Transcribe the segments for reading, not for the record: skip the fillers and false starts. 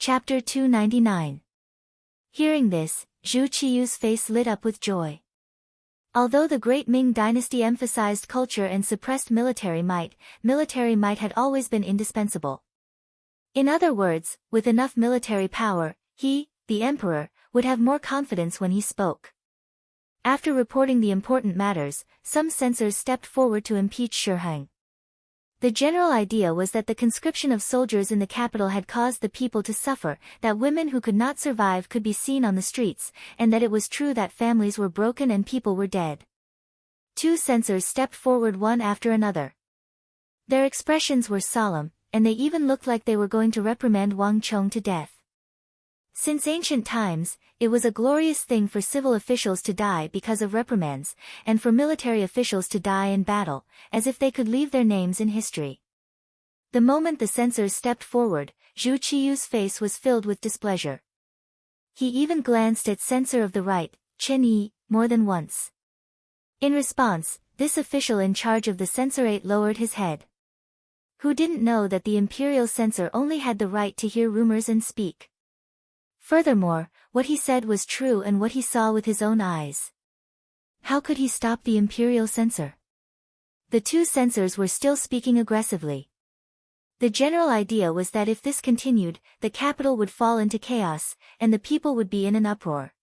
Chapter 299. Hearing this, Zhu Qiyu's face lit up with joy. Although the Great Ming dynasty emphasized culture and suppressed military might had always been indispensable. In other words, with enough military power, he, the emperor, would have more confidence when he spoke. After reporting the important matters, some censors stepped forward to impeach Shi Heng. The general idea was that the conscription of soldiers in the capital had caused the people to suffer, that women who could not survive could be seen on the streets, and that it was true that families were broken and people were dead. Two censors stepped forward one after another. Their expressions were solemn, and they even looked like they were going to reprimand Wang Chong to death. Since ancient times, it was a glorious thing for civil officials to die because of reprimands, and for military officials to die in battle, as if they could leave their names in history. The moment the censors stepped forward, Zhu Qiyu's face was filled with displeasure. He even glanced at censor of the right, Chen Yi, more than once. In response, this official in charge of the censorate lowered his head. Who didn't know that the imperial censor only had the right to hear rumors and speak? Furthermore, what he said was true and what he saw with his own eyes. How could he stop the imperial censor? The two censors were still speaking aggressively. The general idea was that if this continued, the capital would fall into chaos, and the people would be in an uproar.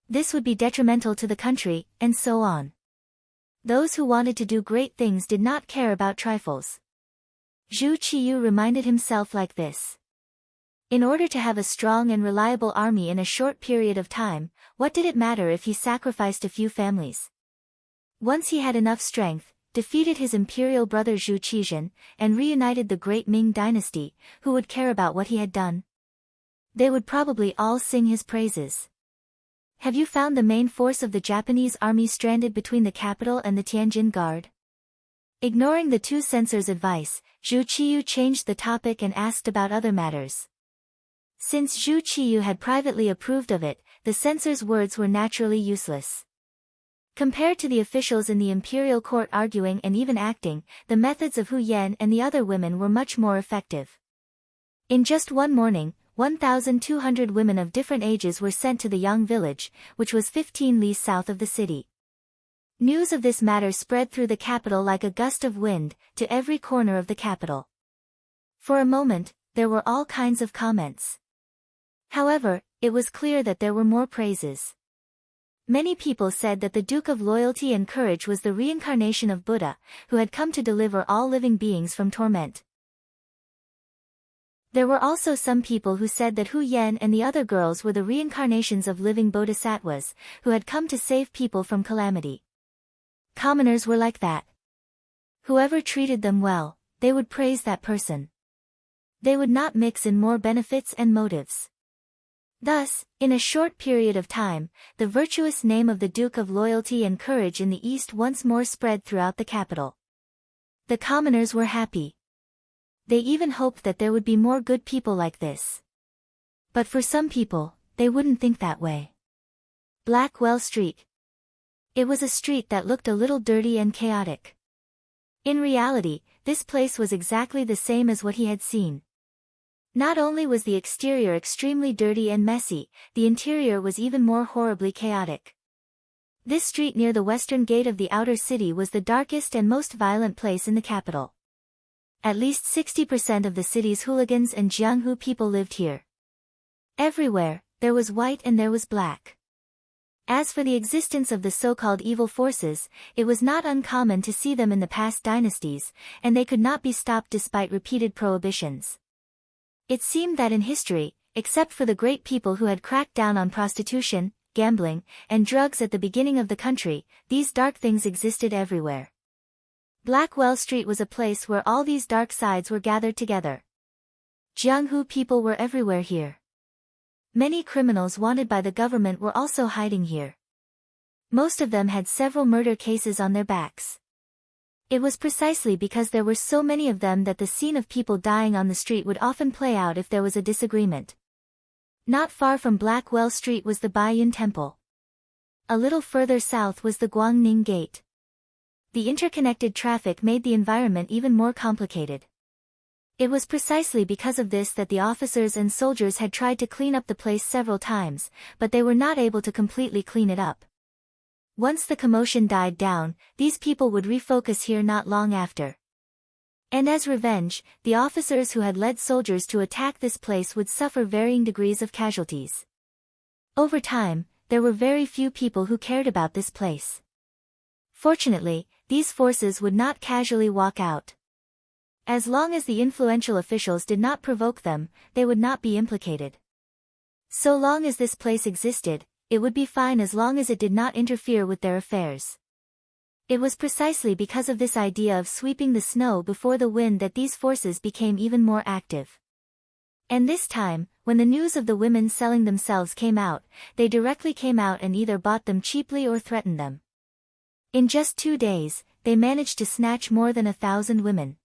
This would be detrimental to the country, and so on. Those who wanted to do great things did not care about trifles. Zhu Qiyu reminded himself like this. In order to have a strong and reliable army in a short period of time, what did it matter if he sacrificed a few families? Once he had enough strength, defeated his imperial brother Zhu Qizhen, and reunited the Great Ming dynasty, who would care about what he had done? They would probably all sing his praises. Have you found the main force of the Japanese army stranded between the capital and the Tianjin Guard? Ignoring the two censors' advice, Zhu Qiyu changed the topic and asked about other matters. Since Zhu Qiyu had privately approved of it, the censors' words were naturally useless. Compared to the officials in the imperial court arguing and even acting, the methods of Hu Yan and the other women were much more effective. In just one morning, 1,200 women of different ages were sent to the Yang village, which was 15 li south of the city. News of this matter spread through the capital like a gust of wind, to every corner of the capital. For a moment, there were all kinds of comments. However, it was clear that there were more praises. Many people said that the Duke of Loyalty and Courage was the reincarnation of Buddha, who had come to deliver all living beings from torment. There were also some people who said that Hu Yan and the other girls were the reincarnations of living bodhisattvas, who had come to save people from calamity. Commoners were like that. Whoever treated them well, they would praise that person. They would not mix in more benefits and motives. Thus, in a short period of time, the virtuous name of the Duke of Loyalty and Courage in the East once more spread throughout the capital. The commoners were happy. They even hoped that there would be more good people like this. But for some people, they wouldn't think that way. Blackwell Street. It was a street that looked a little dirty and chaotic. In reality, this place was exactly the same as what he had seen. Not only was the exterior extremely dirty and messy, the interior was even more horribly chaotic. This street near the western gate of the outer city was the darkest and most violent place in the capital. At least 60% of the city's hooligans and Jianghu people lived here. Everywhere, there was white and there was black. As for the existence of the so-called evil forces, it was not uncommon to see them in the past dynasties, and they could not be stopped despite repeated prohibitions. It seemed that in history, except for the great people who had cracked down on prostitution, gambling, and drugs at the beginning of the country, these dark things existed everywhere. Blackwell Street was a place where all these dark sides were gathered together. Jianghu people were everywhere here. Many criminals wanted by the government were also hiding here. Most of them had several murder cases on their backs. It was precisely because there were so many of them that the scene of people dying on the street would often play out if there was a disagreement. Not far from Blackwell Street was the Baiyun Temple. A little further south was the Guangning Gate. The interconnected traffic made the environment even more complicated. It was precisely because of this that the officers and soldiers had tried to clean up the place several times, but they were not able to completely clean it up. Once the commotion died down, these people would refocus here not long after. And as revenge, the officers who had led soldiers to attack this place would suffer varying degrees of casualties. Over time, there were very few people who cared about this place. Fortunately, these forces would not casually walk out. As long as the influential officials did not provoke them, they would not be implicated. So long as this place existed, it would be fine as long as it did not interfere with their affairs. It was precisely because of this idea of sweeping the snow before the wind that these forces became even more active. And this time, when the news of the women selling themselves came out, they directly came out and either bought them cheaply or threatened them. In just 2 days, they managed to snatch more than 1,000 women.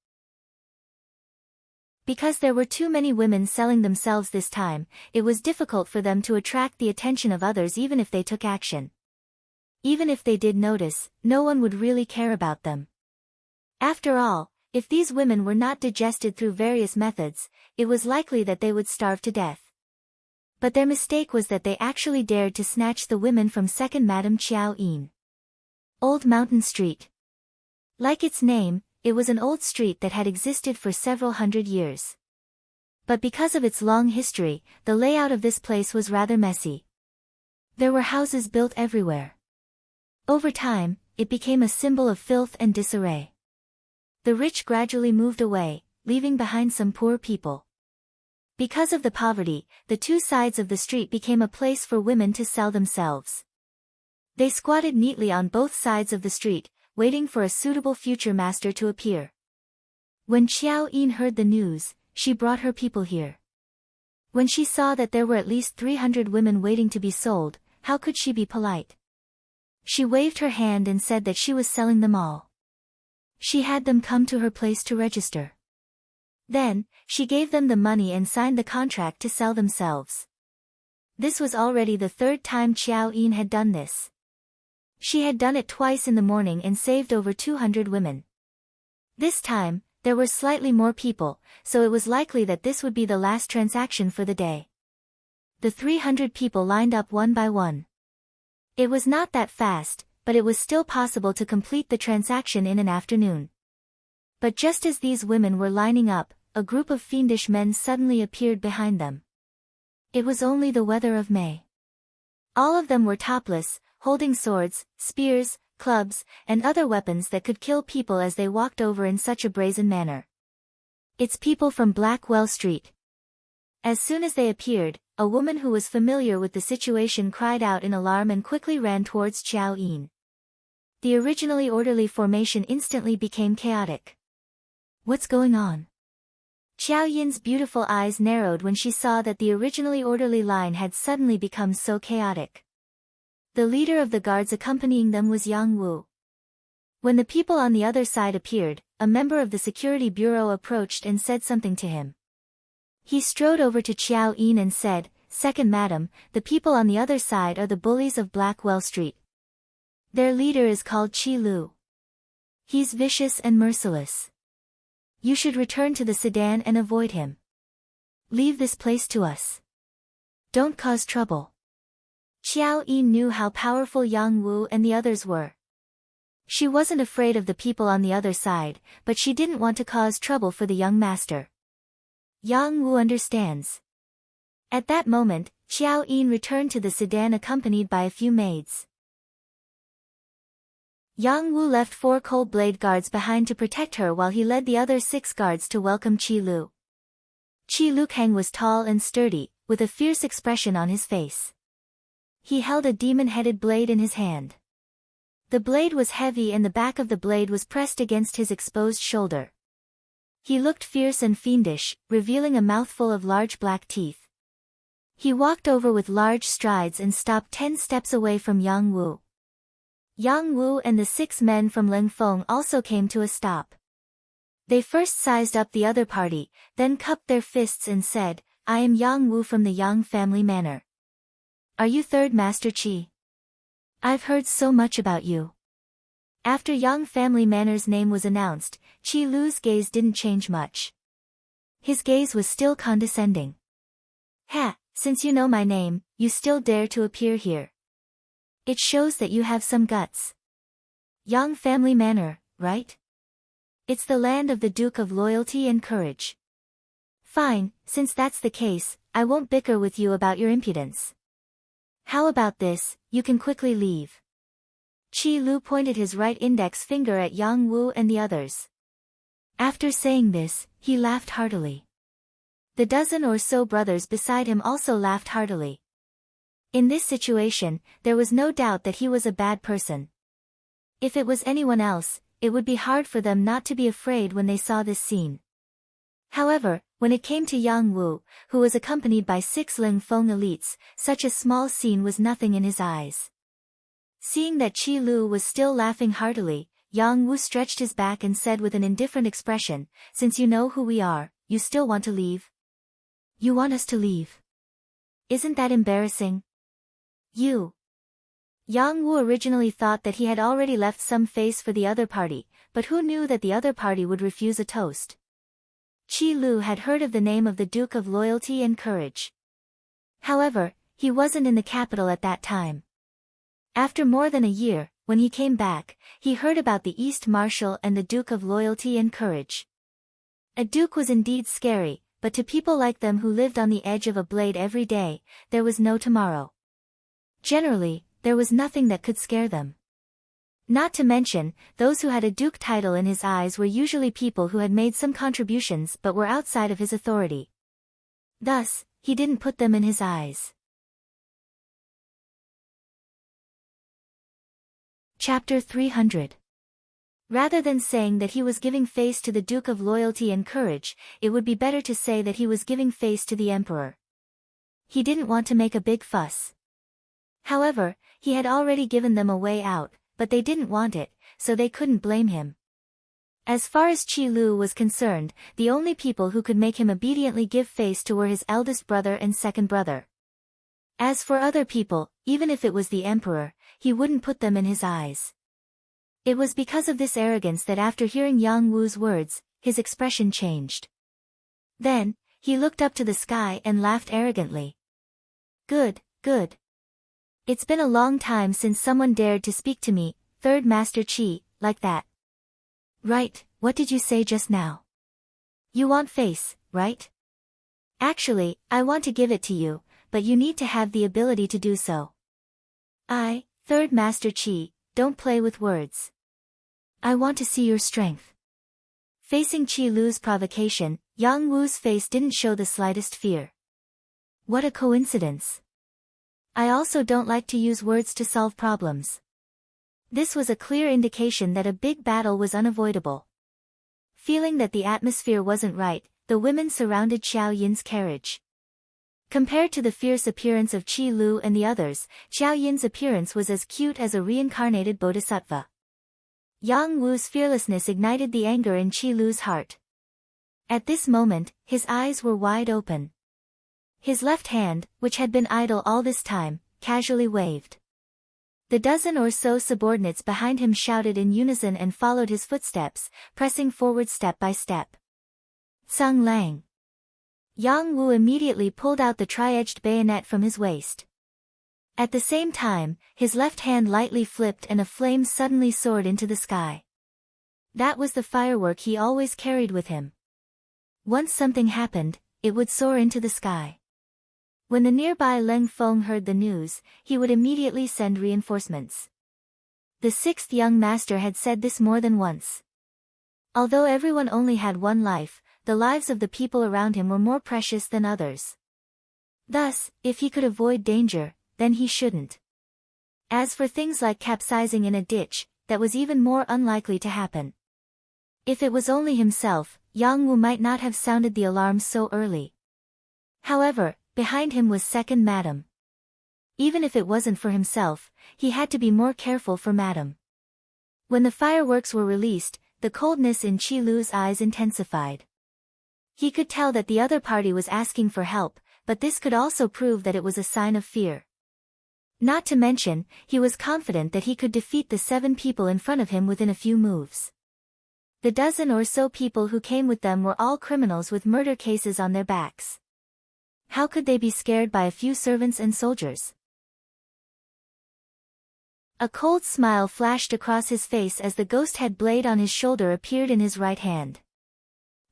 Because there were too many women selling themselves this time, it was difficult for them to attract the attention of others even if they took action. Even if they did notice, no one would really care about them. After all, if these women were not digested through various methods, it was likely that they would starve to death. But their mistake was that they actually dared to snatch the women from Second Madame Qiao Yin. Old Mountain Street. Like its name, it was an old street that had existed for several hundred years. But because of its long history, the layout of this place was rather messy. There were houses built everywhere. Over time, it became a symbol of filth and disarray. The rich gradually moved away, leaving behind some poor people. Because of the poverty, the two sides of the street became a place for women to sell themselves. They squatted neatly on both sides of the street, waiting for a suitable future master to appear. When Qiao Yin heard the news, she brought her people here. When she saw that there were at least 300 women waiting to be sold, how could she be polite? She waved her hand and said that she was selling them all. She had them come to her place to register. Then, she gave them the money and signed the contract to sell themselves. This was already the 3rd time Qiao Yin had done this. She had done it twice in the morning and saved over 200 women. This time, there were slightly more people, so it was likely that this would be the last transaction for the day. The 300 people lined up one by one. It was not that fast, but it was still possible to complete the transaction in an afternoon. But just as these women were lining up, a group of fiendish men suddenly appeared behind them. It was only the weather of May. All of them were topless, holding swords, spears, clubs, and other weapons that could kill people as they walked over in such a brazen manner. It's people from Blackwell Street. As soon as they appeared, a woman who was familiar with the situation cried out in alarm and quickly ran towards Qiao Yin. The originally orderly formation instantly became chaotic. What's going on? Qiao Yin's beautiful eyes narrowed when she saw that the originally orderly line had suddenly become so chaotic. The leader of the guards accompanying them was Yang Wu. When the people on the other side appeared, a member of the security bureau approached and said something to him. He strode over to Qiao Yin and said, "Second Madam, the people on the other side are the bullies of Blackwell Street. Their leader is called Qi Lu. He's vicious and merciless. You should return to the sedan and avoid him. Leave this place to us. Don't cause trouble." Qiao Yin knew how powerful Yang Wu and the others were. She wasn't afraid of the people on the other side, but she didn't want to cause trouble for the young master. Yang Wu understands. At that moment, Qiao Yin returned to the sedan accompanied by a few maids. Yang Wu left 4 cold blade guards behind to protect her while he led the other 6 guards to welcome Qi Lu. Qi Lukang was tall and sturdy, with a fierce expression on his face. He held a demon-headed blade in his hand. The blade was heavy and the back of the blade was pressed against his exposed shoulder. He looked fierce and fiendish, revealing a mouthful of large black teeth. He walked over with large strides and stopped 10 steps away from Yang Wu. Yang Wu and the 6 men from Lingfeng also came to a stop. They first sized up the other party, then cupped their fists and said, "I am Yang Wu from the Yang family manor. Are you 3rd Master Qi? I've heard so much about you." After Yang family manor's name was announced, Qi Lu's gaze didn't change much. His gaze was still condescending. Ha, since you know my name, you still dare to appear here. It shows that you have some guts. Yang family manor, right? It's the land of the Duke of Loyalty and Courage. Fine, since that's the case, I won't bicker with you about your impudence. How about this, you can quickly leave. Qi Lu pointed his right index finger at Yang Wu and the others. After saying this, he laughed heartily. The dozen or so brothers beside him also laughed heartily. In this situation, there was no doubt that he was a bad person. If it was anyone else, it would be hard for them not to be afraid when they saw this scene. However, when it came to Yang Wu, who was accompanied by 6 Ling Feng elites, such a small scene was nothing in his eyes. Seeing that Qi Lu was still laughing heartily, Yang Wu stretched his back and said with an indifferent expression, "Since you know who we are, you still want to leave? You want us to leave? Isn't that embarrassing? You." Yang Wu originally thought that he had already left some face for the other party, but who knew that the other party would refuse a toast? Qi Lu had heard of the name of the Duke of Loyalty and Courage. However, he wasn't in the capital at that time. After more than a year, when he came back, he heard about the East Marshal and the Duke of Loyalty and Courage. A duke was indeed scary, but to people like them who lived on the edge of a blade every day, there was no tomorrow. Generally, there was nothing that could scare them. Not to mention, those who had a duke title in his eyes were usually people who had made some contributions but were outside of his authority. Thus, he didn't put them in his eyes. Chapter 300. Rather than saying that he was giving face to the Duke of Loyalty and Courage, it would be better to say that he was giving face to the Emperor. He didn't want to make a big fuss. However, he had already given them a way out, but they didn't want it, so they couldn't blame him. As far as Qi Lu was concerned, the only people who could make him obediently give face to were his eldest brother and second brother. As for other people, even if it was the Emperor, he wouldn't put them in his eyes. It was because of this arrogance that after hearing Yang Wu's words, his expression changed. Then, he looked up to the sky and laughed arrogantly. Good, good. It's been a long time since someone dared to speak to me, Third Master Qi, like that. Right, what did you say just now? You want face, right? Actually, I want to give it to you, but you need to have the ability to do so. I, Third Master Qi, don't play with words. I want to see your strength. Facing Qi Lu's provocation, Yang Wu's face didn't show the slightest fear. What a coincidence. I also don't like to use words to solve problems. This was a clear indication that a big battle was unavoidable. Feeling that the atmosphere wasn't right, the women surrounded Xiao Yin's carriage. Compared to the fierce appearance of Qi Lu and the others, Xiao Yin's appearance was as cute as a reincarnated bodhisattva. Yang Wu's fearlessness ignited the anger in Qi Lu's heart. At this moment, his eyes were wide open. His left hand, which had been idle all this time, casually waved. The dozen or so subordinates behind him shouted in unison and followed his footsteps, pressing forward step by step. Tsang Lang. Yang Wu immediately pulled out the tri-edged bayonet from his waist. At the same time, his left hand lightly flipped and a flame suddenly soared into the sky. That was the firework he always carried with him. Once something happened, it would soar into the sky. When the nearby Leng Feng heard the news, he would immediately send reinforcements. The 6th young master had said this more than once. Although everyone only had one life, the lives of the people around him were more precious than others. Thus, if he could avoid danger, then he shouldn't. As for things like capsizing in a ditch, that was even more unlikely to happen. If it was only himself, Yang Wu might not have sounded the alarm so early. However, behind him was second Madam. Even if it wasn't for himself, he had to be more careful for Madam. When the fireworks were released, the coldness in Qi Lu's eyes intensified. He could tell that the other party was asking for help, but this could also prove that it was a sign of fear. Not to mention, he was confident that he could defeat the 7 people in front of him within a few moves. The dozen or so people who came with them were all criminals with murder cases on their backs. How could they be scared by a few servants and soldiers? A cold smile flashed across his face as the ghost-head blade on his shoulder appeared in his right hand.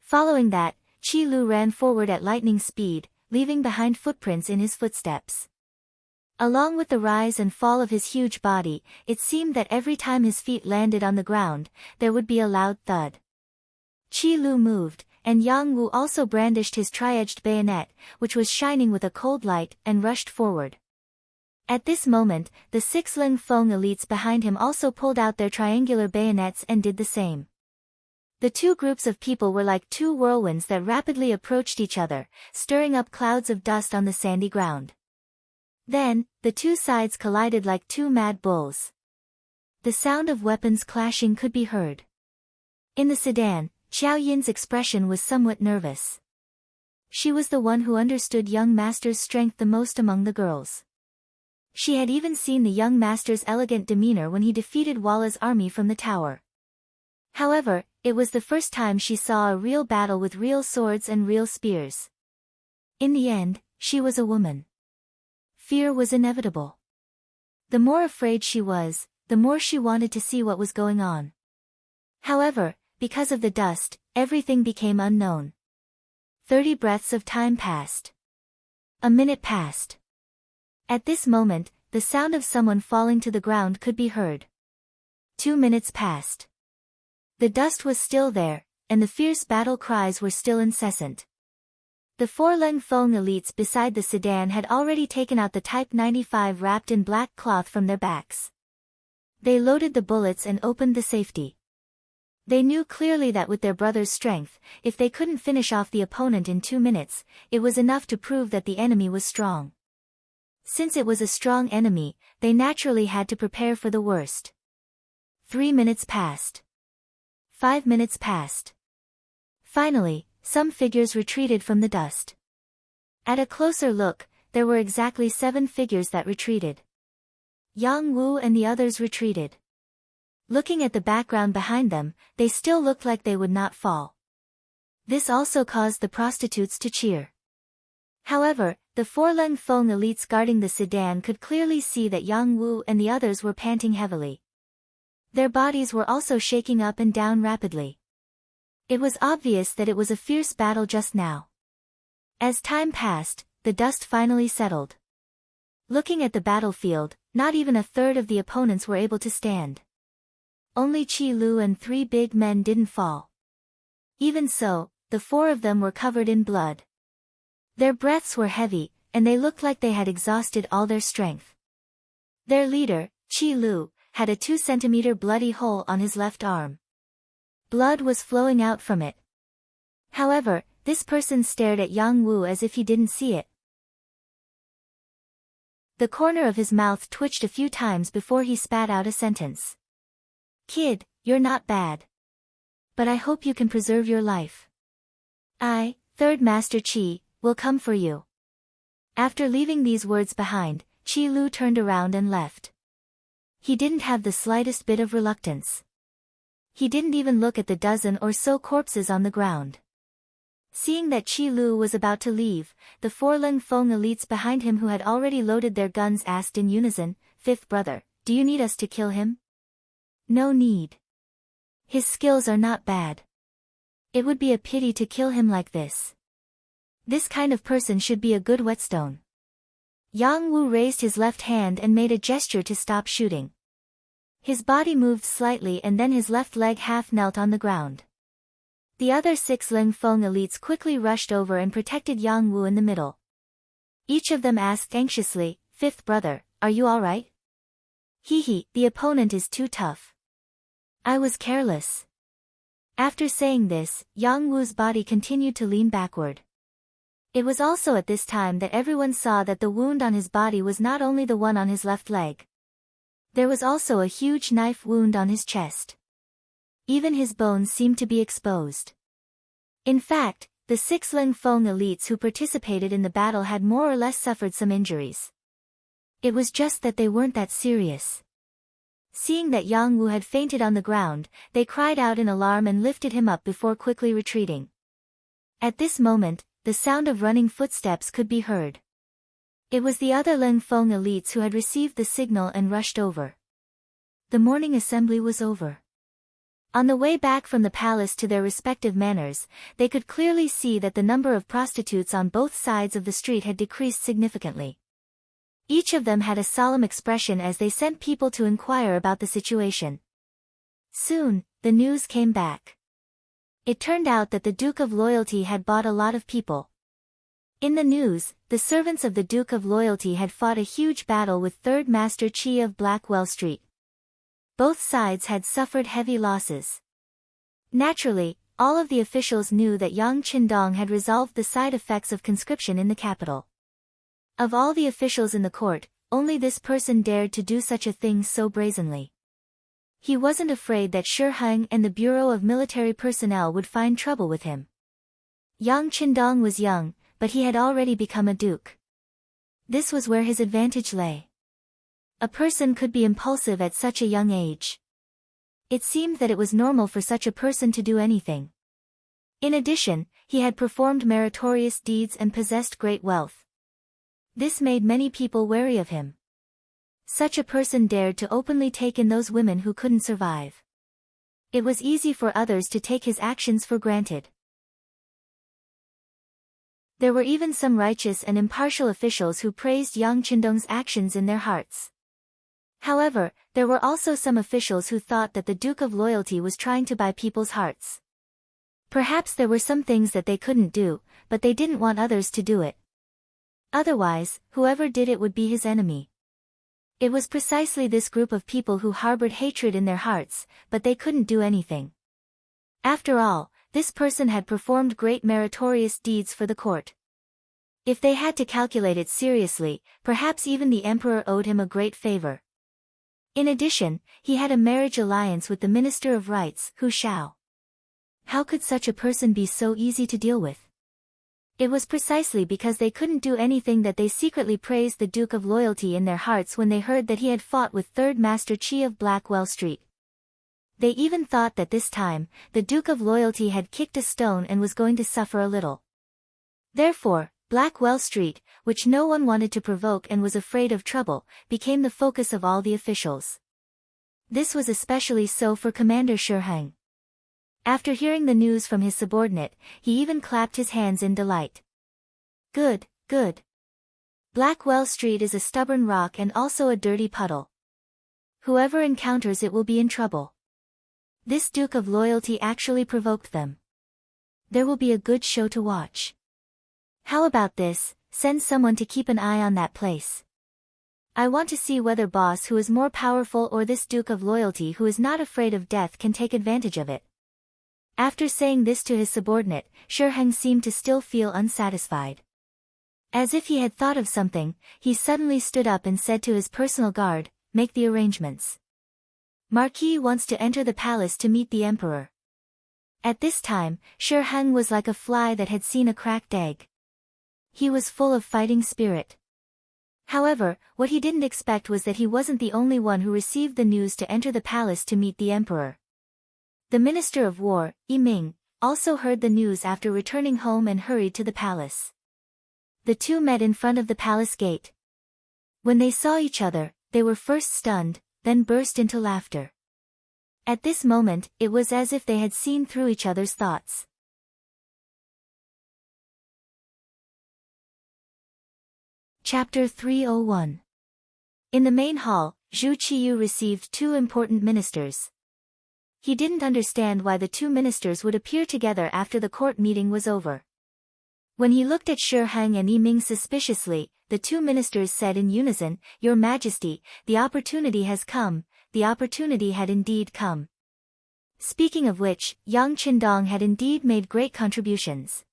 Following that, Qi Lu ran forward at lightning speed, leaving behind footprints in his footsteps. Along with the rise and fall of his huge body, it seemed that every time his feet landed on the ground, there would be a loud thud. Qi Lu moved, and Yang Wu also brandished his tri-edged bayonet, which was shining with a cold light, and rushed forward. At this moment, the 6 Ling Feng elites behind him also pulled out their triangular bayonets and did the same. The two groups of people were like two whirlwinds that rapidly approached each other, stirring up clouds of dust on the sandy ground. Then, the two sides collided like two mad bulls. The sound of weapons clashing could be heard. In the sedan, Xiao Yin's expression was somewhat nervous. She was the one who understood young master's strength the most among the girls. She had even seen the young master's elegant demeanor when he defeated Walla's army from the tower. However, it was the first time she saw a real battle with real swords and real spears. In the end, she was a woman. Fear was inevitable. The more afraid she was, the more she wanted to see what was going on. However, because of the dust, everything became unknown. 30 breaths of time passed. A minute passed. At this moment, the sound of someone falling to the ground could be heard. 2 minutes passed. The dust was still there, and the fierce battle cries were still incessant. The 4 Ling Feng elites beside the sedan had already taken out the Type 95 wrapped in black cloth from their backs. They loaded the bullets and opened the safety. They knew clearly that with their brother's strength, if they couldn't finish off the opponent in 2 minutes, it was enough to prove that the enemy was strong. Since it was a strong enemy, they naturally had to prepare for the worst. 3 minutes passed. 5 minutes passed. Finally, some figures retreated from the dust. At a closer look, there were exactly 7 figures that retreated. Yang Wu and the others retreated. Looking at the background behind them, they still looked like they would not fall. This also caused the prostitutes to cheer. However, the 4 Ling Feng elites guarding the sedan could clearly see that Yang Wu and the others were panting heavily. Their bodies were also shaking up and down rapidly. It was obvious that it was a fierce battle just now. As time passed, the dust finally settled. Looking at the battlefield, not even a third of the opponents were able to stand. Only Qi Lu and 3 big men didn't fall. Even so, the 4 of them were covered in blood. Their breaths were heavy, and they looked like they had exhausted all their strength. Their leader, Qi Lu, had a 2-centimeter bloody hole on his left arm. Blood was flowing out from it. However, this person stared at Yang Wu as if he didn't see it. The corner of his mouth twitched a few times before he spat out a sentence. "Kid, you're not bad. But I hope you can preserve your life. I, Third Master Qi, will come for you." After leaving these words behind, Qi Lu turned around and left. He didn't have the slightest bit of reluctance. He didn't even look at the dozen or so corpses on the ground. Seeing that Qi Lu was about to leave, the 4 Ling Feng elites behind him who had already loaded their guns asked in unison, "Fifth brother, do you need us to kill him?" "No need. His skills are not bad. It would be a pity to kill him like this. This kind of person should be a good whetstone." Yang Wu raised his left hand and made a gesture to stop shooting. His body moved slightly and then his left leg half knelt on the ground. The other 6 Ling Feng elites quickly rushed over and protected Yang Wu in the middle. Each of them asked anxiously, "Fifth brother, are you alright?" "Hee, the opponent is too tough. I was careless." After saying this, Yang Wu's body continued to lean backward. It was also at this time that everyone saw that the wound on his body was not only the one on his left leg. There was also a huge knife wound on his chest. Even his bones seemed to be exposed. In fact, the 6 Ling Feng elites who participated in the battle had more or less suffered some injuries. It was just that they weren't that serious. Seeing that Yang Wu had fainted on the ground, they cried out in alarm and lifted him up before quickly retreating. At this moment, the sound of running footsteps could be heard. It was the other Leng Feng elites who had received the signal and rushed over. The morning assembly was over. On the way back from the palace to their respective manors, they could clearly see that the number of prostitutes on both sides of the street had decreased significantly. Each of them had a solemn expression as they sent people to inquire about the situation. Soon, the news came back. It turned out that the Duke of Loyalty had bought a lot of people. In the news, the servants of the Duke of Loyalty had fought a huge battle with Third Master Qi of Blackwell Street. Both sides had suffered heavy losses. Naturally, all of the officials knew that Yang Qindong had resolved the side effects of conscription in the capital. Of all the officials in the court, only this person dared to do such a thing so brazenly. He wasn't afraid that Shi Heng and the Bureau of Military Personnel would find trouble with him. Yang Qindong was young, but he had already become a duke. This was where his advantage lay. A person could be impulsive at such a young age. It seemed that it was normal for such a person to do anything. In addition, he had performed meritorious deeds and possessed great wealth. This made many people wary of him. Such a person dared to openly take in those women who couldn't survive. It was easy for others to take his actions for granted. There were even some righteous and impartial officials who praised Yang Qindong's actions in their hearts. However, there were also some officials who thought that the Duke of Loyalty was trying to buy people's hearts. Perhaps there were some things that they couldn't do, but they didn't want others to do it. Otherwise, whoever did it would be his enemy. It was precisely this group of people who harbored hatred in their hearts, but they couldn't do anything. After all, this person had performed great meritorious deeds for the court. If they had to calculate it seriously, perhaps even the emperor owed him a great favor. In addition, he had a marriage alliance with the Minister of Rights, Hu Shao. How could such a person be so easy to deal with? It was precisely because they couldn't do anything that they secretly praised the Duke of Loyalty in their hearts when they heard that he had fought with Third Master Qi of Blackwell Street. They even thought that this time, the Duke of Loyalty had kicked a stone and was going to suffer a little. Therefore, Blackwell Street, which no one wanted to provoke and was afraid of trouble, became the focus of all the officials. This was especially so for Commander Shi Heng. After hearing the news from his subordinate, he even clapped his hands in delight. Good, good. Blackwell Street is a stubborn rock and also a dirty puddle. Whoever encounters it will be in trouble. This Duke of Loyalty actually provoked them. There will be a good show to watch. How about this, send someone to keep an eye on that place. I want to see whether boss who is more powerful or this Duke of Loyalty who is not afraid of death can take advantage of it. After saying this to his subordinate, Shi Heng seemed to still feel unsatisfied. As if he had thought of something, he suddenly stood up and said to his personal guard, "Make the arrangements. Marquis wants to enter the palace to meet the emperor." At this time, Shi Heng was like a fly that had seen a cracked egg. He was full of fighting spirit. However, what he didn't expect was that he wasn't the only one who received the news to enter the palace to meet the emperor. The Minister of War, Yi Ming, also heard the news after returning home and hurried to the palace. The two met in front of the palace gate. When they saw each other, they were first stunned, then burst into laughter. At this moment, it was as if they had seen through each other's thoughts. Chapter 301. In the main hall, Zhu Qiyu received two important ministers. He didn't understand why the two ministers would appear together after the court meeting was over. When he looked at Shi Heng and Yi Ming suspiciously, the two ministers said in unison, "Your Majesty, the opportunity has come." The opportunity had indeed come. Speaking of which, Yang Qindong had indeed made great contributions.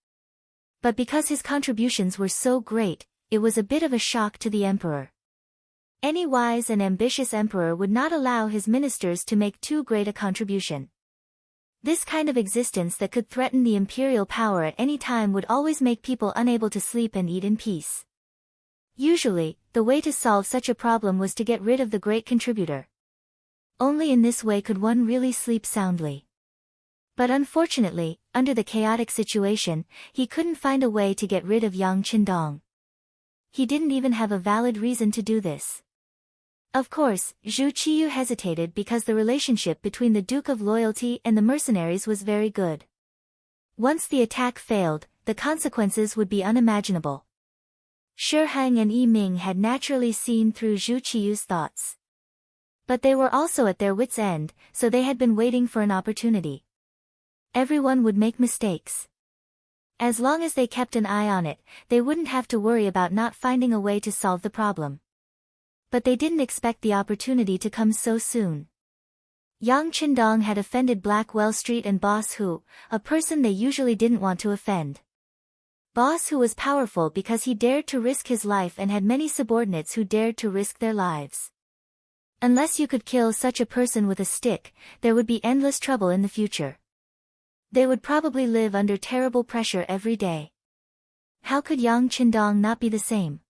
But because his contributions were so great, it was a bit of a shock to the emperor. Any wise and ambitious emperor would not allow his ministers to make too great a contribution. This kind of existence that could threaten the imperial power at any time would always make people unable to sleep and eat in peace. Usually, the way to solve such a problem was to get rid of the great contributor. Only in this way could one really sleep soundly. But unfortunately, under the chaotic situation, he couldn't find a way to get rid of Yang Qindong. He didn't even have a valid reason to do this. Of course, Zhu Qiyu hesitated because the relationship between the Duke of Loyalty and the mercenaries was very good. Once the attack failed, the consequences would be unimaginable. Shi Heng and Yi Ming had naturally seen through Zhu Qiyu's thoughts. But they were also at their wits' end, so they had been waiting for an opportunity. Everyone would make mistakes. As long as they kept an eye on it, they wouldn't have to worry about not finding a way to solve the problem. But they didn't expect the opportunity to come so soon. Yang Qindong had offended Blackwell Street and Boss Hu, a person they usually didn't want to offend. Boss Hu was powerful because he dared to risk his life and had many subordinates who dared to risk their lives. Unless you could kill such a person with a stick, there would be endless trouble in the future. They would probably live under terrible pressure every day. How could Yang Qindong not be the same?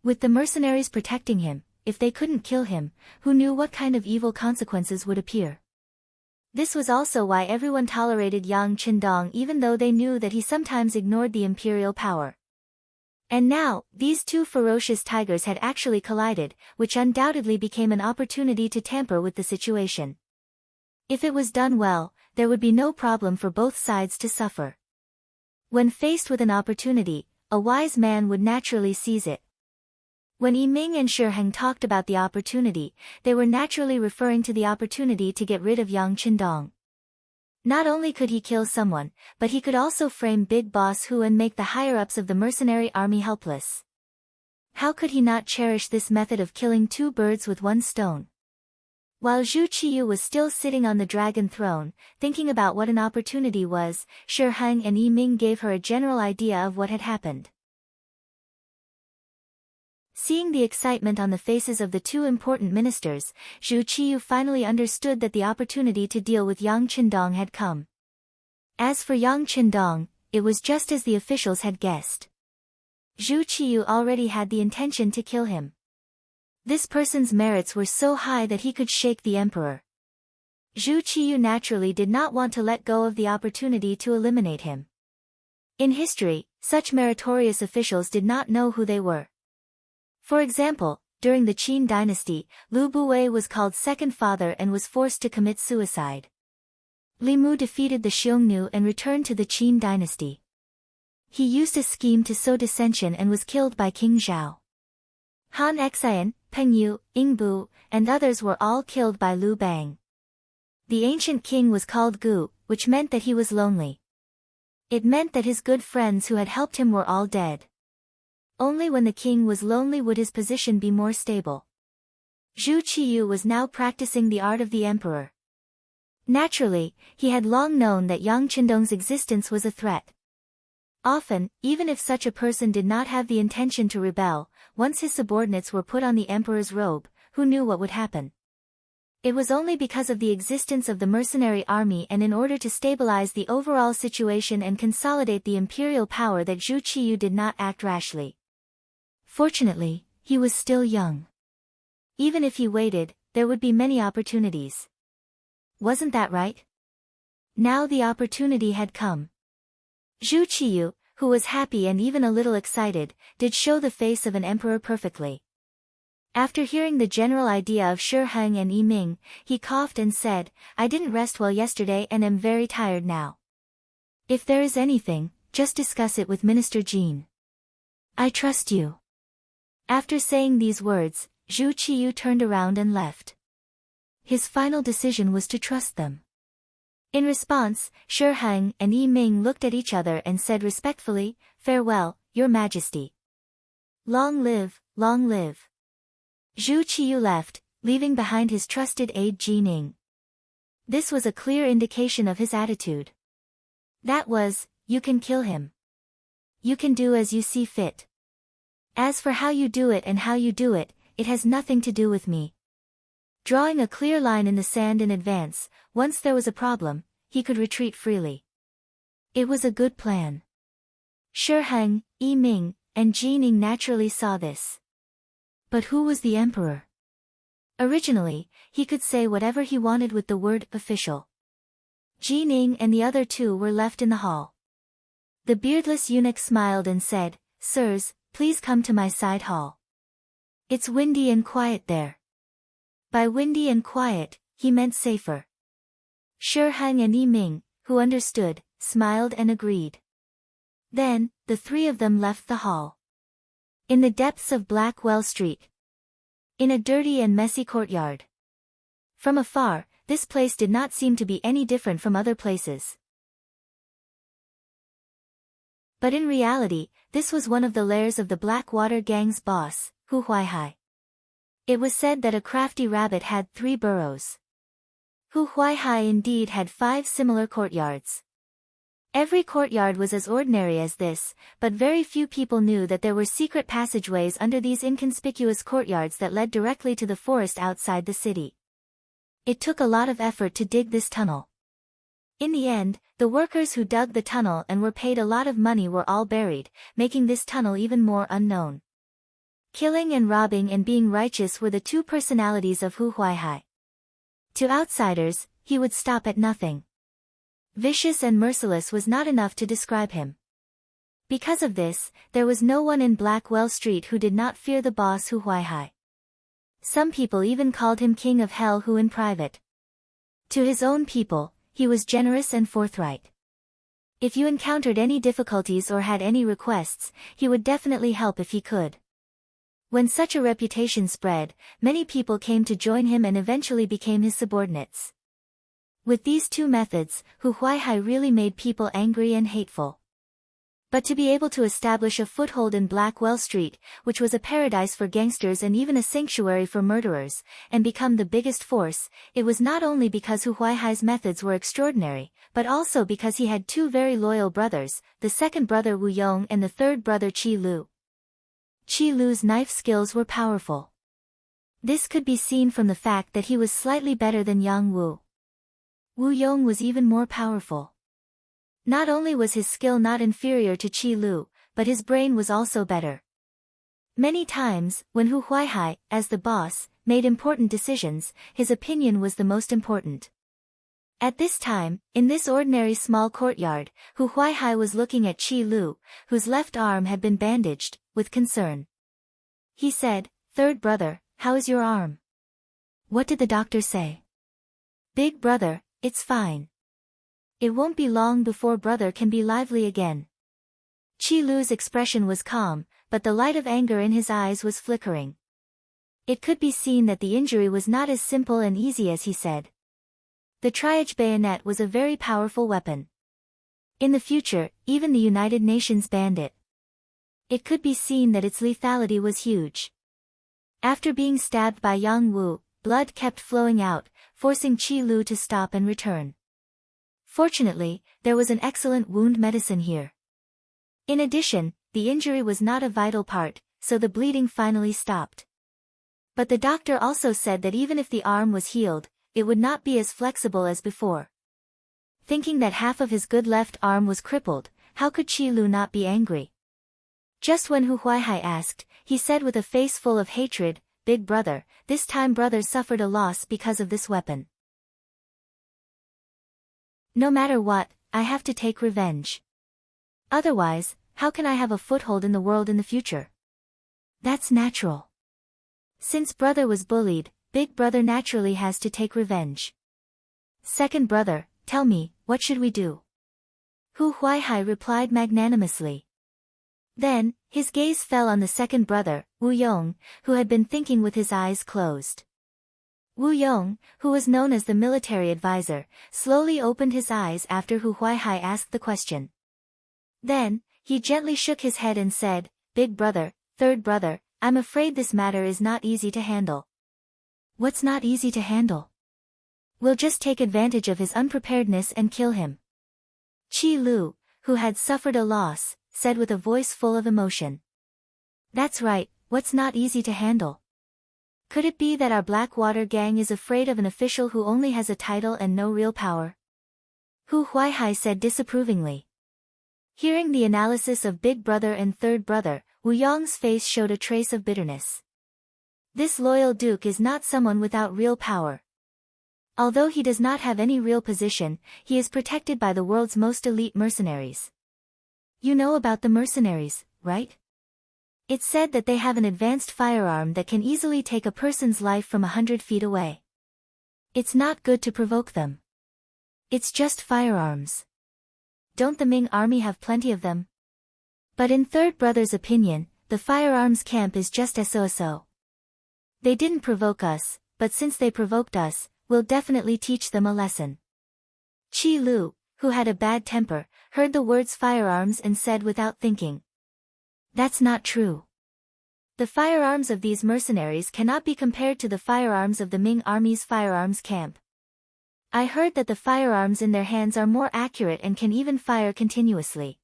With the mercenaries protecting him, if they couldn't kill him, who knew what kind of evil consequences would appear? This was also why everyone tolerated Yang Qindong even though they knew that he sometimes ignored the imperial power. And now, these two ferocious tigers had actually collided, which undoubtedly became an opportunity to tamper with the situation. If it was done well, there would be no problem for both sides to suffer. When faced with an opportunity, a wise man would naturally seize it. When Yi Ming and Shi Heng talked about the opportunity, they were naturally referring to the opportunity to get rid of Yang Qindong. Not only could he kill someone, but he could also frame Big Boss Hu and make the higher-ups of the mercenary army helpless. How could he not cherish this method of killing two birds with one stone? While Zhu Qiyu was still sitting on the dragon throne, thinking about what an opportunity was, Shi Heng and Yi Ming gave her a general idea of what had happened. Seeing the excitement on the faces of the two important ministers, Zhu Qiyu finally understood that the opportunity to deal with Yang Qindong had come. As for Yang Qindong, it was just as the officials had guessed. Zhu Qiyu already had the intention to kill him. This person's merits were so high that he could shake the emperor. Zhu Qiyu naturally did not want to let go of the opportunity to eliminate him. In history, such meritorious officials did not know who they were. For example, during the Qing dynasty, Lu Buwei was called second father and was forced to commit suicide. Li Mu defeated the Xiongnu and returned to the Qin dynasty. He used a scheme to sow dissension and was killed by King Zhao. Han Xian, Peng Yu, Ying Bu, and others were all killed by Liu Bang. The ancient king was called Gu, which meant that he was lonely. It meant that his good friends who had helped him were all dead. Only when the king was lonely would his position be more stable. Zhu Qiyu was now practicing the art of the emperor. Naturally, he had long known that Yang Qindong's existence was a threat. Often, even if such a person did not have the intention to rebel, once his subordinates were put on the emperor's robe, who knew what would happen? It was only because of the existence of the mercenary army and in order to stabilize the overall situation and consolidate the imperial power that Zhu Qiyu did not act rashly. Fortunately, he was still young. Even if he waited, there would be many opportunities. Wasn't that right? Now the opportunity had come. Zhu Qiyu, who was happy and even a little excited, did show the face of an emperor perfectly. After hearing the general idea of Shi Heng and Yi Ming, he coughed and said, "I didn't rest well yesterday and am very tired now. If there is anything, just discuss it with Minister Jin. I trust you." After saying these words, Zhu Qiyu turned around and left. His final decision was to trust them. In response, Shi Heng and Yi Ming looked at each other and said respectfully, "Farewell, Your Majesty. Long live, long live." Zhu Qiyu left, leaving behind his trusted aide Ji Ning. This was a clear indication of his attitude. That was, you can kill him. You can do as you see fit. As for how you do it and how you do it, it has nothing to do with me. Drawing a clear line in the sand in advance, once there was a problem, he could retreat freely. It was a good plan. Shi Heng, Yi Ming, and Ji Ning naturally saw this. But who was the emperor? Originally, he could say whatever he wanted with the word official. Ji Ning and the other two were left in the hall. The beardless eunuch smiled and said, "Sirs, please come to my side hall. It's windy and quiet there." By windy and quiet, he meant safer. Shi Heng and Yi Ming, who understood, smiled and agreed. Then, the three of them left the hall. In the depths of Blackwell Street. In a dirty and messy courtyard. From afar, this place did not seem to be any different from other places. But in reality, this was one of the lairs of the Blackwater Gang's boss, Hu Huaihai. It was said that a crafty rabbit had 3 burrows. Hu Huaihai indeed had 5 similar courtyards. Every courtyard was as ordinary as this, but very few people knew that there were secret passageways under these inconspicuous courtyards that led directly to the forest outside the city. It took a lot of effort to dig this tunnel. In the end, the workers who dug the tunnel and were paid a lot of money were all buried, making this tunnel even more unknown. Killing and robbing and being righteous were the 2 personalities of Hu Huaihai. To outsiders, he would stop at nothing. Vicious and merciless was not enough to describe him. Because of this, there was no one in Blackwell Street who did not fear the boss Hu Huaihai. Some people even called him King of Hell Hu in private. To his own people, he was generous and forthright. If you encountered any difficulties or had any requests, he would definitely help if he could. When such a reputation spread, many people came to join him and eventually became his subordinates. With these 2 methods, Hu Huaihai really made people angry and hateful. But to be able to establish a foothold in Blackwell Street, which was a paradise for gangsters and even a sanctuary for murderers, and become the biggest force, it was not only because Hu Huaihai's methods were extraordinary, but also because he had 2 very loyal brothers, the second brother Wu Yong and the third brother Qi Lu. Qi Lu's knife skills were powerful. This could be seen from the fact that he was slightly better than Yang Wu. Wu Yong was even more powerful. Not only was his skill not inferior to Qi Lu, but his brain was also better. Many times, when Hu Huaihai, as the boss, made important decisions, his opinion was the most important. At this time, in this ordinary small courtyard, Hu Huaihai was looking at Qi Lu, whose left arm had been bandaged, with concern. He said, "Third brother, how is your arm?" "What did the doctor say?" "Big brother, it's fine. It won't be long before brother can be lively again." Qi Lu's expression was calm, but the light of anger in his eyes was flickering. It could be seen that the injury was not as simple and easy as he said. The triage bayonet was a very powerful weapon. In the future, even the United Nations banned it. It could be seen that its lethality was huge. After being stabbed by Yang Wu, blood kept flowing out, forcing Qi Lu to stop and return. Fortunately, there was an excellent wound medicine here. In addition, the injury was not a vital part, so the bleeding finally stopped. But the doctor also said that even if the arm was healed, it would not be as flexible as before. Thinking that half of his good left arm was crippled, how could Qi Lu not be angry? Just when Hu Huaihai asked, he said with a face full of hatred, "Big brother, this time brother suffered a loss because of this weapon. No matter what, I have to take revenge. Otherwise, how can I have a foothold in the world in the future? That's natural. Since brother was bullied, big brother naturally has to take revenge. Second brother, tell me, what should we do?" Hu Huaihai replied magnanimously. Then, his gaze fell on the second brother, Wu Yong, who had been thinking with his eyes closed. Wu Yong, who was known as the military advisor, slowly opened his eyes after Hu Huaihai asked the question. Then, he gently shook his head and said, "Big brother, third brother, I'm afraid this matter is not easy to handle." "What's not easy to handle?" "We'll just take advantage of his unpreparedness and kill him." Qi Lu, who had suffered a loss, said with a voice full of emotion. "That's right, what's not easy to handle? Could it be that our Blackwater gang is afraid of an official who only has a title and no real power?" Hu Huaihai said disapprovingly. Hearing the analysis of big brother and third brother, Wu Yong's face showed a trace of bitterness. This loyal duke is not someone without real power. Although he does not have any real position, he is protected by the world's most elite mercenaries. You know about the mercenaries, right? It's said that they have an advanced firearm that can easily take a person's life from 100 feet away. It's not good to provoke them. It's just firearms. Don't the Ming army have plenty of them? But in third brother's opinion, the firearms camp is just so. They didn't provoke us, but since they provoked us, we'll definitely teach them a lesson. Qi Lu, who had a bad temper, heard the words firearms and said without thinking. That's not true. The firearms of these mercenaries cannot be compared to the firearms of the Ming army's firearms camp. I heard that the firearms in their hands are more accurate and can even fire continuously.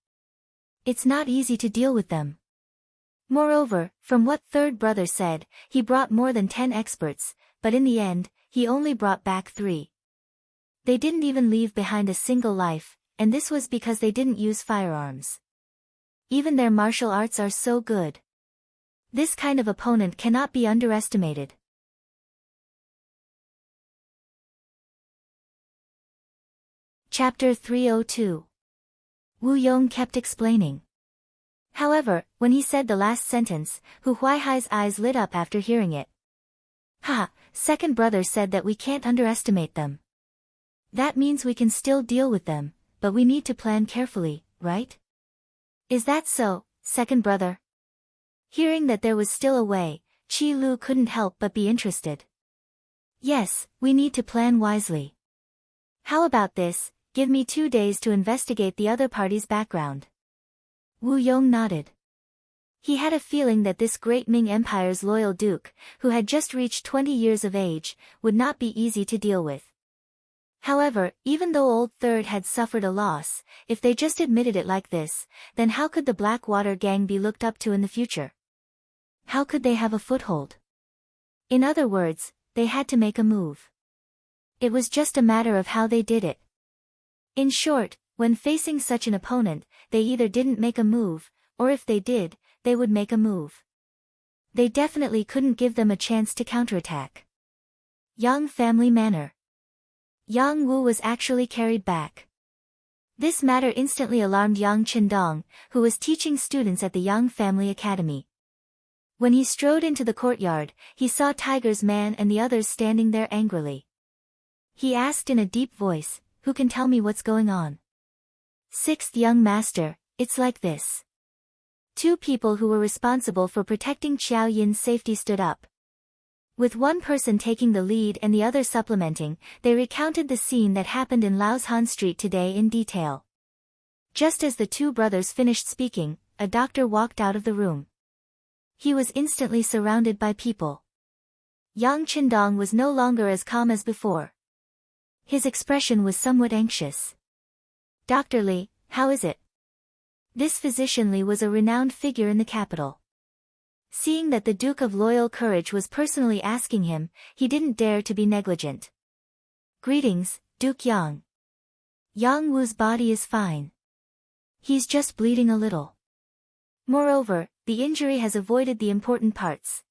It's not easy to deal with them. Moreover, from what third brother said, he brought more than 10 experts, but in the end, he only brought back 3. They didn't even leave behind a single life, and this was because they didn't use firearms. Even their martial arts are so good. This kind of opponent cannot be underestimated. Chapter 302. Wu Yong kept explaining. However, when he said the last sentence, Hu Huaihai's eyes lit up after hearing it. Ha, second brother said that we can't underestimate them. That means we can still deal with them, but we need to plan carefully, right? Is that so, second brother? Hearing that there was still a way, Qi Lu couldn't help but be interested. Yes, we need to plan wisely. How about this, give me 2 days to investigate the other party's background. Wu Yong nodded. He had a feeling that this great Ming Empire's loyal duke, who had just reached 20 years of age, would not be easy to deal with. However, even though Old Third had suffered a loss, if they just admitted it like this, then how could the Blackwater gang be looked up to in the future? How could they have a foothold? In other words, they had to make a move. It was just a matter of how they did it. In short, when facing such an opponent, they either didn't make a move, or if they did, they would make a move. They definitely couldn't give them a chance to counterattack. Yang family manor. Yang Wu was actually carried back. This matter instantly alarmed Yang Qindong, who was teaching students at the Yang Family Academy. When he strode into the courtyard, he saw Tiger's man and the others standing there angrily. He asked in a deep voice, "Who can tell me what's going on?" "Sixth young master, it's like this." 2 people who were responsible for protecting Qiao Yin's safety stood up. With one person taking the lead and the other supplementing, they recounted the scene that happened in Laoshan Street today in detail. Just as the 2 brothers finished speaking, a doctor walked out of the room. He was instantly surrounded by people. Yang Qindong was no longer as calm as before. His expression was somewhat anxious. "Dr. Li, how is it?" This physician Li was a renowned figure in the capital. Seeing that the Duke of Loyal Courage was personally asking him, he didn't dare to be negligent. "Greetings, Duke Yang. Yang Wu's body is fine. He's just bleeding a little. Moreover, the injury has avoided the important parts.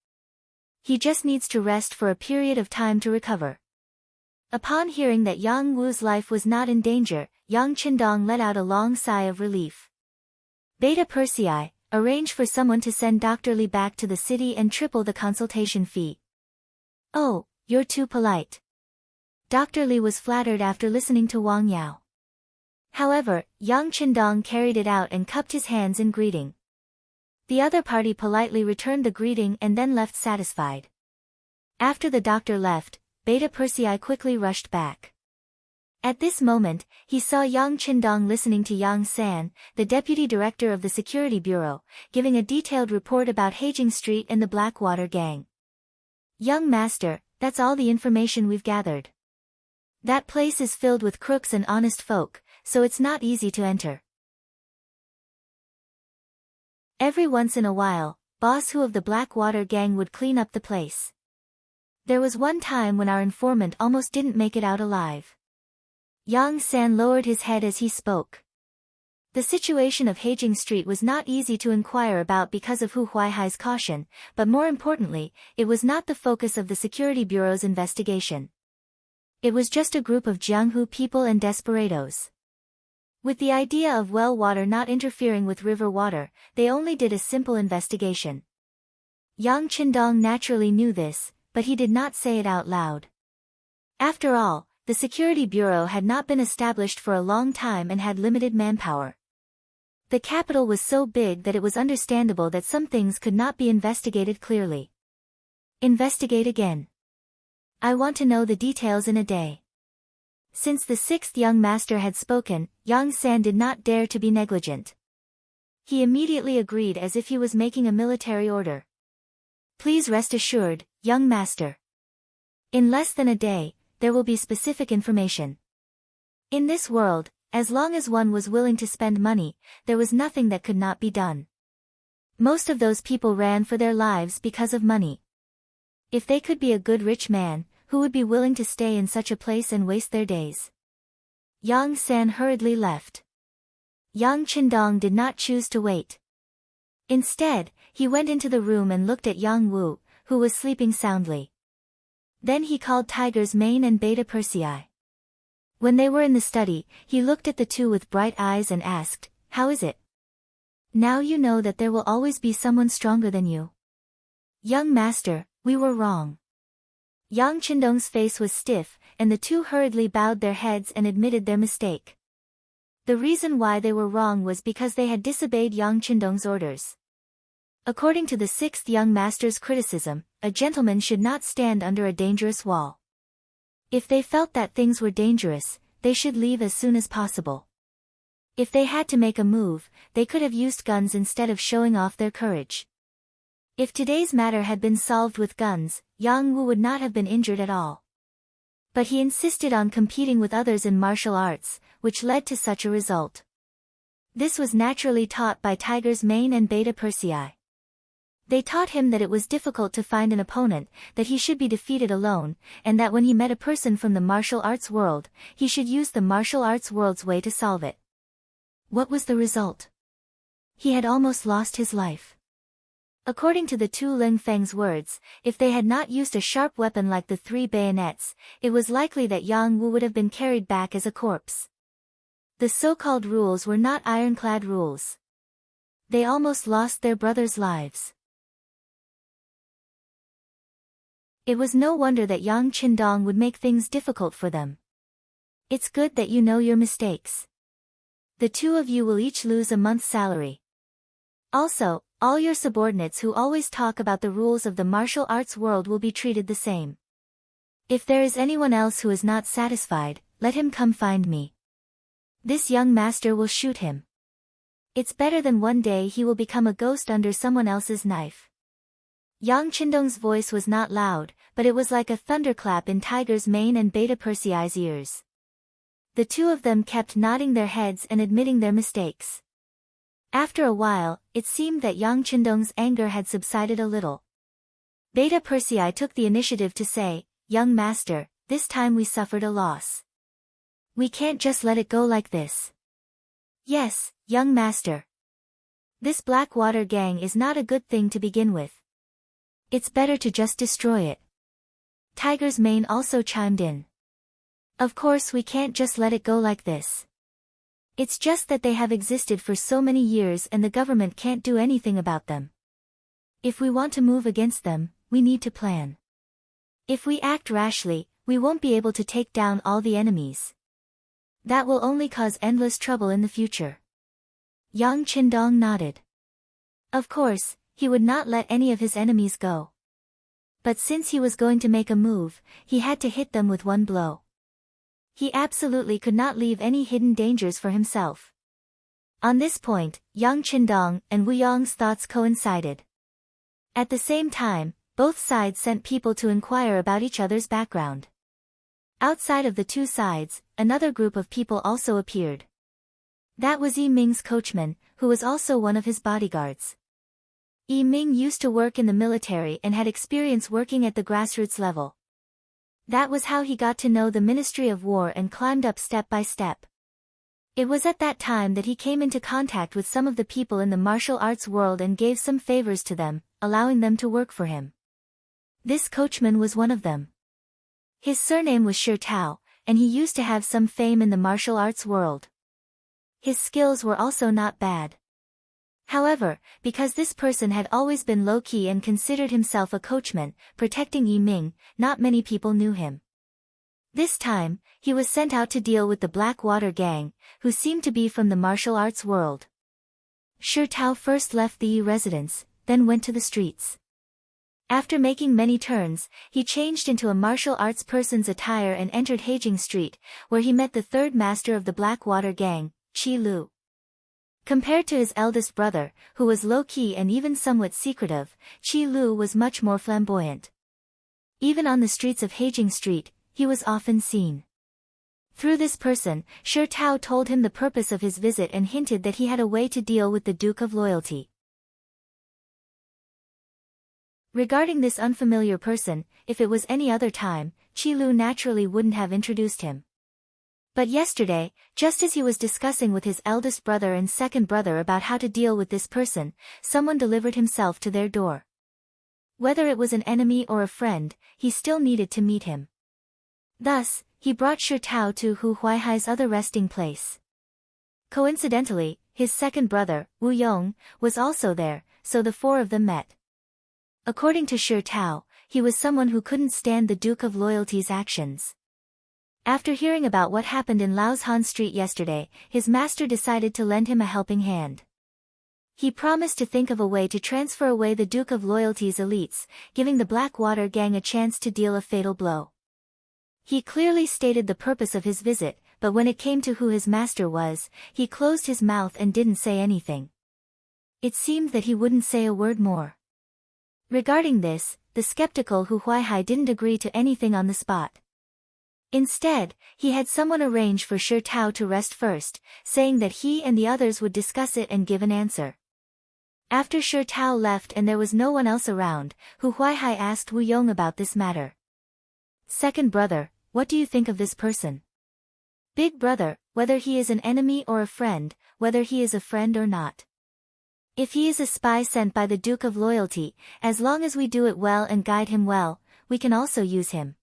He just needs to rest for a period of time to recover." Upon hearing that Yang Wu's life was not in danger, Yang Qindong let out a long sigh of relief. Beta Persei, arrange for someone to send Dr. Li back to the city and triple the consultation fee. "Oh, you're too polite." Dr. Li was flattered after listening to Wang Yao. However, Yang Qindong carried it out and cupped his hands in greeting. The other party politely returned the greeting and then left satisfied. After the doctor left, Beta Persei quickly rushed back. At this moment, he saw Yang Qindong listening to Yang San, the deputy director of the security bureau, giving a detailed report about Heijing Street and the Blackwater gang. "Young master, that's all the information we've gathered. That place is filled with crooks and honest folk, so it's not easy to enter. Every once in a while, Boss Hu of the Blackwater gang would clean up the place. There was one time when our informant almost didn't make it out alive." Yang San lowered his head as he spoke. The situation of Heijing Street was not easy to inquire about because of Hu Huaihai's caution, but more importantly, it was not the focus of the Security Bureau's investigation. It was just a group of Jianghu people and desperados. With the idea of well water not interfering with river water, they only did a simple investigation. Yang Qindong naturally knew this, but he did not say it out loud. After all, the Security Bureau had not been established for a long time and had limited manpower. The capital was so big that it was understandable that some things could not be investigated clearly. Investigate again. I want to know the details in a day. Since the sixth young master had spoken, Yang San did not dare to be negligent. He immediately agreed as if he was making a military order. Please rest assured, young master. In less than a day, there will be specific information. In this world, as long as one was willing to spend money, there was nothing that could not be done. Most of those people ran for their lives because of money. If they could be a good rich man, who would be willing to stay in such a place and waste their days? Yang San hurriedly left. Yang Qindong did not choose to wait. Instead, he went into the room and looked at Yang Wu, who was sleeping soundly. Then he called Tiger's Mane and Beta Persei. When they were in the study, he looked at the two with bright eyes and asked, "How is it? Now you know that there will always be someone stronger than you." "Young master, we were wrong." Yang Qindong's face was stiff, and the two hurriedly bowed their heads and admitted their mistake. The reason why they were wrong was because they had disobeyed Yang Qindong's orders. According to the sixth young master's criticism, a gentleman should not stand under a dangerous wall. If they felt that things were dangerous, they should leave as soon as possible. If they had to make a move, they could have used guns instead of showing off their courage. If today's matter had been solved with guns, Yang Wu would not have been injured at all. But he insisted on competing with others in martial arts, which led to such a result. This was naturally taught by Tiger's Mane and Beta Persei. They taught him that it was difficult to find an opponent, that he should be defeated alone, and that when he met a person from the martial arts world, he should use the martial arts world's way to solve it. What was the result? He had almost lost his life. According to the two Ling Feng's words, if they had not used a sharp weapon like the 3 bayonets, it was likely that Yang Wu would have been carried back as a corpse. The so-called rules were not ironclad rules. They almost lost their brothers' lives. It was no wonder that Yang Qindong would make things difficult for them. It's good that you know your mistakes. The two of you will each lose a month's salary. Also, all your subordinates who always talk about the rules of the martial arts world will be treated the same. If there is anyone else who is not satisfied, let him come find me. This young master will shoot him. It's better than one day he will become a ghost under someone else's knife. Yang Qindong's voice was not loud, but it was like a thunderclap in Tiger's Mane and Beta Persei's ears. The two of them kept nodding their heads and admitting their mistakes. After a while, it seemed that Yang Qindong's anger had subsided a little. Beta Persei took the initiative to say, "Young master, this time we suffered a loss. We can't just let it go like this." "Yes, young master. This Blackwater gang is not a good thing to begin with. It's better to just destroy it." Tiger's Mane also chimed in. "Of course we can't just let it go like this. It's just that they have existed for so many years and the government can't do anything about them. If we want to move against them, we need to plan. If we act rashly, we won't be able to take down all the enemies. That will only cause endless trouble in the future." Yang Qindong nodded. Of course, he would not let any of his enemies go. But since he was going to make a move, he had to hit them with one blow. He absolutely could not leave any hidden dangers for himself. On this point, Yang Qindong and Wu Yong's thoughts coincided. At the same time, both sides sent people to inquire about each other's background. Outside of the two sides, another group of people also appeared. That was Yi Ming's coachman, who was also one of his bodyguards. Yi Ming used to work in the military and had experience working at the grassroots level. That was how he got to know the Ministry of War and climbed up step by step. It was at that time that he came into contact with some of the people in the martial arts world and gave some favors to them, allowing them to work for him. This coachman was one of them. His surname was Shi Tao, and he used to have some fame in the martial arts world. His skills were also not bad. However, because this person had always been low-key and considered himself a coachman, protecting Yi Ming, not many people knew him. This time, he was sent out to deal with the Blackwater gang, who seemed to be from the martial arts world. Shi Tao first left the Yi residence, then went to the streets. After making many turns, he changed into a martial arts person's attire and entered Heijing Street, where he met the third master of the Blackwater gang, Qi Lu. Compared to his eldest brother, who was low-key and even somewhat secretive, Qi Lu was much more flamboyant. Even on the streets of Heijing Street, he was often seen. Through this person, Shi Tao told him the purpose of his visit and hinted that he had a way to deal with the Duke of Loyalty. Regarding this unfamiliar person, if it was any other time, Qi Lu naturally wouldn't have introduced him. But yesterday, just as he was discussing with his eldest brother and second brother about how to deal with this person, someone delivered himself to their door. Whether it was an enemy or a friend, he still needed to meet him. Thus, he brought Shi Tao to Hu Huaihai's other resting place. Coincidentally, his second brother, Wu Yong, was also there, so the four of them met. According to Shi Tao, he was someone who couldn't stand the Duke of Loyalty's actions. After hearing about what happened in Laoshan Street yesterday, his master decided to lend him a helping hand. He promised to think of a way to transfer away the Duke of Loyalty's elites, giving the Blackwater gang a chance to deal a fatal blow. He clearly stated the purpose of his visit, but when it came to who his master was, he closed his mouth and didn't say anything. It seemed that he wouldn't say a word more. Regarding this, the skeptical Hu Huaihai didn't agree to anything on the spot. Instead, he had someone arrange for Shi Tao to rest first, saying that he and the others would discuss it and give an answer. After Shi Tao left and there was no one else around, Hu Huaihai asked Wu Yong about this matter. Second brother, what do you think of this person? Big brother, whether he is an enemy or a friend, whether he is a friend or not. If he is a spy sent by the Duke of Loyalty, as long as we do it well and guide him well, we can also use him.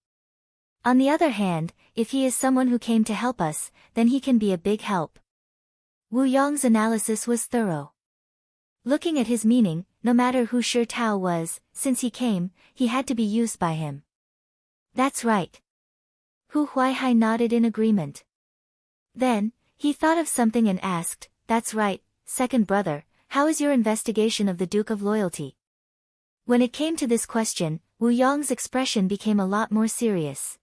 On the other hand, if he is someone who came to help us, then he can be a big help. Wu Yong's analysis was thorough. Looking at his meaning, no matter who Shi Tao was, since he came, he had to be used by him. That's right. Hu Huaihai nodded in agreement. Then, he thought of something and asked, that's right, second brother, how is your investigation of the Duke of Loyalty? When it came to this question, Wu Yong's expression became a lot more serious.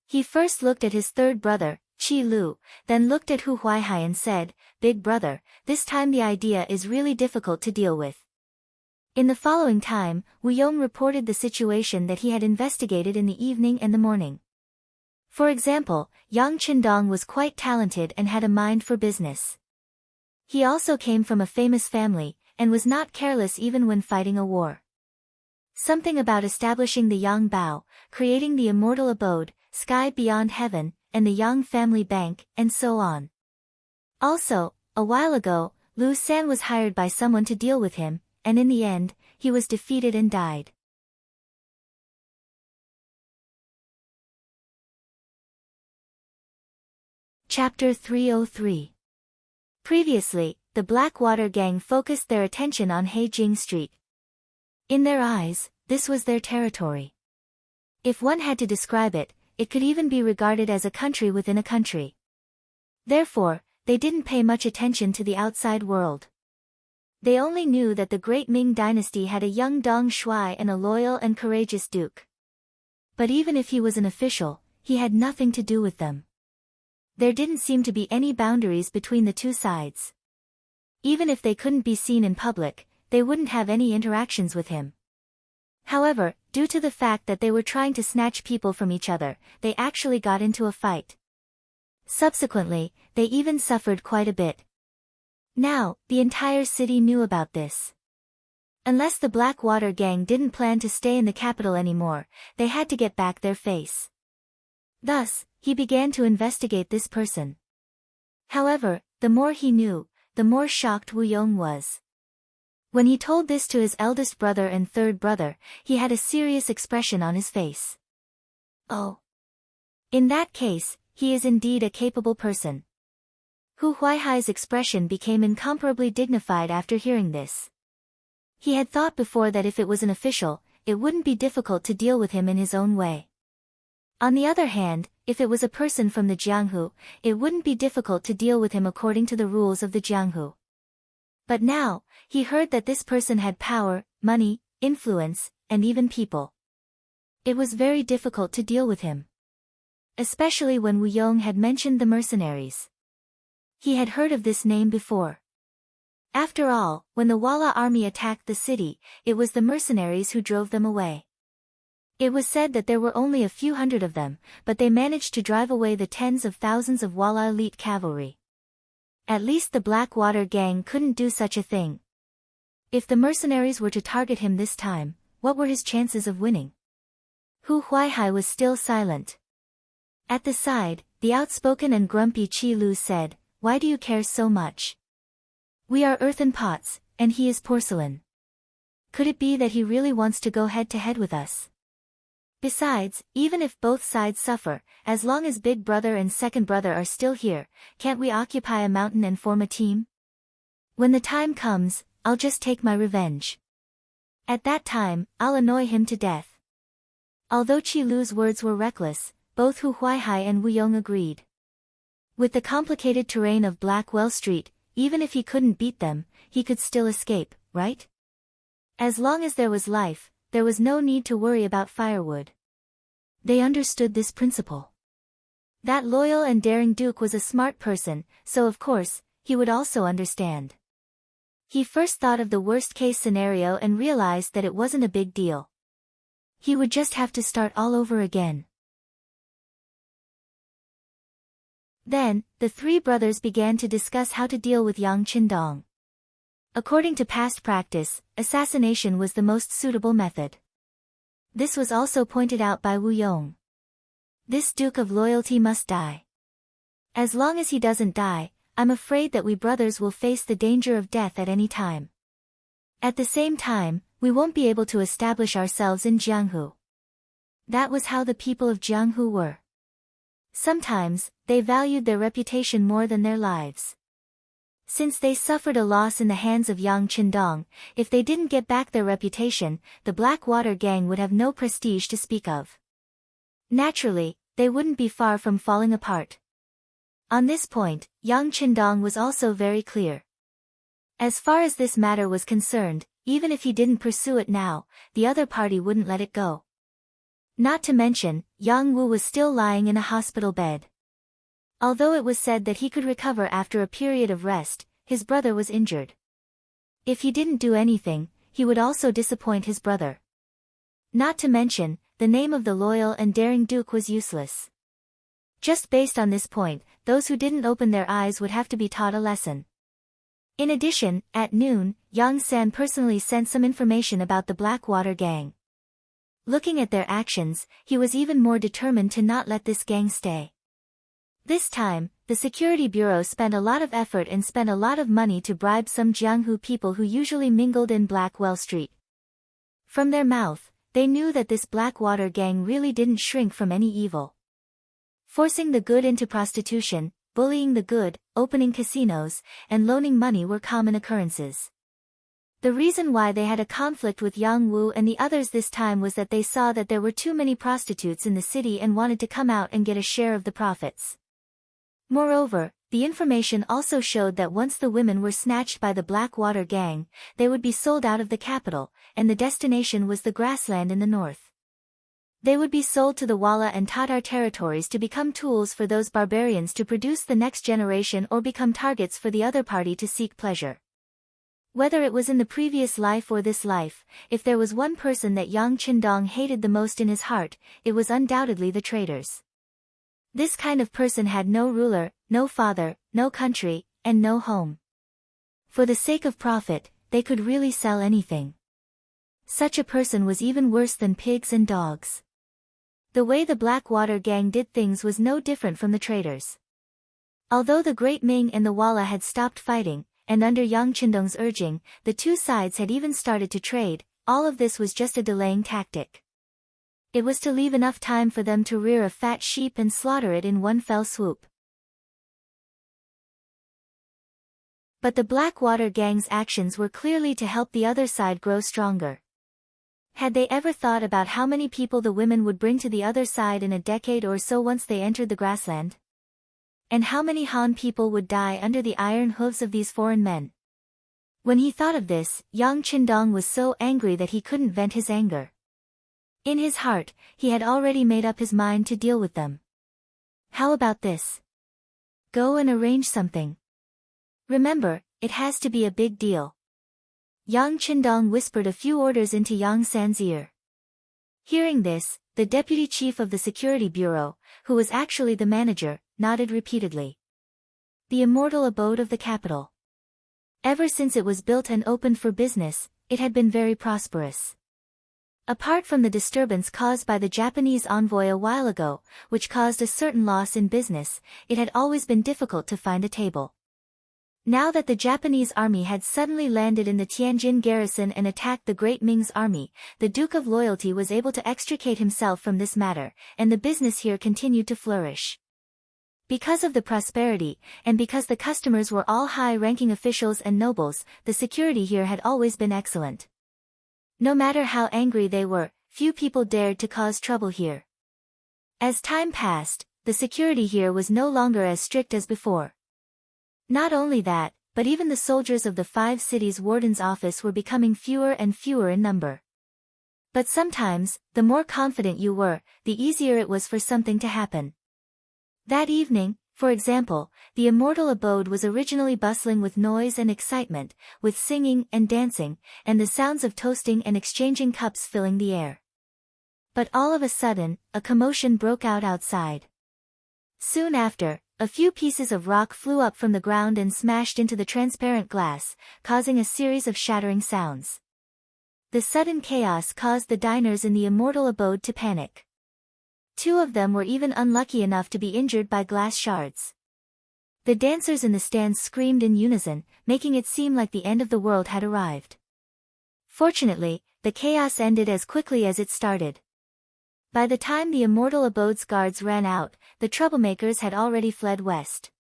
He first looked at his third brother, Qi Lu, then looked at Hu Huaihai and said, Big brother, this time the idea is really difficult to deal with. In the following time, Wu Yong reported the situation that he had investigated in the evening and the morning. For example, Yang Qindong was quite talented and had a mind for business. He also came from a famous family, and was not careless even when fighting a war. Something about establishing the Yang Bao, creating the immortal abode, sky beyond heaven, and the Yang family bank, and so on. Also, a while ago, Lu San was hired by someone to deal with him, and in the end, he was defeated and died. Chapter 303. Previously, the Blackwater gang focused their attention on Heijing Street. In their eyes, this was their territory. If one had to describe it, it could even be regarded as a country within a country. Therefore, they didn't pay much attention to the outside world. They only knew that the great Ming dynasty had a young Dong Shuai and a loyal and courageous duke. But even if he was an official, he had nothing to do with them. There didn't seem to be any boundaries between the two sides. Even if they couldn't be seen in public, they wouldn't have any interactions with him. However, due to the fact that they were trying to snatch people from each other, they actually got into a fight. Subsequently, they even suffered quite a bit. Now, the entire city knew about this. Unless the Blackwater gang didn't plan to stay in the capital anymore, they had to get back their face. Thus, he began to investigate this person. However, the more he knew, the more shocked Wu Yong was. When he told this to his eldest brother and third brother, he had a serious expression on his face. Oh. In that case, he is indeed a capable person. Hu Huaihai's expression became incomparably dignified after hearing this. He had thought before that if it was an official, it wouldn't be difficult to deal with him in his own way. On the other hand, if it was a person from the Jianghu, it wouldn't be difficult to deal with him according to the rules of the Jianghu. But now, he heard that this person had power, money, influence, and even people. It was very difficult to deal with him. Especially when Wu Yong had mentioned the mercenaries. He had heard of this name before. After all, when the Walla army attacked the city, it was the mercenaries who drove them away. It was said that there were only a few hundred of them, but they managed to drive away the tens of thousands of Walla elite cavalry. At least the Blackwater gang couldn't do such a thing. If the mercenaries were to target him this time, what were his chances of winning? Hu Huaihai was still silent. At the side, the outspoken and grumpy Qi Lu said, "Why do you care so much? We are earthen pots, and he is porcelain. Could it be that he really wants to go head-to-head with us? Besides, even if both sides suffer, as long as big brother and second brother are still here, can't we occupy a mountain and form a team? When the time comes, I'll just take my revenge. At that time, I'll annoy him to death." Although Qi Lu's words were reckless, both Hu Huaihai and Wu Yong agreed. With the complicated terrain of Blackwell Street, even if he couldn't beat them, he could still escape, right? As long as there was life, there was no need to worry about firewood. They understood this principle. That loyal and daring Duke was a smart person, so of course, he would also understand. He first thought of the worst-case scenario and realized that it wasn't a big deal. He would just have to start all over again. Then, the three brothers began to discuss how to deal with Yang Qindong. According to past practice, assassination was the most suitable method. This was also pointed out by Wu Yong. This Duke of Loyalty must die. As long as he doesn't die, I'm afraid that we brothers will face the danger of death at any time. At the same time, we won't be able to establish ourselves in Jianghu. That was how the people of Jianghu were. Sometimes, they valued their reputation more than their lives. Since they suffered a loss in the hands of Yang Qindong, if they didn't get back their reputation, the Blackwater gang would have no prestige to speak of. Naturally, they wouldn't be far from falling apart. On this point, Yang Qindong was also very clear. As far as this matter was concerned, even if he didn't pursue it now, the other party wouldn't let it go. Not to mention, Yang Wu was still lying in a hospital bed. Although it was said that he could recover after a period of rest, his brother was injured. If he didn't do anything, he would also disappoint his brother. Not to mention, the name of the loyal and daring Duke was useless. Just based on this point, those who didn't open their eyes would have to be taught a lesson. In addition, at noon, Yang San personally sent some information about the Blackwater gang. Looking at their actions, he was even more determined to not let this gang stay. This time, the Security Bureau spent a lot of effort and spent a lot of money to bribe some Jianghu people who usually mingled in Blackwell Street. From their mouth, they knew that this Blackwater gang really didn't shrink from any evil. Forcing the good into prostitution, bullying the good, opening casinos, and loaning money were common occurrences. The reason why they had a conflict with Yang Wu and the others this time was that they saw that there were too many prostitutes in the city and wanted to come out and get a share of the profits. Moreover, the information also showed that once the women were snatched by the Blackwater gang, they would be sold out of the capital, and the destination was the grassland in the north. They would be sold to the Walla and Tatar territories to become tools for those barbarians to produce the next generation or become targets for the other party to seek pleasure. Whether it was in the previous life or this life, if there was one person that Yang Qindong hated the most in his heart, it was undoubtedly the traitors. This kind of person had no ruler, no father, no country, and no home. For the sake of profit, they could really sell anything. Such a person was even worse than pigs and dogs. The way the Blackwater gang did things was no different from the traitors. Although the Great Ming and the Walla had stopped fighting, and under Yang Qindong's urging, the two sides had even started to trade, all of this was just a delaying tactic. It was to leave enough time for them to rear a fat sheep and slaughter it in one fell swoop. But the Blackwater gang's actions were clearly to help the other side grow stronger. Had they ever thought about how many people the women would bring to the other side in a decade or so once they entered the grassland? And how many Han people would die under the iron hooves of these foreign men? When he thought of this, Yang Qindong was so angry that he couldn't vent his anger. In his heart, he had already made up his mind to deal with them. How about this? Go and arrange something. Remember, it has to be a big deal. Yang Qindong whispered a few orders into Yang San's ear. Hearing this, the deputy chief of the security bureau, who was actually the manager, nodded repeatedly. The immortal abode of the capital. Ever since it was built and opened for business, it had been very prosperous. Apart from the disturbance caused by the Japanese envoy a while ago, which caused a certain loss in business, it had always been difficult to find a table. Now that the Japanese army had suddenly landed in the Tianjin garrison and attacked the Great Ming's army, the Duke of Loyalty was able to extricate himself from this matter, and the business here continued to flourish. Because of the prosperity, and because the customers were all high-ranking officials and nobles, the security here had always been excellent. No matter how angry they were, few people dared to cause trouble here. As time passed, the security here was no longer as strict as before. Not only that, but even the soldiers of the 5 cities' warden's office were becoming fewer and fewer in number. But sometimes, the more confident you were, the easier it was for something to happen. That evening, for example, the immortal abode was originally bustling with noise and excitement, with singing and dancing, and the sounds of toasting and exchanging cups filling the air. But all of a sudden, a commotion broke out outside. Soon after, a few pieces of rock flew up from the ground and smashed into the transparent glass, causing a series of shattering sounds. The sudden chaos caused the diners in the immortal abode to panic. 2 of them were even unlucky enough to be injured by glass shards. The dancers in the stands screamed in unison, making it seem like the end of the world had arrived. Fortunately, the chaos ended as quickly as it started. By the time the immortal abode's guards ran out, the troublemakers had already fled west.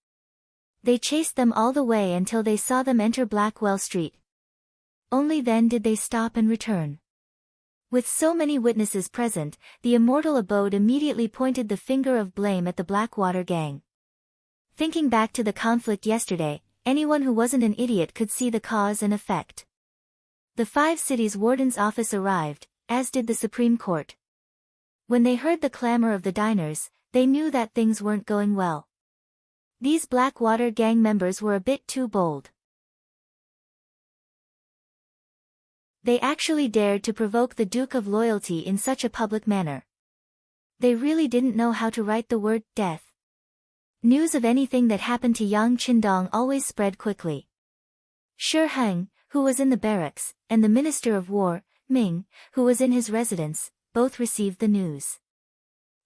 They chased them all the way until they saw them enter Blackwell Street. Only then did they stop and return. With so many witnesses present, the immortal abode immediately pointed the finger of blame at the Blackwater gang. Thinking back to the conflict yesterday, anyone who wasn't an idiot could see the cause and effect. The 5 cities' warden's office arrived, as did the Supreme Court. When they heard the clamor of the diners, they knew that things weren't going well. These Blackwater gang members were a bit too bold. They actually dared to provoke the Duke of Loyalty in such a public manner. They really didn't know how to write the word death. News of anything that happened to Yang Qindong always spread quickly. Shi Heng, who was in the barracks, and the Minister of War, Ming, who was in his residence, both received the news.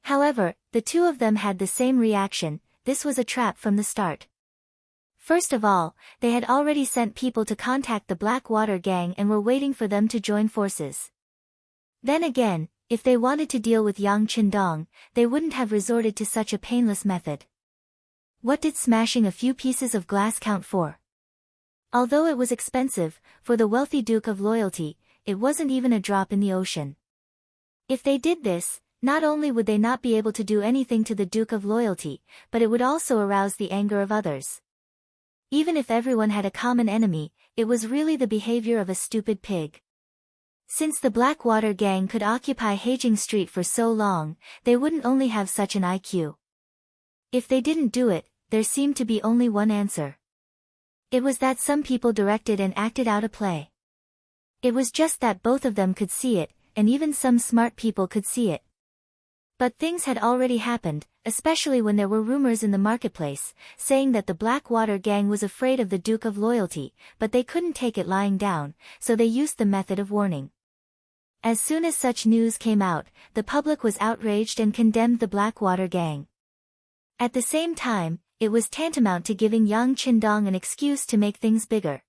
However, the 2 of them had the same reaction. This was a trap from the start. First of all, they had already sent people to contact the Blackwater gang and were waiting for them to join forces. Then again, if they wanted to deal with Yang Qindong, they wouldn't have resorted to such a painless method. What did smashing a few pieces of glass count for? Although it was expensive, for the wealthy Duke of Loyalty, it wasn't even a drop in the ocean. If they did this, not only would they not be able to do anything to the Duke of Loyalty, but it would also arouse the anger of others. Even if everyone had a common enemy, it was really the behavior of a stupid pig. Since the Blackwater gang could occupy Haijing Street for so long, they wouldn't only have such an IQ. If they didn't do it, there seemed to be only one answer. It was that some people directed and acted out a play. It was just that both of them could see it, and even some smart people could see it. But things had already happened, especially when there were rumors in the marketplace, saying that the Blackwater gang was afraid of the Duke of Loyalty, but they couldn't take it lying down, so they used the method of warning. As soon as such news came out, the public was outraged and condemned the Blackwater gang. At the same time, it was tantamount to giving Yang Qindong an excuse to make things bigger.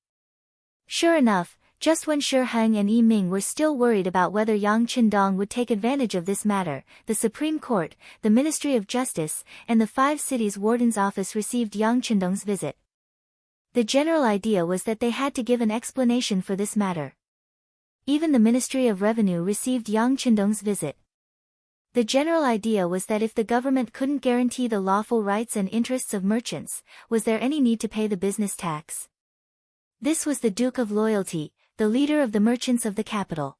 Sure enough, just when Shi Heng and Yi Ming were still worried about whether Yang Qindong would take advantage of this matter, the Supreme Court, the Ministry of Justice, and the 5 cities' warden's office received Yang Qindong's visit. The general idea was that they had to give an explanation for this matter. Even the Ministry of Revenue received Yang Qindong's visit. The general idea was that if the government couldn't guarantee the lawful rights and interests of merchants, was there any need to pay the business tax? This was the Duke of Loyalty, the leader of the merchants of the capital.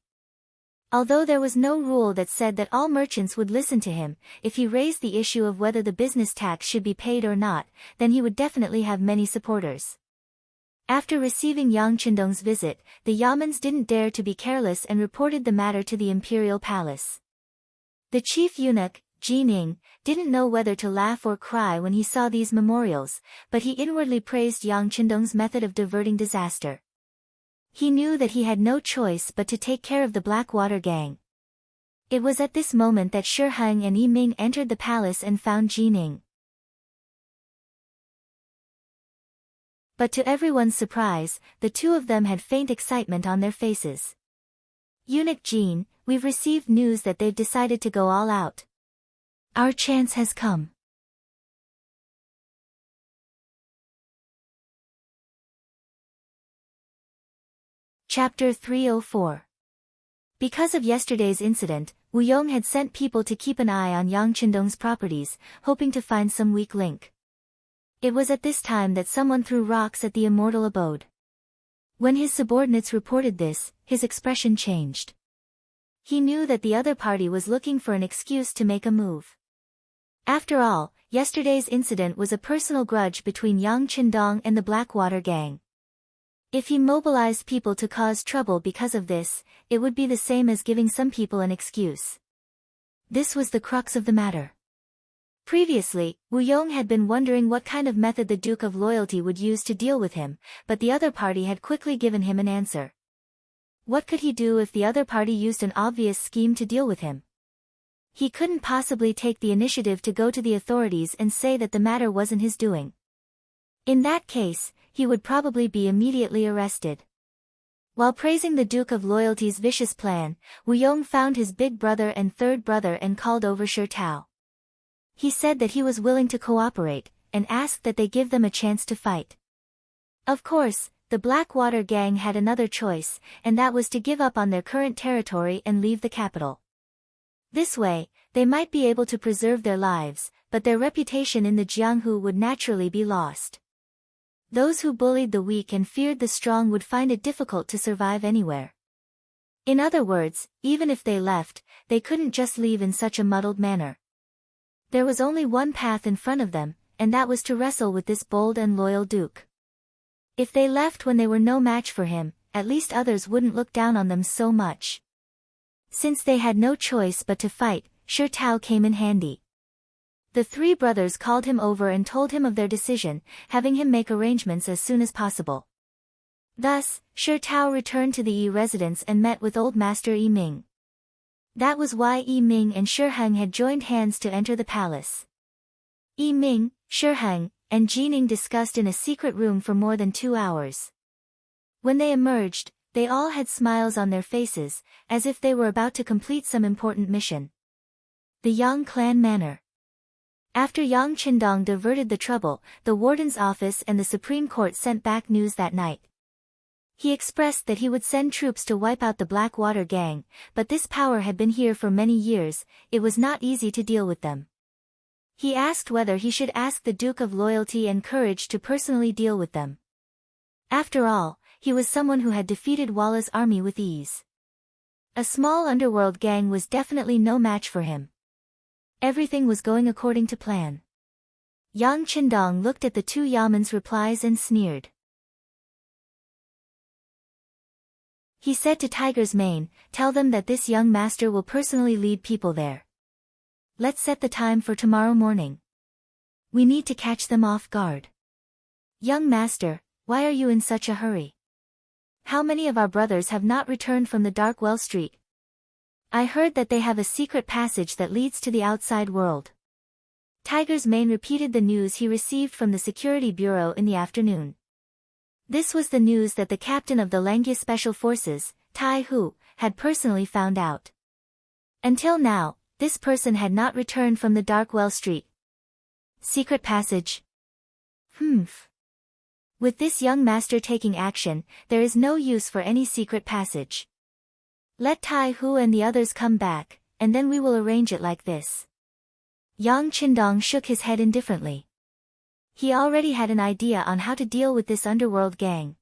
Although there was no rule that said that all merchants would listen to him, if he raised the issue of whether the business tax should be paid or not, then he would definitely have many supporters. After receiving Yang Qindong's visit, the Yamans didn't dare to be careless and reported the matter to the imperial palace. The chief eunuch, Jining, didn't know whether to laugh or cry when he saw these memorials, but he inwardly praised Yang Qindong's method of diverting disaster. He knew that he had no choice but to take care of the Blackwater gang. It was at this moment that Shi Heng and Yi Ming entered the palace and found Jining. But to everyone's surprise, the two of them had faint excitement on their faces. Eunuch Jin, we've received news that they've decided to go all out. Our chance has come. Chapter 304. Because of yesterday's incident, Wu Yong had sent people to keep an eye on Yang Qindong's properties, hoping to find some weak link. It was at this time that someone threw rocks at the immortal abode. When his subordinates reported this, his expression changed. He knew that the other party was looking for an excuse to make a move. After all, yesterday's incident was a personal grudge between Yang Qindong and the Blackwater gang. If he mobilized people to cause trouble because of this, it would be the same as giving some people an excuse. This was the crux of the matter. Previously, Wu Yong had been wondering what kind of method the Duke of Loyalty would use to deal with him, but the other party had quickly given him an answer. What could he do if the other party used an obvious scheme to deal with him? He couldn't possibly take the initiative to go to the authorities and say that the matter wasn't his doing. In that case, he would probably be immediately arrested. While praising the Duke of Loyalty's vicious plan, Wu Yong found his big brother and third brother and called over Shi Tao. He said that he was willing to cooperate, and asked that they give them a chance to fight. Of course, the Blackwater gang had another choice, and that was to give up on their current territory and leave the capital. This way, they might be able to preserve their lives, but their reputation in the Jianghu would naturally be lost. Those who bullied the weak and feared the strong would find it difficult to survive anywhere. In other words, even if they left, they couldn't just leave in such a muddled manner. There was only one path in front of them, and that was to wrestle with this bold and loyal duke. If they left when they were no match for him, at least others wouldn't look down on them so much. Since they had no choice but to fight, Shi Tao came in handy. The 3 brothers called him over and told him of their decision, having him make arrangements as soon as possible. Thus, Shi Tao returned to the Yi residence and met with Old Master Yi Ming. That was why Yi Ming and Shi Heng had joined hands to enter the palace. Yi Ming, Shi Heng, and Jining discussed in a secret room for more than 2 hours. When they emerged, they all had smiles on their faces, as if they were about to complete some important mission. The Yang clan manor. After Yang Qindong diverted the trouble, the warden's office and the Supreme Court sent back news that night. He expressed that he would send troops to wipe out the Blackwater gang, but this power had been here for many years, it was not easy to deal with them. He asked whether he should ask the Duke of Loyalty and Courage to personally deal with them. After all, he was someone who had defeated Walla's army with ease. A small underworld gang was definitely no match for him. Everything was going according to plan. Yang Qindong looked at the 2 Yaman's replies and sneered. He said to Tiger's Mane, "Tell them that this young master will personally lead people there. Let's set the time for tomorrow morning. We need to catch them off guard." "Young master, why are you in such a hurry? How many of our brothers have not returned from the Dark Well Street? I heard that they have a secret passage that leads to the outside world." Tiger's Mane repeated the news he received from the Security Bureau in the afternoon. This was the news that the captain of the Langya Special Forces, Tai Hu, had personally found out. Until now, this person had not returned from the Dark Well Street. Secret passage? With this young master taking action, there is no use for any secret passage. Let Tai Hu and the others come back, and then we will arrange it like this. Yang Qindong shook his head indifferently. He already had an idea on how to deal with this underworld gang.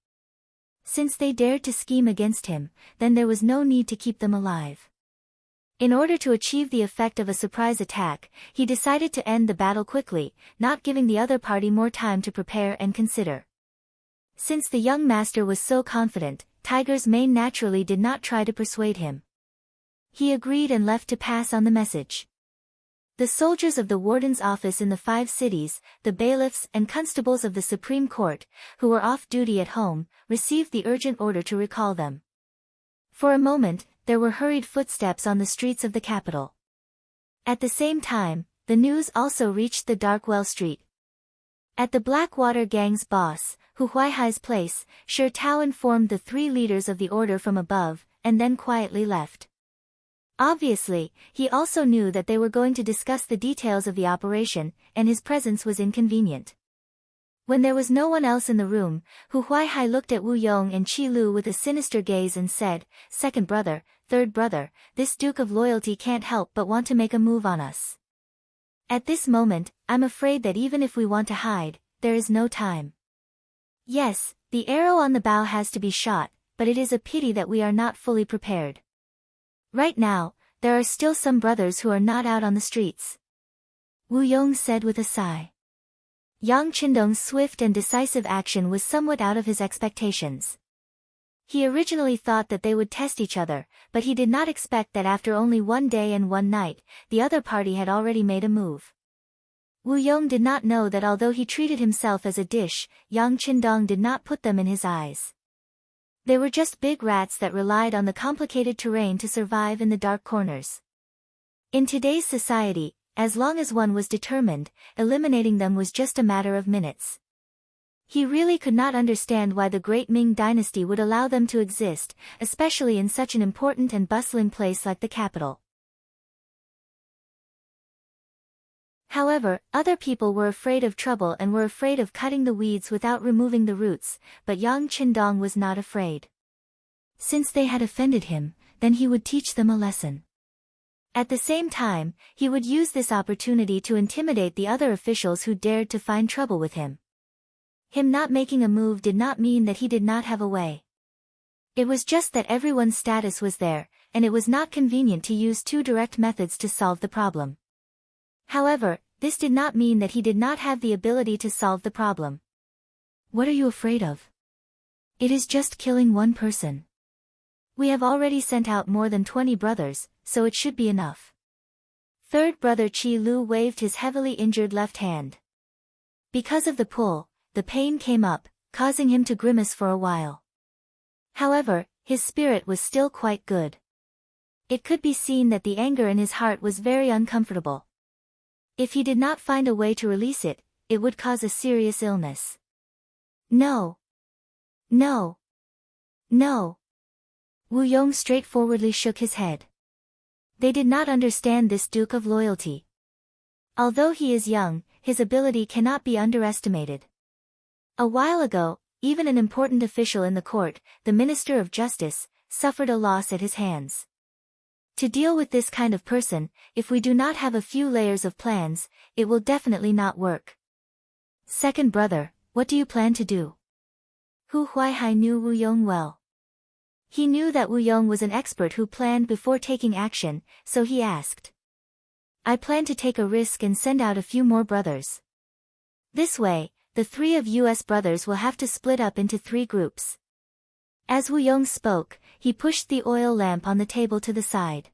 Since they dared to scheme against him, then there was no need to keep them alive. In order to achieve the effect of a surprise attack, he decided to end the battle quickly, not giving the other party more time to prepare and consider. Since the young master was so confident, Tiger's Mane naturally did not try to persuade him. He agreed and left to pass on the message. The soldiers of the warden's office in the 5 cities, the bailiffs and constables of the Supreme Court, who were off duty at home, received the urgent order to recall them. For a moment, there were hurried footsteps on the streets of the capital. At the same time, the news also reached the Dark Well Street. At the Blackwater gang's boss, Hu Huaihai's place, Shi Tao informed the 3 leaders of the order from above, and then quietly left. Obviously, he also knew that they were going to discuss the details of the operation, and his presence was inconvenient. When there was no one else in the room, Hu Huaihai looked at Wu Yong and Qi Lu with a sinister gaze and said, "Second brother, third brother, this Duke of Loyalty can't help but want to make a move on us. At this moment, I'm afraid that even if we want to hide, there is no time. Yes, the arrow on the bow has to be shot, but it is a pity that we are not fully prepared. Right now, there are still some brothers who are not out on the streets." Wu Yong said with a sigh. Yang Qindong's swift and decisive action was somewhat out of his expectations. He originally thought that they would test each other, but he did not expect that after only 1 day and 1 night, the other party had already made a move. Wu Yong did not know that although he treated himself as a dish, Yang Qindong did not put them in his eyes. They were just big rats that relied on the complicated terrain to survive in the dark corners. In today's society, as long as one was determined, eliminating them was just a matter of minutes. He really could not understand why the great Ming dynasty would allow them to exist, especially in such an important and bustling place like the capital. However, other people were afraid of trouble and were afraid of cutting the weeds without removing the roots, but Yang Qindong was not afraid. Since they had offended him, then he would teach them a lesson. At the same time, he would use this opportunity to intimidate the other officials who dared to find trouble with him. Him not making a move did not mean that he did not have a way. It was just that everyone's status was there, and it was not convenient to use 2 direct methods to solve the problem. However, this did not mean that he did not have the ability to solve the problem. "What are you afraid of? It is just killing 1 person. We have already sent out more than 20 brothers, so it should be enough." Third brother Qi Lu waved his heavily injured left hand. Because of the pull, the pain came up, causing him to grimace for a while. However, his spirit was still quite good. It could be seen that the anger in his heart was very uncomfortable. If he did not find a way to release it, it would cause a serious illness. No. No. No. Wu Yong straightforwardly shook his head. They did not understand this Duke of Loyalty. Although he is young, his ability cannot be underestimated. A while ago, even an important official in the court, the Minister of Justice, suffered a loss at his hands. To deal with this kind of person, if we do not have a few layers of plans, it will definitely not work. "Second brother, what do you plan to do?" Hu Huaihai knew Wu Yong well. He knew that Wu Yong was an expert who planned before taking action, so he asked. "I plan to take a risk and send out a few more brothers. This way, the 3 of us brothers will have to split up into 3 groups." As Wu Yong spoke, he pushed the oil lamp on the table to the side.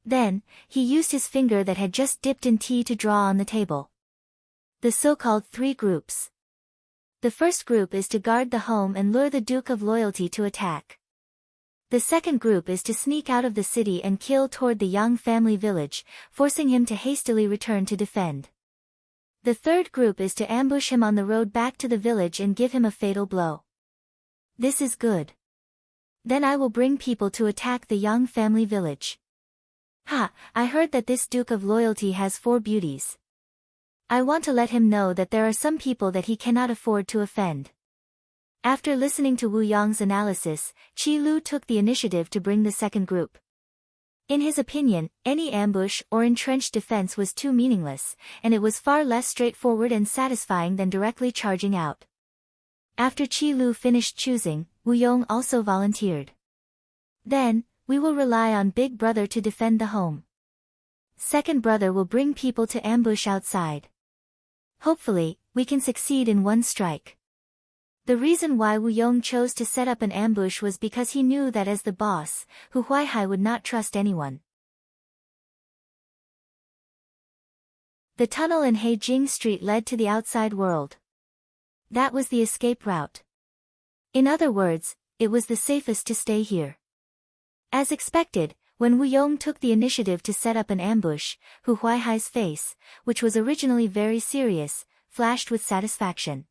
Then, he used his finger that had just dipped in tea to draw on the table. The so-called 3 groups. The first group is to guard the home and lure the Duke of Loyalty to attack. The second group is to sneak out of the city and kill toward the Yang family village, forcing him to hastily return to defend. The third group is to ambush him on the road back to the village and give him a fatal blow. This is good. Then I will bring people to attack the Yang family village. Ha, I heard that this Duke of Loyalty has 4 beauties. I want to let him know that there are some people that he cannot afford to offend. After listening to Wu Yong's analysis, Qi Lu took the initiative to bring the second group. In his opinion, any ambush or entrenched defense was too meaningless, and it was far less straightforward and satisfying than directly charging out. After Qi Lu finished choosing, Wu Yong also volunteered. Then, we will rely on Big Brother to defend the home. Second brother will bring people to ambush outside. Hopefully, we can succeed in one strike. The reason why Wu Yong chose to set up an ambush was because he knew that as the boss, Hu Huaihai would not trust anyone. The tunnel in Heijing Street led to the outside world. That was the escape route. In other words, it was the safest to stay here. As expected, when Wu Yong took the initiative to set up an ambush, Hu Huaihai's face, which was originally very serious, flashed with satisfaction.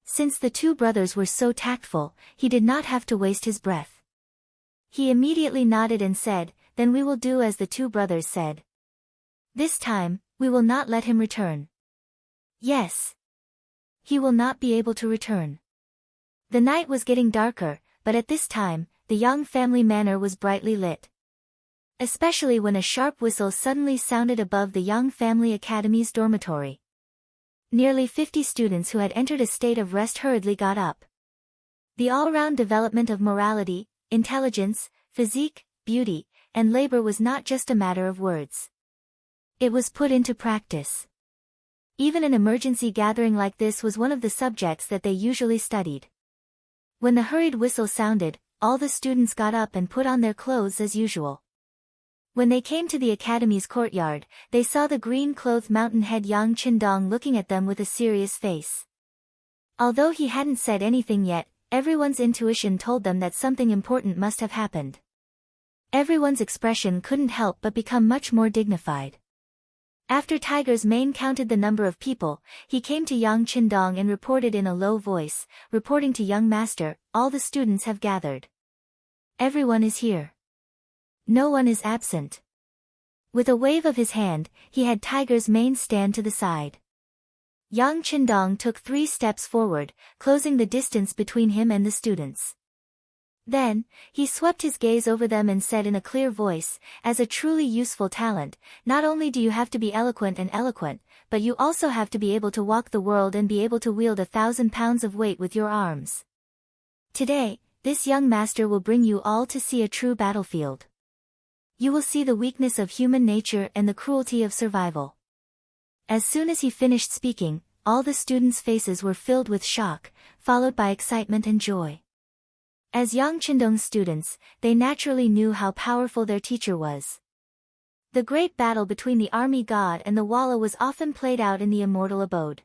Since the 2 brothers were so tactful, he did not have to waste his breath. He immediately nodded and said, "Then we will do as the 2 brothers said. This time, we will not let him return." Yes. He will not be able to return. The night was getting darker, but at this time, the Yang family manor was brightly lit. Especially when a sharp whistle suddenly sounded above the Yang family academy's dormitory. Nearly 50 students who had entered a state of rest hurriedly got up. The all-round development of morality, intelligence, physique, beauty, and labor was not just a matter of words. It was put into practice. Even an emergency gathering like this was one of the subjects that they usually studied. When the hurried whistle sounded, all the students got up and put on their clothes as usual. When they came to the academy's courtyard, they saw the green-clothed mountain-head Yang Qindong looking at them with a serious face. Although he hadn't said anything yet, everyone's intuition told them that something important must have happened. Everyone's expression couldn't help but become much more dignified. After Tiger's Mane counted the number of people, he came to Yang Qindong and reported in a low voice, "Reporting to young master, all the students have gathered. Everyone is here. No one is absent." With a wave of his hand, he had Tiger's Mane stand to the side. Yang Qindong took 3 steps forward, closing the distance between him and the students. Then, he swept his gaze over them and said in a clear voice, "As a truly useful talent, not only do you have to be eloquent, but you also have to be able to walk the world and be able to wield 1,000 pounds of weight with your arms. Today, this young master will bring you all to see a true battlefield. You will see the weakness of human nature and the cruelty of survival." As soon as he finished speaking, all the students' faces were filled with shock, followed by excitement and joy. As Yang Qindong's students, they naturally knew how powerful their teacher was. The great battle between the army god and the Walla was often played out in the immortal abode.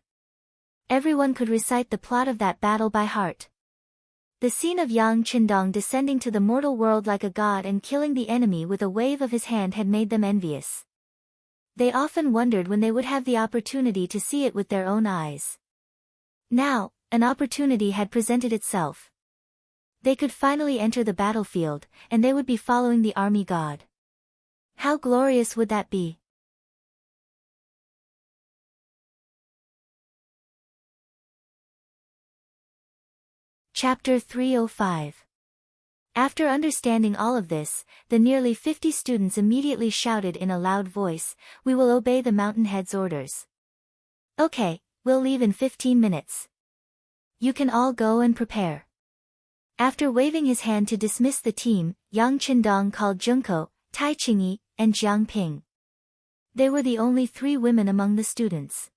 Everyone could recite the plot of that battle by heart. The scene of Yang Qindong descending to the mortal world like a god and killing the enemy with a wave of his hand had made them envious. They often wondered when they would have the opportunity to see it with their own eyes. Now, an opportunity had presented itself. They could finally enter the battlefield, and they would be following the army god. How glorious would that be? Chapter 305. After understanding all of this, the nearly 50 students immediately shouted in a loud voice, "We will obey the Mountainhead's orders. Okay, we'll leave in 15 minutes. You can all go and prepare." After waving his hand to dismiss the team, Yang Qindong called Junko, Tai Qingyi, and Jiang Ping. They were the only 3 women among the students.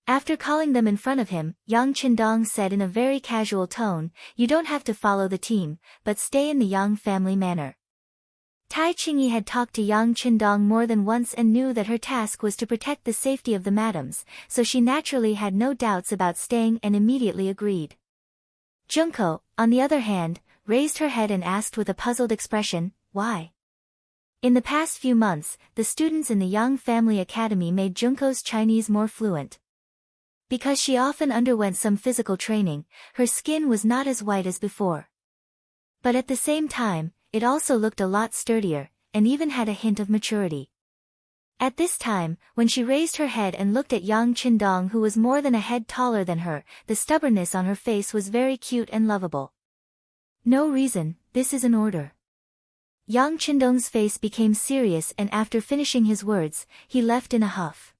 After calling them in front of him, Yang Qindong said in a very casual tone, "You don't have to follow the team, but stay in the Yang family manor." Tai Qingyi had talked to Yang Qindong more than once and knew that her task was to protect the safety of the madams, so she naturally had no doubts about staying and immediately agreed. Junko, on the other hand, raised her head and asked with a puzzled expression, "Why? In the past few months, the students in the Yang Family Academy made Junko's Chinese more fluent. Because she often underwent some physical training, her skin was not as white as before. But at the same time, it also looked a lot sturdier, and even had a hint of maturity. At this time, when she raised her head and looked at Yang Qindong, who was more than a head taller than her, the stubbornness on her face was very cute and lovable. No reason, this is an order. Yang Qindong's face became serious, and after finishing his words, he left in a huff.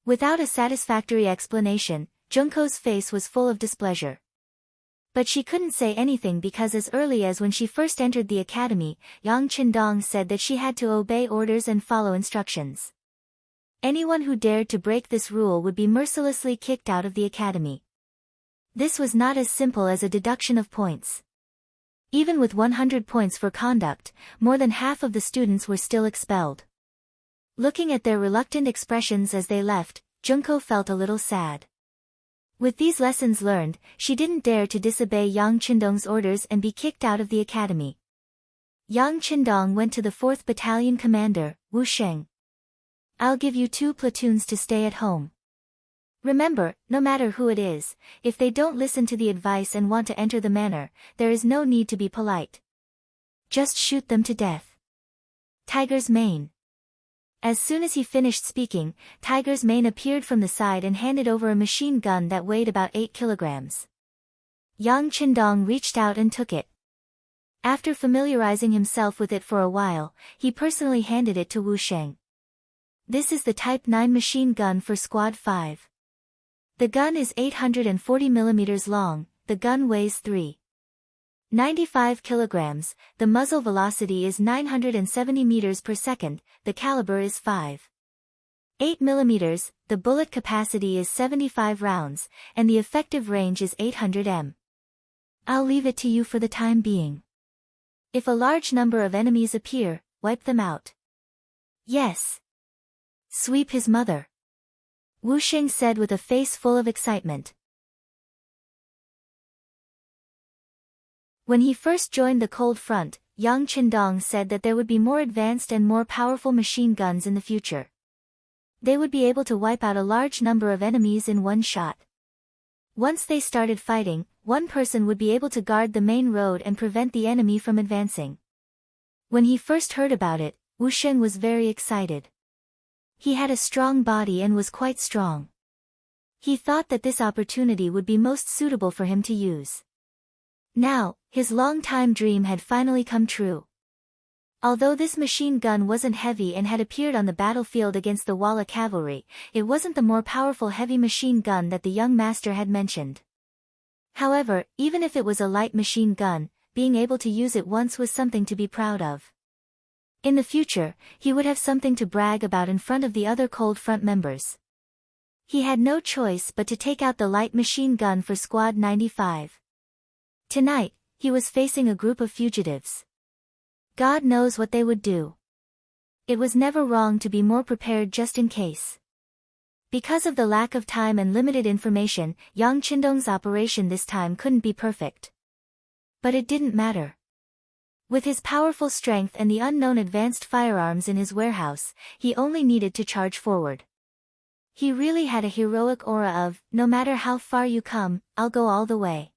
Without a satisfactory explanation, Junko's face was full of displeasure. But she couldn't say anything because as early as when she first entered the academy, Yang Qindong said that she had to obey orders and follow instructions. Anyone who dared to break this rule would be mercilessly kicked out of the academy. This was not as simple as a deduction of points. Even with 100 points for conduct, more than half of the students were still expelled. Looking at their reluctant expressions as they left, Junko felt a little sad. With these lessons learned, she didn't dare to disobey Yang Qindong's orders and be kicked out of the academy. Yang Qindong went to the 4th Battalion commander, Wu Sheng. "I'll give you 2 platoons to stay at home. Remember, no matter who it is, if they don't listen to the advice and want to enter the manor, there is no need to be polite. Just shoot them to death." Tiger's mane. As soon as he finished speaking, Tiger's mane appeared from the side and handed over a machine gun that weighed about 8 kilograms. Yang Qindong reached out and took it. After familiarizing himself with it for a while, he personally handed it to Wu Sheng. "This is the Type 9 machine gun for Squad 5. The gun is 840 millimeters long, the gun weighs 3.95 kilograms, the muzzle velocity is 970 meters per second, the caliber is 5.8 millimeters, the bullet capacity is 75 rounds, and the effective range is 800 m. I'll leave it to you for the time being. If a large number of enemies appear, wipe them out." "Yes. Sweep his mother," Wu Sheng said with a face full of excitement. When he first joined the Cold Front, Yang Qindong said that there would be more advanced and more powerful machine guns in the future. They would be able to wipe out a large number of enemies in one shot. Once they started fighting, one person would be able to guard the main road and prevent the enemy from advancing. When he first heard about it, Wu Sheng was very excited. He had a strong body and was quite strong. He thought that this opportunity would be most suitable for him to use. Now, his long-time dream had finally come true. Although this machine gun wasn't heavy and had appeared on the battlefield against the Walla cavalry, it wasn't the more powerful heavy machine gun that the young master had mentioned. However, even if it was a light machine gun, being able to use it once was something to be proud of. In the future, he would have something to brag about in front of the other Cold Front members. He had no choice but to take out the light machine gun for Squad 95. Tonight, he was facing a group of fugitives. God knows what they would do. It was never wrong to be more prepared just in case. Because of the lack of time and limited information, Yang Qindong's operation this time couldn't be perfect. But it didn't matter. With his powerful strength and the unknown advanced firearms in his warehouse, he only needed to charge forward. He really had a heroic aura of, "No matter how far you come, I'll go all the way."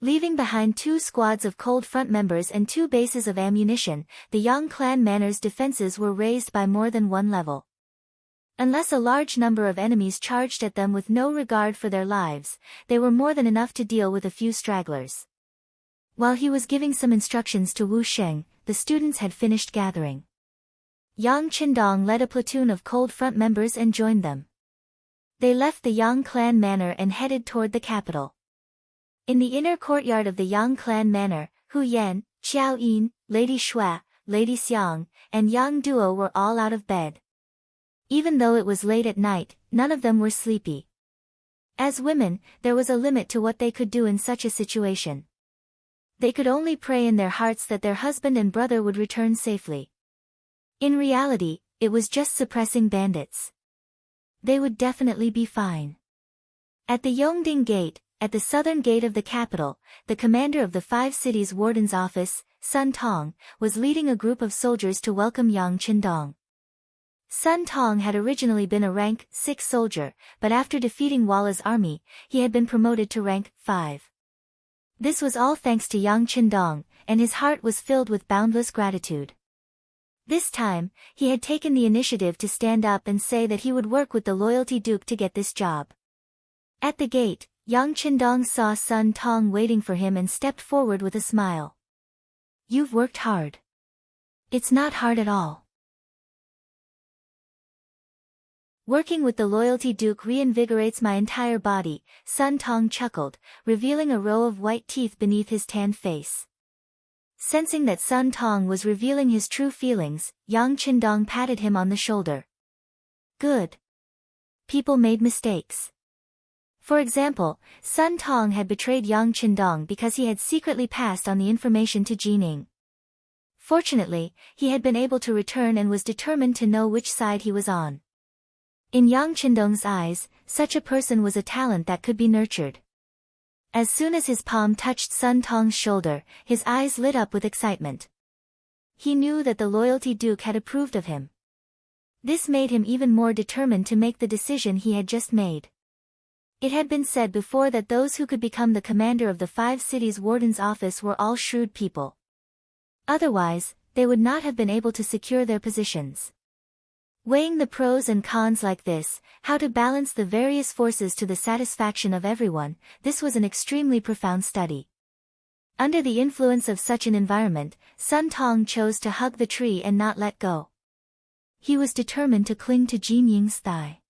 Leaving behind 2 squads of Cold Front members and 2 bases of ammunition, the Yang clan manor's defenses were raised by more than 1 level. Unless a large number of enemies charged at them with no regard for their lives, they were more than enough to deal with a few stragglers. While he was giving some instructions to Wu Sheng, the students had finished gathering. Yang Qindong led a platoon of Cold Front members and joined them. They left the Yang clan manor and headed toward the capital. In the inner courtyard of the Yang clan manor, Hu Yan, Xiao Yin, Lady Xue, Lady Xiang, and Yang Duo were all out of bed. Even though it was late at night, none of them were sleepy. As women, there was a limit to what they could do in such a situation. They could only pray in their hearts that their husband and brother would return safely. In reality, it was just suppressing bandits. They would definitely be fine. At the Yongding Gate, at the southern gate of the capital, the commander of the 5 cities warden's office, Sun Tong, was leading a group of soldiers to welcome Yang Qindong. Sun Tong had originally been a rank 6 soldier, but after defeating Walla's army, he had been promoted to rank 5. This was all thanks to Yang Qindong, and his heart was filled with boundless gratitude. This time, he had taken the initiative to stand up and say that he would work with the loyalty duke to get this job. At the gate, Yang Qindong saw Sun Tong waiting for him and stepped forward with a smile. "You've worked hard." "It's not hard at all. Working with the loyalty duke reinvigorates my entire body," Sun Tong chuckled, revealing a row of white teeth beneath his tanned face. Sensing that Sun Tong was revealing his true feelings, Yang Qindong patted him on the shoulder. "Good. People made mistakes." For example, Sun Tong had betrayed Yang Qindong because he had secretly passed on the information to Jining. Fortunately, he had been able to return and was determined to know which side he was on. In Yang Qindong's eyes, such a person was a talent that could be nurtured. As soon as his palm touched Sun Tong's shoulder, his eyes lit up with excitement. He knew that the loyalty duke had approved of him. This made him even more determined to make the decision he had just made. It had been said before that those who could become the commander of the 5 cities' warden's office were all shrewd people. Otherwise, they would not have been able to secure their positions. Weighing the pros and cons like this, how to balance the various forces to the satisfaction of everyone, this was an extremely profound study. Under the influence of such an environment, Sun Tong chose to hug the tree and not let go. He was determined to cling to Jinying's thigh.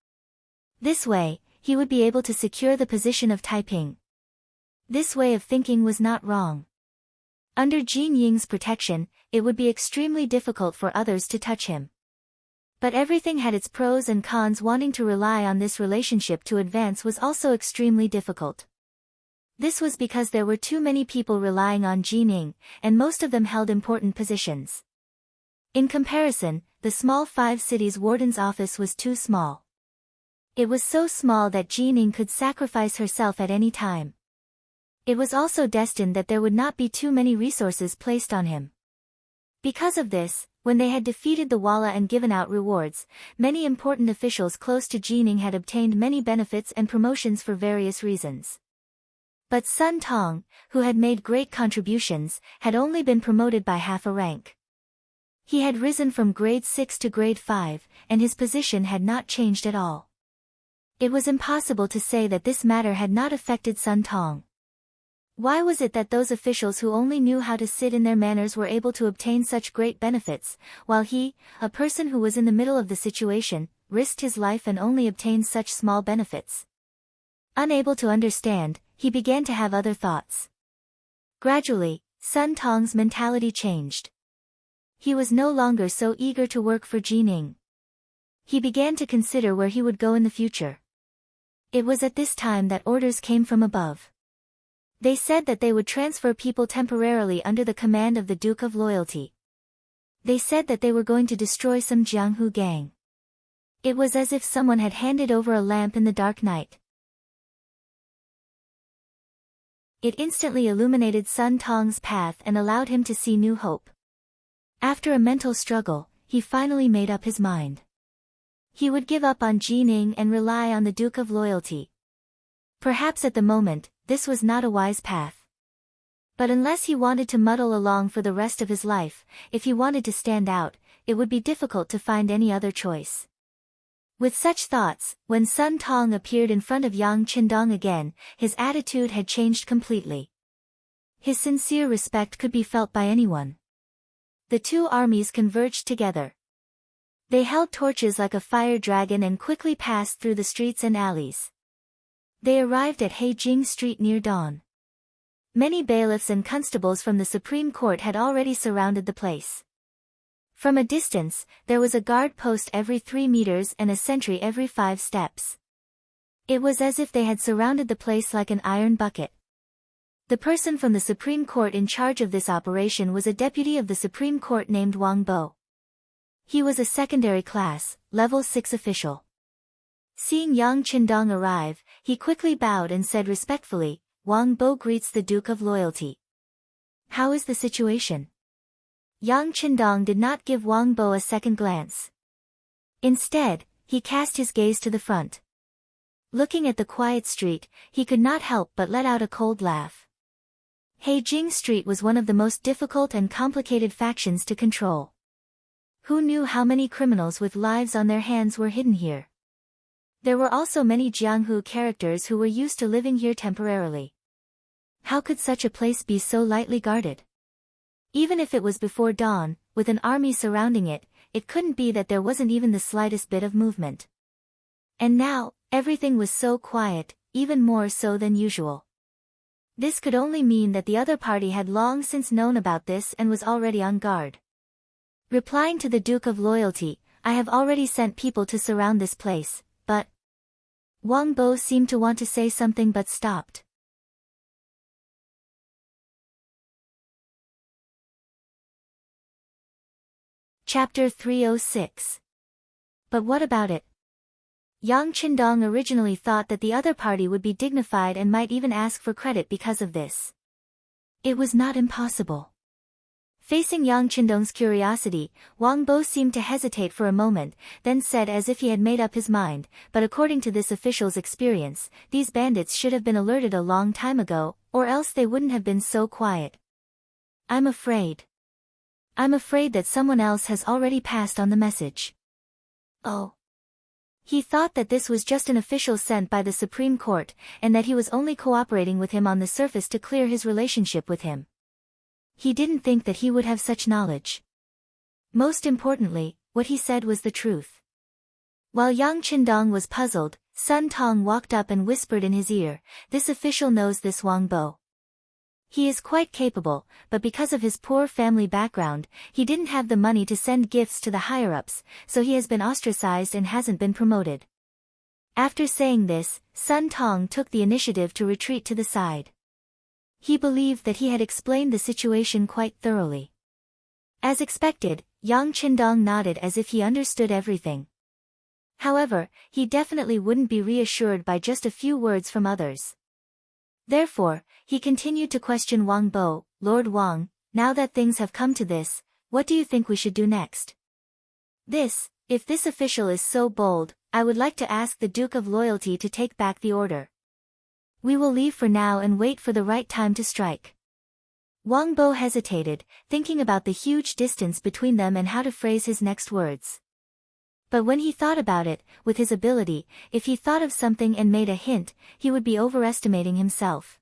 This way, he would be able to secure the position of Taiping. This way of thinking was not wrong. Under Jinying's protection, it would be extremely difficult for others to touch him. But everything had its pros and cons. Wanting to rely on this relationship to advance was also extremely difficult. This was because there were too many people relying on Jining, and most of them held important positions. In comparison, the small 5 cities warden's office was too small. It was so small that Jining could sacrifice herself at any time. It was also destined that there would not be too many resources placed on him. Because of this, when they had defeated the Walla and given out rewards, many important officials close to Jining had obtained many benefits and promotions for various reasons. But Sun Tong, who had made great contributions, had only been promoted by half a rank. He had risen from grade 6 to grade 5, and his position had not changed at all. It was impossible to say that this matter had not affected Sun Tong. Why was it that those officials who only knew how to sit in their manners were able to obtain such great benefits, while he, a person who was in the middle of the situation, risked his life and only obtained such small benefits? Unable to understand, he began to have other thoughts. Gradually, Sun Tong's mentality changed. He was no longer so eager to work for Jining. He began to consider where he would go in the future. It was at this time that orders came from above. They said that they would transfer people temporarily under the command of the Duke of Loyalty. They said that they were going to destroy some Jianghu gang. It was as if someone had handed over a lamp in the dark night. It instantly illuminated Sun Tong's path and allowed him to see new hope. After a mental struggle, he finally made up his mind. He would give up on Jining and rely on the Duke of Loyalty. Perhaps at the moment, this was not a wise path. But unless he wanted to muddle along for the rest of his life, if he wanted to stand out, it would be difficult to find any other choice. With such thoughts, when Sun Tong appeared in front of Yang Qindong again, his attitude had changed completely. His sincere respect could be felt by anyone. The two armies converged together. They held torches like a fire dragon and quickly passed through the streets and alleys. They arrived at Heijing Street near dawn. Many bailiffs and constables from the Supreme Court had already surrounded the place. From a distance, there was a guard post every 3 meters and a sentry every 5 steps. It was as if they had surrounded the place like an iron bucket. The person from the Supreme Court in charge of this operation was a deputy of the Supreme Court named Wang Bo. He was a secondary class, level 6 official. Seeing Yang Qindong arrive, he quickly bowed and said respectfully, "Wang Bo greets the Duke of Loyalty. How is the situation?" Yang Qindong did not give Wang Bo a second glance. Instead, he cast his gaze to the front. Looking at the quiet street, he could not help but let out a cold laugh. Heijing Street was one of the most difficult and complicated factions to control. Who knew how many criminals with lives on their hands were hidden here? There were also many Jianghu characters who were used to living here temporarily. How could such a place be so lightly guarded? Even if it was before dawn, with an army surrounding it, it couldn't be that there wasn't even the slightest bit of movement. And now, everything was so quiet, even more so than usual. This could only mean that the other party had long since known about this and was already on guard. Replying to the Duke of Loyalty, I have already sent people to surround this place, but... Wang Bo seemed to want to say something but stopped. Chapter 306. But what about it? Yang Qindong originally thought that the other party would be dignified and might even ask for credit because of this. It was not impossible. Facing Yang Qindong's curiosity, Wang Bo seemed to hesitate for a moment, then said as if he had made up his mind, but according to this official's experience, these bandits should have been alerted a long time ago, or else they wouldn't have been so quiet. I'm afraid that someone else has already passed on the message. Oh. He thought that this was just an official sent by the Supreme Court, and that he was only cooperating with him on the surface to clear his relationship with him. He didn't think that he would have such knowledge. Most importantly, what he said was the truth. While Yang Qindong was puzzled, Sun Tong walked up and whispered in his ear, "This official knows this Wang Bo. He is quite capable, but because of his poor family background, he didn't have the money to send gifts to the higher-ups, so he has been ostracized and hasn't been promoted." After saying this, Sun Tong took the initiative to retreat to the side. He believed that he had explained the situation quite thoroughly. As expected, Yang Qindong nodded as if he understood everything. However, he definitely wouldn't be reassured by just a few words from others. Therefore, he continued to question Wang Bo, "Lord Wang, now that things have come to this, what do you think we should do next? If this official is so bold, I would like to ask the Duke of Loyalty to take back the order. We will leave for now and wait for the right time to strike." Wang Bo hesitated, thinking about the huge distance between them and how to phrase his next words. But when he thought about it, with his ability, if he thought of something and made a hint, he would be overestimating himself.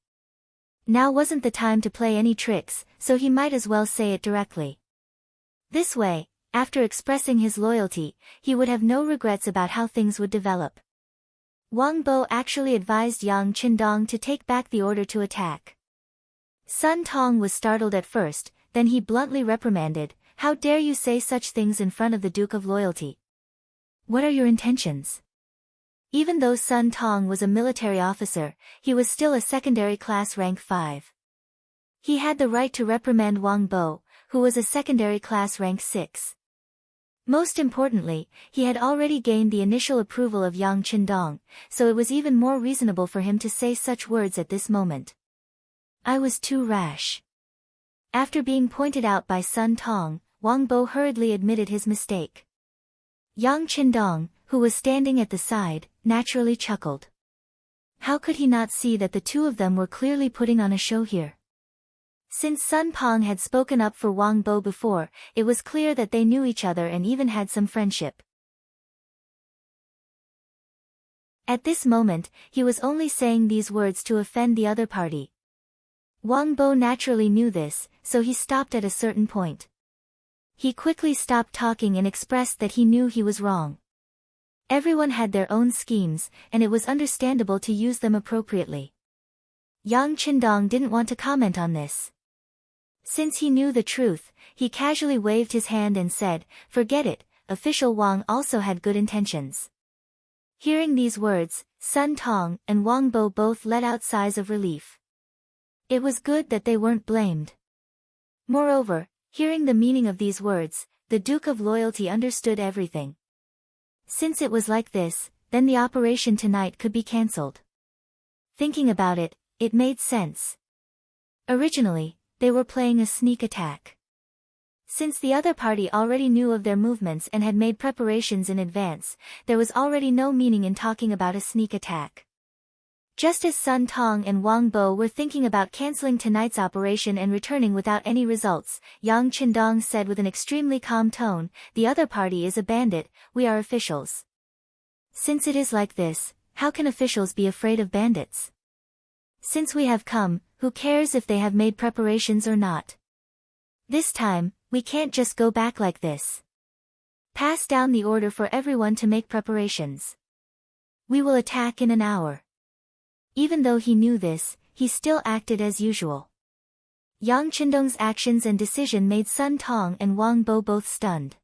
Now wasn't the time to play any tricks, so he might as well say it directly. This way, after expressing his loyalty, he would have no regrets about how things would develop. Wang Bo actually advised Yang Qindong to take back the order to attack. Sun Tong was startled at first, then he bluntly reprimanded, "How dare you say such things in front of the Duke of Loyalty? What are your intentions?" Even though Sun Tong was a military officer, he was still a secondary class rank 5. He had the right to reprimand Wang Bo, who was a secondary class rank 6. Most importantly, he had already gained the initial approval of Yang Qindong, so it was even more reasonable for him to say such words at this moment. "I was too rash." After being pointed out by Sun Tong, Wang Bo hurriedly admitted his mistake. Yang Qindong, who was standing at the side, naturally chuckled. How could he not see that the two of them were clearly putting on a show here? Since Sun Pong had spoken up for Wang Bo before, it was clear that they knew each other and even had some friendship. At this moment, he was only saying these words to offend the other party. Wang Bo naturally knew this, so he stopped at a certain point. He quickly stopped talking and expressed that he knew he was wrong. Everyone had their own schemes, and it was understandable to use them appropriately. Yang Qindong didn't want to comment on this. Since he knew the truth, he casually waved his hand and said, "Forget it, official Wang also had good intentions." Hearing these words, Sun Tong and Wang Bo both let out sighs of relief. It was good that they weren't blamed. Moreover, hearing the meaning of these words, the Duke of Loyalty understood everything. Since it was like this, then the operation tonight could be cancelled. Thinking about it, it made sense. Originally, they were playing a sneak attack. Since the other party already knew of their movements and had made preparations in advance, there was already no meaning in talking about a sneak attack. Just as Sun Tong and Wang Bo were thinking about canceling tonight's operation and returning without any results, Yang Qindong said with an extremely calm tone, "The other party is a bandit, we are officials. Since it is like this, how can officials be afraid of bandits? Since we have come, who cares if they have made preparations or not? This time, we can't just go back like this. Pass down the order for everyone to make preparations. We will attack in an hour." Even though he knew this, he still acted as usual. Yang Qindong's actions and decision made Sun Tong and Wang Bo both stunned.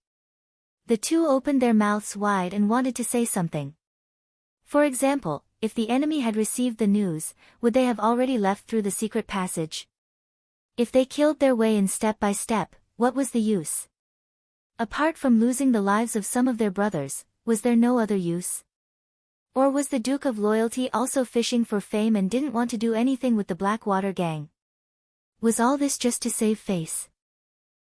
The two opened their mouths wide and wanted to say something. For example, if the enemy had received the news, would they have already left through the secret passage? If they killed their way in step by step, what was the use? Apart from losing the lives of some of their brothers, was there no other use? Or was the Duke of Loyalty also fishing for fame and didn't want to do anything with the Blackwater gang? Was all this just to save face?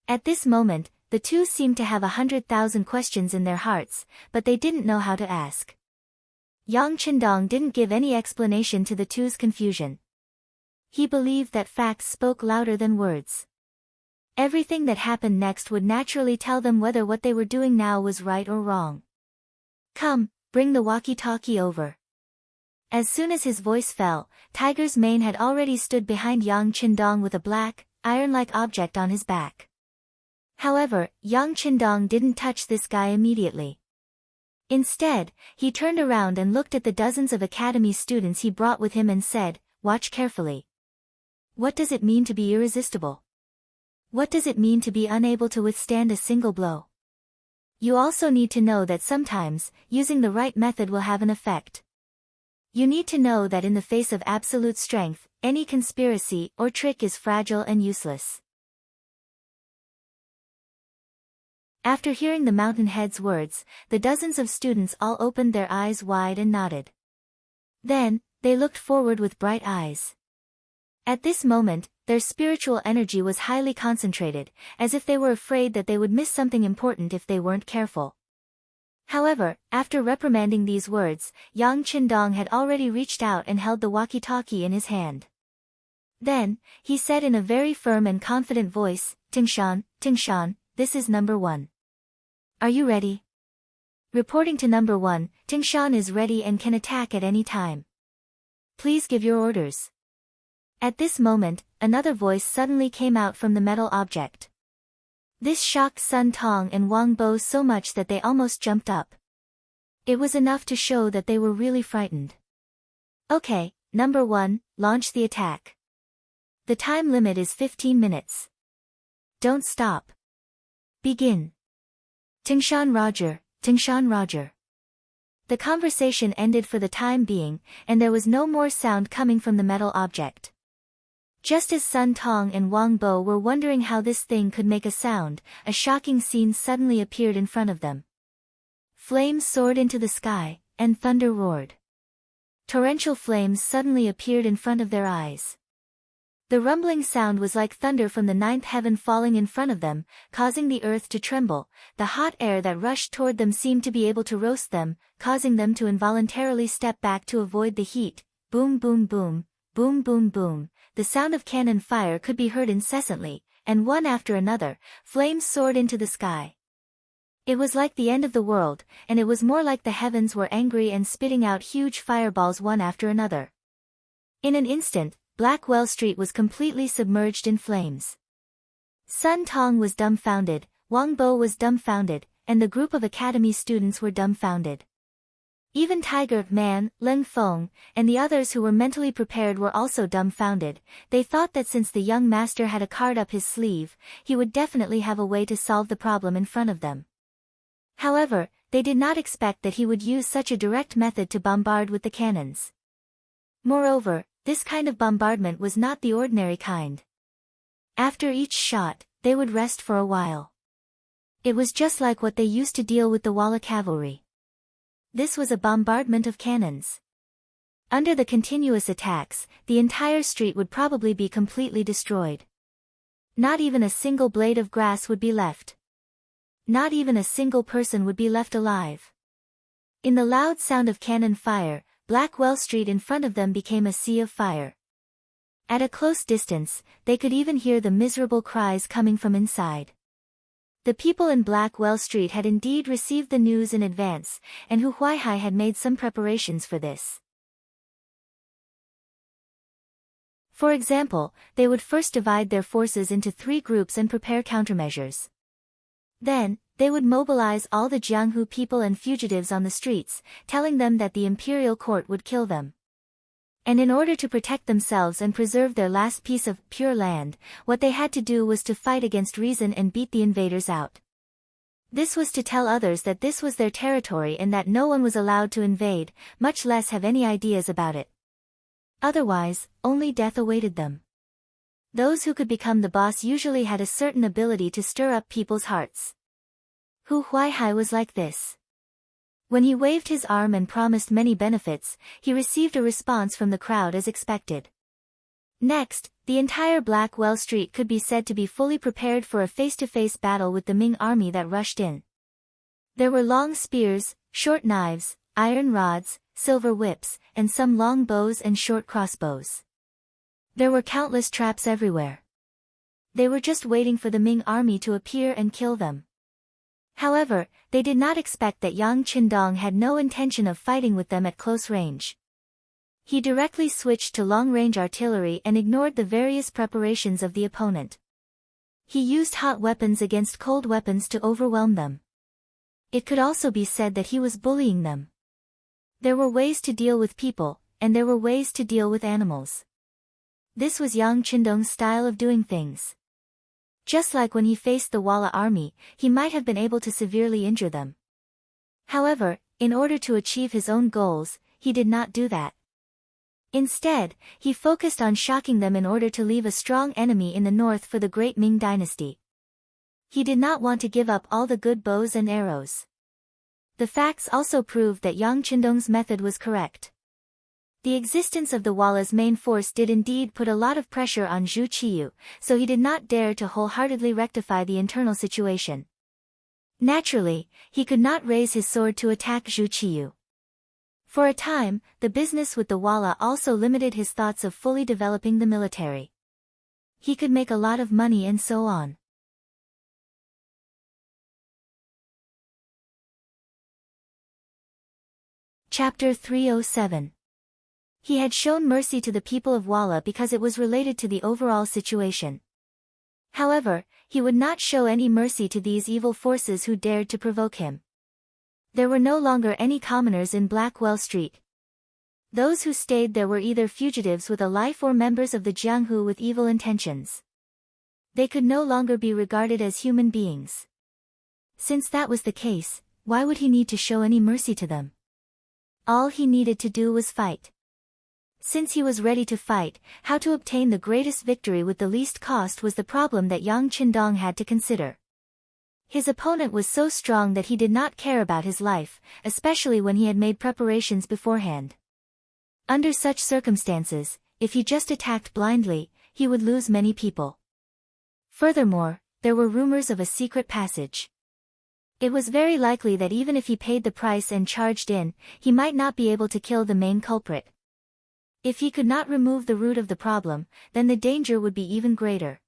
At this moment, the two seemed to have 100,000 questions in their hearts, but they didn't know how to ask. Yang Qindong didn't give any explanation to the two's confusion. He believed that facts spoke louder than words. Everything that happened next would naturally tell them whether what they were doing now was right or wrong. "Come, bring the walkie-talkie over." As soon as his voice fell, Tiger's mane had already stood behind Yang Qindong with a black, iron-like object on his back. However, Yang Qindong didn't touch this guy immediately. Instead, he turned around and looked at the dozens of academy students he brought with him and said, "Watch carefully. What does it mean to be irresistible? What does it mean to be unable to withstand a single blow? You also need to know that sometimes, using the right method will have an effect. You need to know that in the face of absolute strength, any conspiracy or trick is fragile and useless." After hearing the Mountainhead's words, the dozens of students all opened their eyes wide and nodded. Then, they looked forward with bright eyes. At this moment, their spiritual energy was highly concentrated, as if they were afraid that they would miss something important if they weren't careful. However, after reprimanding these words, Yang Qindong had already reached out and held the walkie-talkie in his hand. Then, he said in a very firm and confident voice, Tingshan, this is number 1. Are you ready?" Reporting to number 1, Tingshan is ready and can attack at any time. "Please give your orders." At this moment, another voice suddenly came out from the metal object. This shocked Sun Tong and Wang Bo so much that they almost jumped up. It was enough to show that they were really frightened. "Okay, number 1, launch the attack. The time limit is 15 minutes. Don't stop. Begin." Tingshan Roger. The conversation ended for the time being, and there was no more sound coming from the metal object. Just as Sun Tong and Wang Bo were wondering how this thing could make a sound, a shocking scene suddenly appeared in front of them. Flames soared into the sky, and thunder roared. Torrential flames suddenly appeared in front of their eyes. The rumbling sound was like thunder from the 9th heaven falling in front of them, causing the earth to tremble. The hot air that rushed toward them seemed to be able to roast them, causing them to involuntarily step back to avoid the heat. Boom boom boom, boom boom boom. The sound of cannon fire could be heard incessantly, and one after another, flames soared into the sky. It was like the end of the world, and it was more like the heavens were angry and spitting out huge fireballs one after another. In an instant, Blackwell Street was completely submerged in flames. Sun Tong was dumbfounded, Wang Bo was dumbfounded, and the group of academy students were dumbfounded. Even Tiger Man, Leng Feng, and the others who were mentally prepared were also dumbfounded. They thought that since the young master had a card up his sleeve, he would definitely have a way to solve the problem in front of them. However, they did not expect that he would use such a direct method to bombard with the cannons. Moreover, this kind of bombardment was not the ordinary kind. After each shot, they would rest for a while. It was just like what they used to deal with the Walla cavalry. This was a bombardment of cannons. Under the continuous attacks, the entire street would probably be completely destroyed. Not even a single blade of grass would be left. Not even a single person would be left alive. In the loud sound of cannon fire, Blackwell Street in front of them became a sea of fire. At a close distance, they could even hear the miserable cries coming from inside. The people in Blackwell Street had indeed received the news in advance, and Hu Huaihai had made some preparations for this. For example, they would first divide their forces into 3 groups and prepare countermeasures. Then, they would mobilize all the Jianghu people and fugitives on the streets, telling them that the imperial court would kill them. And in order to protect themselves and preserve their last piece of pure land, what they had to do was to fight against reason and beat the invaders out. This was to tell others that this was their territory and that no one was allowed to invade, much less have any ideas about it. Otherwise, only death awaited them. Those who could become the boss usually had a certain ability to stir up people's hearts. Hu Huaihai was like this. When he waved his arm and promised many benefits, he received a response from the crowd as expected. Next, the entire Blackwell Street could be said to be fully prepared for a face-to-face battle with the Ming army that rushed in. There were long spears, short knives, iron rods, silver whips, and some long bows and short crossbows. There were countless traps everywhere. They were just waiting for the Ming army to appear and kill them. However, they did not expect that Yang Qindong had no intention of fighting with them at close range. He directly switched to long-range artillery and ignored the various preparations of the opponent. He used hot weapons against cold weapons to overwhelm them. It could also be said that he was bullying them. There were ways to deal with people, and there were ways to deal with animals. This was Yang Qindong's style of doing things. Just like when he faced the Walla army, he might have been able to severely injure them. However, in order to achieve his own goals, he did not do that. Instead, he focused on shocking them in order to leave a strong enemy in the north for the great Ming dynasty. He did not want to give up all the good bows and arrows. The facts also proved that Yang Qindong's method was correct. The existence of the Walla's main force did indeed put a lot of pressure on Zhu Qiyu, so he did not dare to wholeheartedly rectify the internal situation. Naturally, he could not raise his sword to attack Zhu Qiyu. For a time, the business with the Walla also limited his thoughts of fully developing the military. He could make a lot of money and so on. Chapter 307. He had shown mercy to the people of Walla because it was related to the overall situation. However, he would not show any mercy to these evil forces who dared to provoke him. There were no longer any commoners in Blackwell Street. Those who stayed there were either fugitives with a life or members of the Jianghu with evil intentions. They could no longer be regarded as human beings. Since that was the case, why would he need to show any mercy to them? All he needed to do was fight. Since he was ready to fight, how to obtain the greatest victory with the least cost was the problem that Yang Qindong had to consider. His opponent was so strong that he did not care about his life, especially when he had made preparations beforehand. Under such circumstances, if he just attacked blindly, he would lose many people. Furthermore, there were rumors of a secret passage. It was very likely that even if he paid the price and charged in, he might not be able to kill the main culprit. If he could not remove the root of the problem, then the danger would be even greater.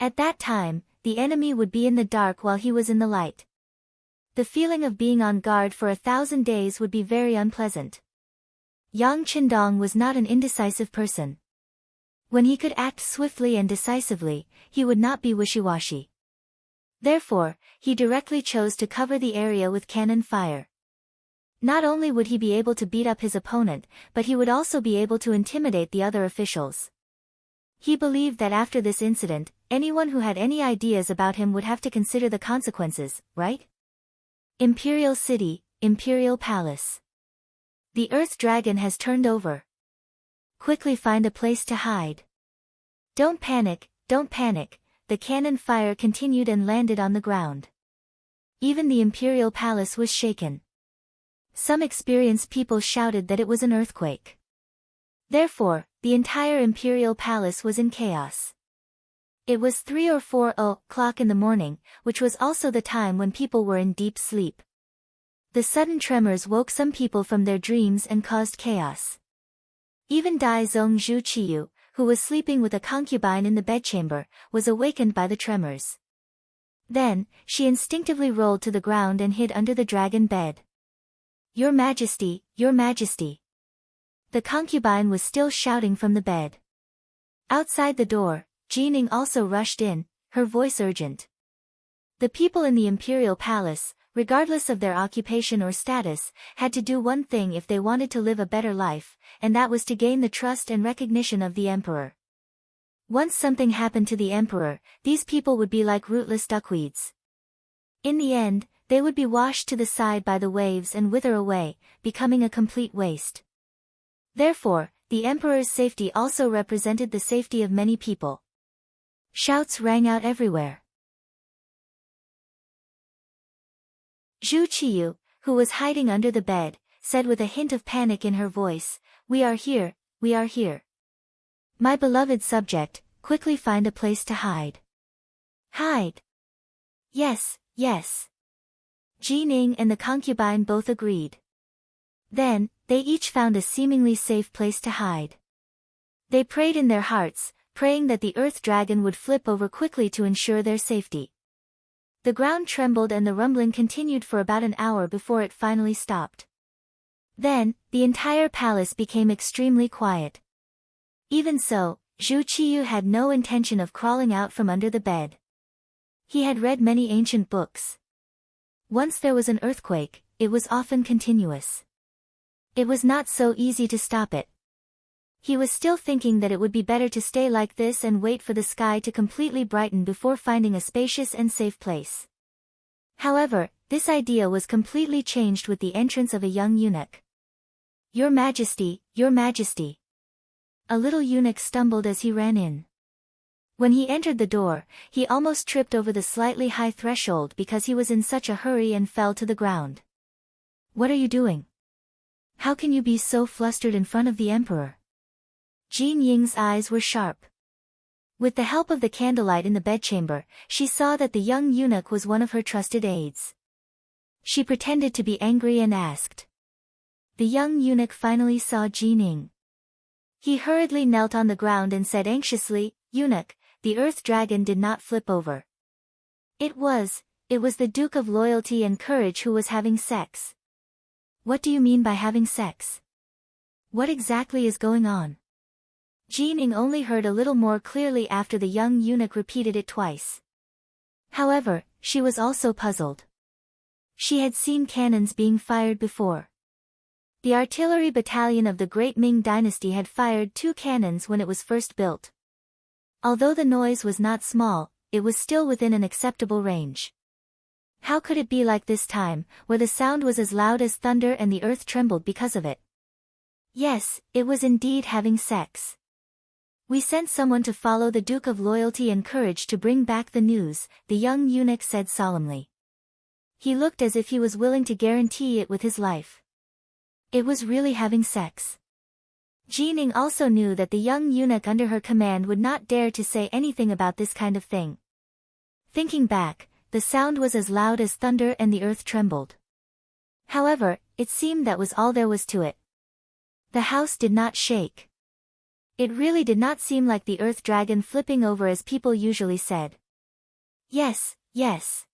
At that time, the enemy would be in the dark while he was in the light. The feeling of being on guard for 1,000 days would be very unpleasant. Yang Qindong was not an indecisive person. When he could act swiftly and decisively, he would not be wishy-washy. Therefore, he directly chose to cover the area with cannon fire. Not only would he be able to beat up his opponent, but he would also be able to intimidate the other officials. He believed that after this incident, anyone who had any ideas about him would have to consider the consequences, right? Imperial City, Imperial Palace. The Earth Dragon has turned over. Quickly find a place to hide. Don't panic, don't panic. The cannon fire continued and landed on the ground. Even the Imperial Palace was shaken. Some experienced people shouted that it was an earthquake. Therefore, the entire Imperial Palace was in chaos. It was 3 or 4 o'clock in the morning, which was also the time when people were in deep sleep. The sudden tremors woke some people from their dreams and caused chaos. Even Dai Zong Zhu Qiyu, who was sleeping with a concubine in the bedchamber, was awakened by the tremors. Then, she instinctively rolled to the ground and hid under the dragon bed. "Your Majesty, Your Majesty!" The concubine was still shouting from the bed. Outside the door, Jining also rushed in, her voice urgent. The people in the imperial palace, regardless of their occupation or status, had to do one thing if they wanted to live a better life, and that was to gain the trust and recognition of the emperor. Once something happened to the emperor, these people would be like rootless duckweeds. In the end, they would be washed to the side by the waves and wither away, becoming a complete waste. Therefore, the emperor's safety also represented the safety of many people. Shouts rang out everywhere. Zhu Qiyu, who was hiding under the bed, said with a hint of panic in her voice, "We are here, we are here. My beloved subject, quickly find a place to hide." "Hide." "Yes, yes." Jining and the concubine both agreed. Then, they each found a seemingly safe place to hide. They prayed in their hearts, praying that the earth dragon would flip over quickly to ensure their safety. The ground trembled and the rumbling continued for about an hour before it finally stopped. Then, the entire palace became extremely quiet. Even so, Zhu Qiyu had no intention of crawling out from under the bed. He had read many ancient books. Once there was an earthquake, it was often continuous. It was not so easy to stop it. He was still thinking that it would be better to stay like this and wait for the sky to completely brighten before finding a spacious and safe place. However, this idea was completely changed with the entrance of a young eunuch. "Your Majesty, Your Majesty!" A little eunuch stumbled as he ran in. When he entered the door, he almost tripped over the slightly high threshold because he was in such a hurry and fell to the ground. "What are you doing? How can you be so flustered in front of the emperor?" Jin Ying's eyes were sharp. With the help of the candlelight in the bedchamber, she saw that the young eunuch was one of her trusted aides. She pretended to be angry and asked. The young eunuch finally saw Jin Ying. He hurriedly knelt on the ground and said anxiously, "Eunuch, the earth dragon did not flip over. It was the Duke of Loyalty and Courage who was having sex." "What do you mean by having sex? What exactly is going on?" Jin Ying only heard a little more clearly after the young eunuch repeated it twice. However, she was also puzzled. She had seen cannons being fired before. The artillery battalion of the Great Ming Dynasty had fired 2 cannons when it was first built. Although the noise was not small, it was still within an acceptable range. How could it be like this time, where the sound was as loud as thunder and the earth trembled because of it? Yes, it was indeed having sex. "We sent someone to follow the Duke of Loyalty and Courage to bring back the news," the young eunuch said solemnly. He looked as if he was willing to guarantee it with his life. It was really having sex. Jin Ying also knew that the young eunuch under her command would not dare to say anything about this kind of thing. Thinking back, the sound was as loud as thunder and the earth trembled. However, it seemed that was all there was to it. The house did not shake. It really did not seem like the earth dragon flipping over as people usually said. "Yes, yes."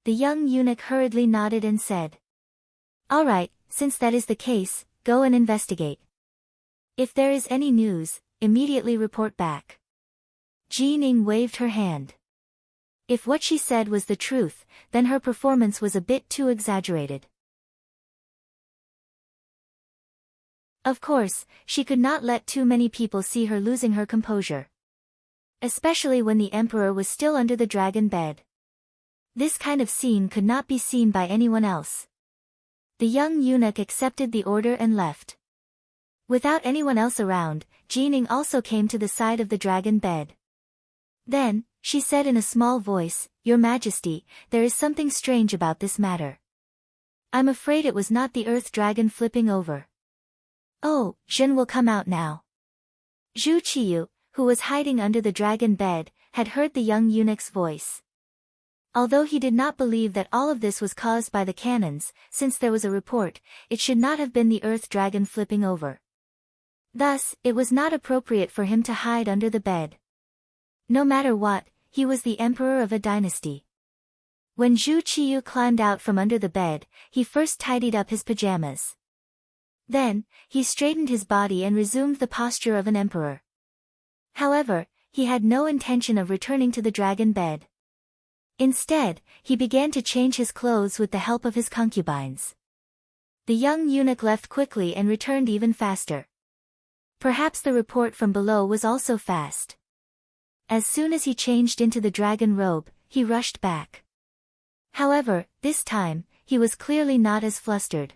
The young eunuch hurriedly nodded and said. "All right, since that is the case, go and investigate. If there is any news, immediately report back." Jin Ying waved her hand. If what she said was the truth, then her performance was a bit too exaggerated. Of course, she could not let too many people see her losing her composure. Especially when the emperor was still under the dragon bed. This kind of scene could not be seen by anyone else. The young eunuch accepted the order and left. Without anyone else around, Jin Ying also came to the side of the dragon bed. Then, she said in a small voice, "Your Majesty, there is something strange about this matter. I'm afraid it was not the earth dragon flipping over." "Oh, Zhen will come out now." Zhu Qiyu, who was hiding under the dragon bed, had heard the young eunuch's voice. Although he did not believe that all of this was caused by the cannons, since there was a report, it should not have been the earth dragon flipping over. Thus, it was not appropriate for him to hide under the bed. No matter what, he was the emperor of a dynasty. When Zhu Qiyu climbed out from under the bed, he first tidied up his pajamas. Then, he straightened his body and resumed the posture of an emperor. However, he had no intention of returning to the dragon bed. Instead, he began to change his clothes with the help of his concubines. The young eunuch left quickly and returned even faster. Perhaps the report from below was also fast. As soon as he changed into the dragon robe, he rushed back. However, this time, he was clearly not as flustered.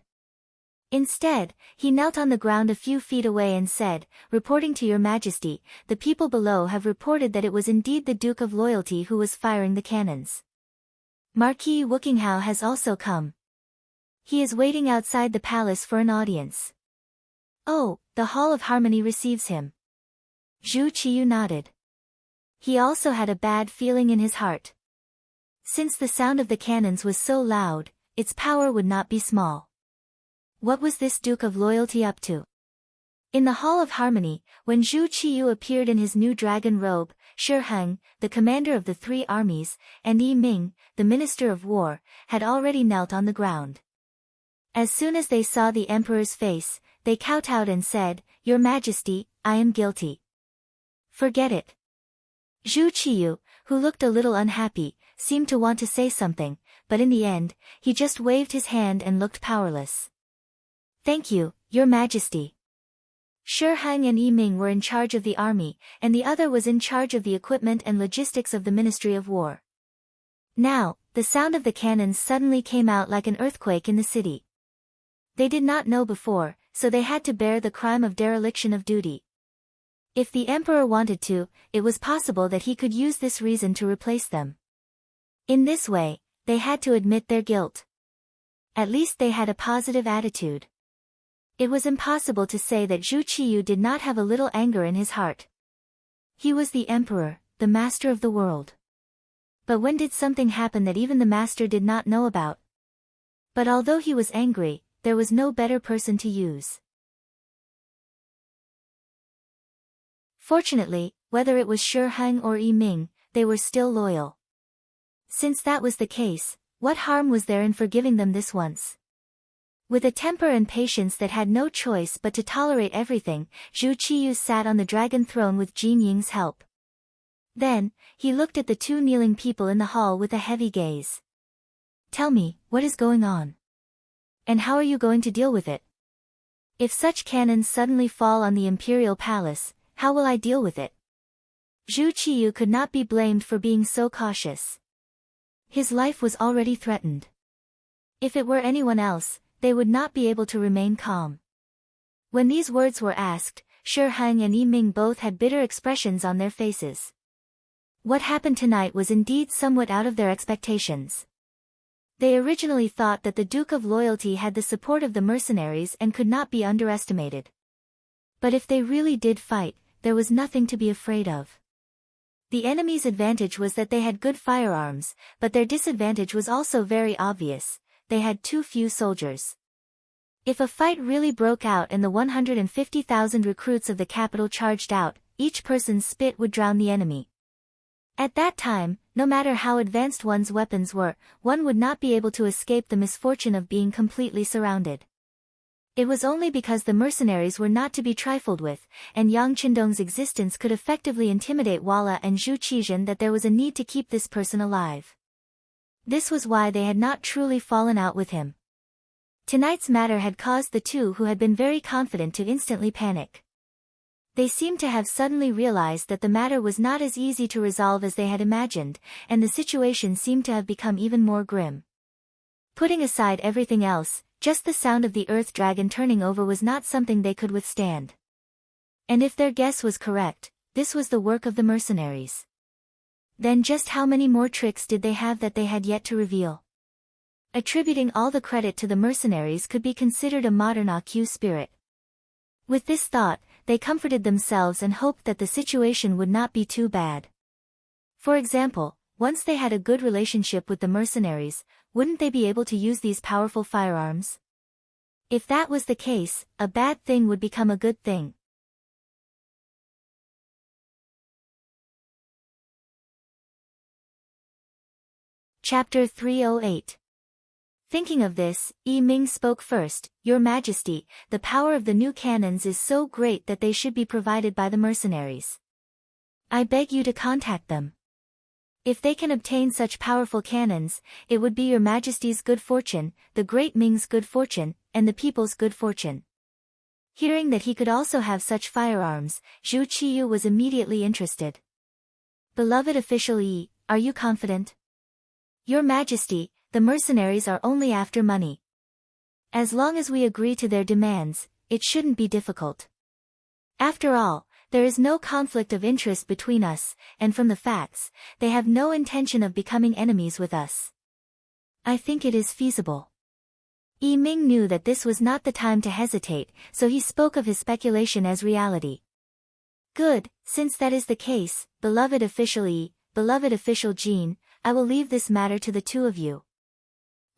Instead, he knelt on the ground a few feet away and said, "Reporting to your majesty, the people below have reported that it was indeed the Duke of Loyalty who was firing the cannons. Marquis Wokinghao has also come. He is waiting outside the palace for an audience." "Oh, the Hall of Harmony receives him." Zhu Qiyu nodded. He also had a bad feeling in his heart. Since the sound of the cannons was so loud, its power would not be small. What was this Duke of Loyalty up to? In the Hall of Harmony, when Zhu Qiyu appeared in his new dragon robe, Shi Heng, the commander of the three armies, and Yi Ming, the minister of war, had already knelt on the ground. As soon as they saw the emperor's face, they kowtowed and said, "Your Majesty, I am guilty." "Forget it." Zhu Qiyu, who looked a little unhappy, seemed to want to say something, but in the end, he just waved his hand and looked powerless. "Thank you, Your Majesty." Shi Heng and Yi Ming were in charge of the army, and the other was in charge of the equipment and logistics of the Ministry of War. Now, the sound of the cannons suddenly came out like an earthquake in the city. They did not know before, so they had to bear the crime of dereliction of duty. If the emperor wanted to, it was possible that he could use this reason to replace them. In this way, they had to admit their guilt. At least they had a positive attitude. It was impossible to say that Zhu Qiyu did not have a little anger in his heart. He was the emperor, the master of the world. But when did something happen that even the master did not know about? But although he was angry, there was no better person to use. Fortunately, whether it was Shi Heng or Yi Ming, they were still loyal. Since that was the case, what harm was there in forgiving them this once? With a temper and patience that had no choice but to tolerate everything, Zhu Qiyu sat on the dragon throne with Jin Ying's help. Then, he looked at the two kneeling people in the hall with a heavy gaze. "Tell me, what is going on? And how are you going to deal with it? If such cannons suddenly fall on the imperial palace, how will I deal with it?" Zhu Qiyu could not be blamed for being so cautious. His life was already threatened. If it were anyone else, they would not be able to remain calm. When these words were asked, Shi Heng and Yi Ming both had bitter expressions on their faces. What happened tonight was indeed somewhat out of their expectations. They originally thought that the Duke of Loyalty had the support of the mercenaries and could not be underestimated. But if they really did fight, there was nothing to be afraid of. The enemy's advantage was that they had good firearms, but their disadvantage was also very obvious: they had too few soldiers. If a fight really broke out and the 150,000 recruits of the capital charged out, each person's spit would drown the enemy. At that time, no matter how advanced one's weapons were, one would not be able to escape the misfortune of being completely surrounded. It was only because the mercenaries were not to be trifled with, and Yang Qindong's existence could effectively intimidate Walla and Zhu Qizhen that there was a need to keep this person alive. This was why they had not truly fallen out with him. Tonight's matter had caused the two who had been very confident to instantly panic. They seemed to have suddenly realized that the matter was not as easy to resolve as they had imagined, and the situation seemed to have become even more grim. Putting aside everything else, just the sound of the earth dragon turning over was not something they could withstand. And if their guess was correct, this was the work of the mercenaries. Then just how many more tricks did they have that they had yet to reveal? Attributing all the credit to the mercenaries could be considered a modern AQ spirit. With this thought, they comforted themselves and hoped that the situation would not be too bad. For example, once they had a good relationship with the mercenaries, wouldn't they be able to use these powerful firearms? If that was the case, a bad thing would become a good thing. Chapter 308. Thinking of this, Yi Ming spoke first. Your Majesty, the power of the new cannons is so great that they should be provided by the mercenaries. I beg you to contact them. If they can obtain such powerful cannons, it would be your Majesty's good fortune, the great Ming's good fortune, and the people's good fortune. Hearing that he could also have such firearms, Zhu Qiyu was immediately interested. Beloved official Yi, are you confident? Your Majesty, the mercenaries are only after money. As long as we agree to their demands, it shouldn't be difficult. After all, there is no conflict of interest between us, and from the facts, they have no intention of becoming enemies with us. I think it is feasible. Yi Ming knew that this was not the time to hesitate, so he spoke of his speculation as reality. Good, since that is the case, beloved official Yi, beloved official Jean, I will leave this matter to the two of you.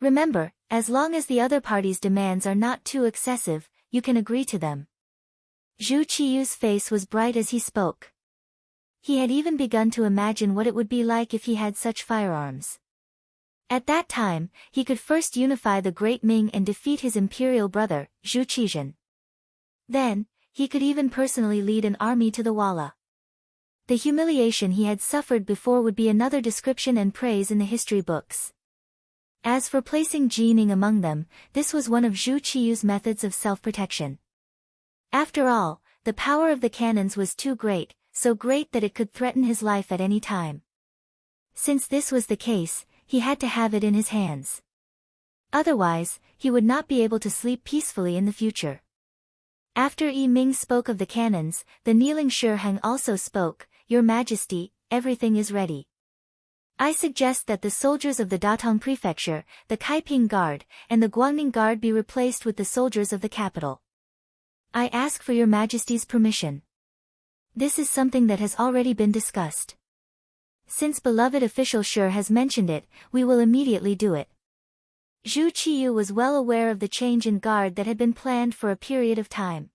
Remember, as long as the other party's demands are not too excessive, you can agree to them. Zhu Qiyu's face was bright as he spoke. He had even begun to imagine what it would be like if he had such firearms. At that time, he could first unify the great Ming and defeat his imperial brother, Zhu Qizhen. Then, he could even personally lead an army to the Walla. The humiliation he had suffered before would be another description and praise in the history books. As for placing Jining among them, this was one of Zhu Qiyu's methods of self-protection. After all, the power of the cannons was too great, so great that it could threaten his life at any time. Since this was the case, he had to have it in his hands. Otherwise, he would not be able to sleep peacefully in the future. After Yi Ming spoke of the cannons, the kneeling Shi Heng also spoke. Your Majesty, everything is ready. I suggest that the soldiers of the Datong Prefecture, the Kaiping Guard, and the Guangning Guard be replaced with the soldiers of the capital. I ask for your Majesty's permission. This is something that has already been discussed. Since beloved official Shi has mentioned it, we will immediately do it. Zhu Qiyu was well aware of the change in guard that had been planned for a period of time.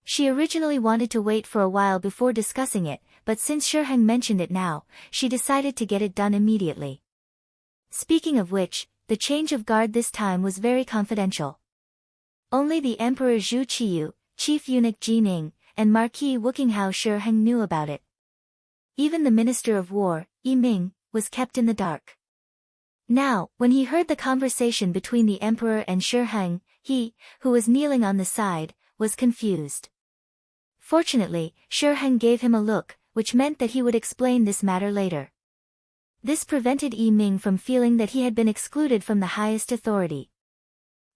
She originally wanted to wait for a while before discussing it, but since Shi Heng mentioned it now, she decided to get it done immediately. Speaking of which, the change of guard this time was very confidential. Only the Emperor Zhu Qiyu, Chief Eunuch Jining, and Marquis Wuqinghao Shi Heng knew about it. Even the Minister of War, Yi Ming, was kept in the dark. Now, when he heard the conversation between the Emperor and Shi Heng, he, who was kneeling on the side, was confused. Fortunately, Shi Heng gave him a look, which meant that he would explain this matter later. This prevented Yi Ming from feeling that he had been excluded from the highest authority.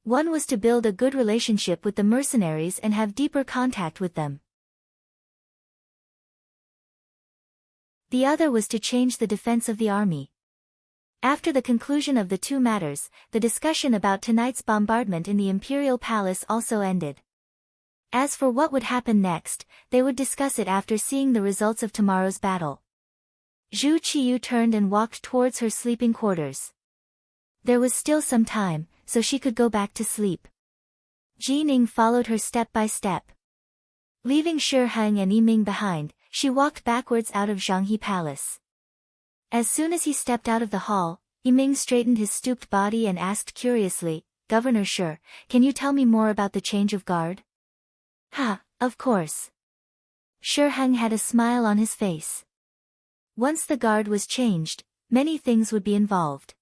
One was to build a good relationship with the mercenaries and have deeper contact with them. The other was to change the defense of the army. After the conclusion of the two matters, the discussion about tonight's bombardment in the imperial palace also ended. As for what would happen next, they would discuss it after seeing the results of tomorrow's battle. Zhu Qiyu turned and walked towards her sleeping quarters. There was still some time, so she could go back to sleep. Jining followed her step by step. Leaving Shi Heng and Yi Ming behind, she walked backwards out of Zhanghe Palace. As soon as he stepped out of the hall, Yi Ming straightened his stooped body and asked curiously, Governor Shi, can you tell me more about the change of guard? Of course. Shi Heng had a smile on his face. Once the guard was changed, many things would be involved.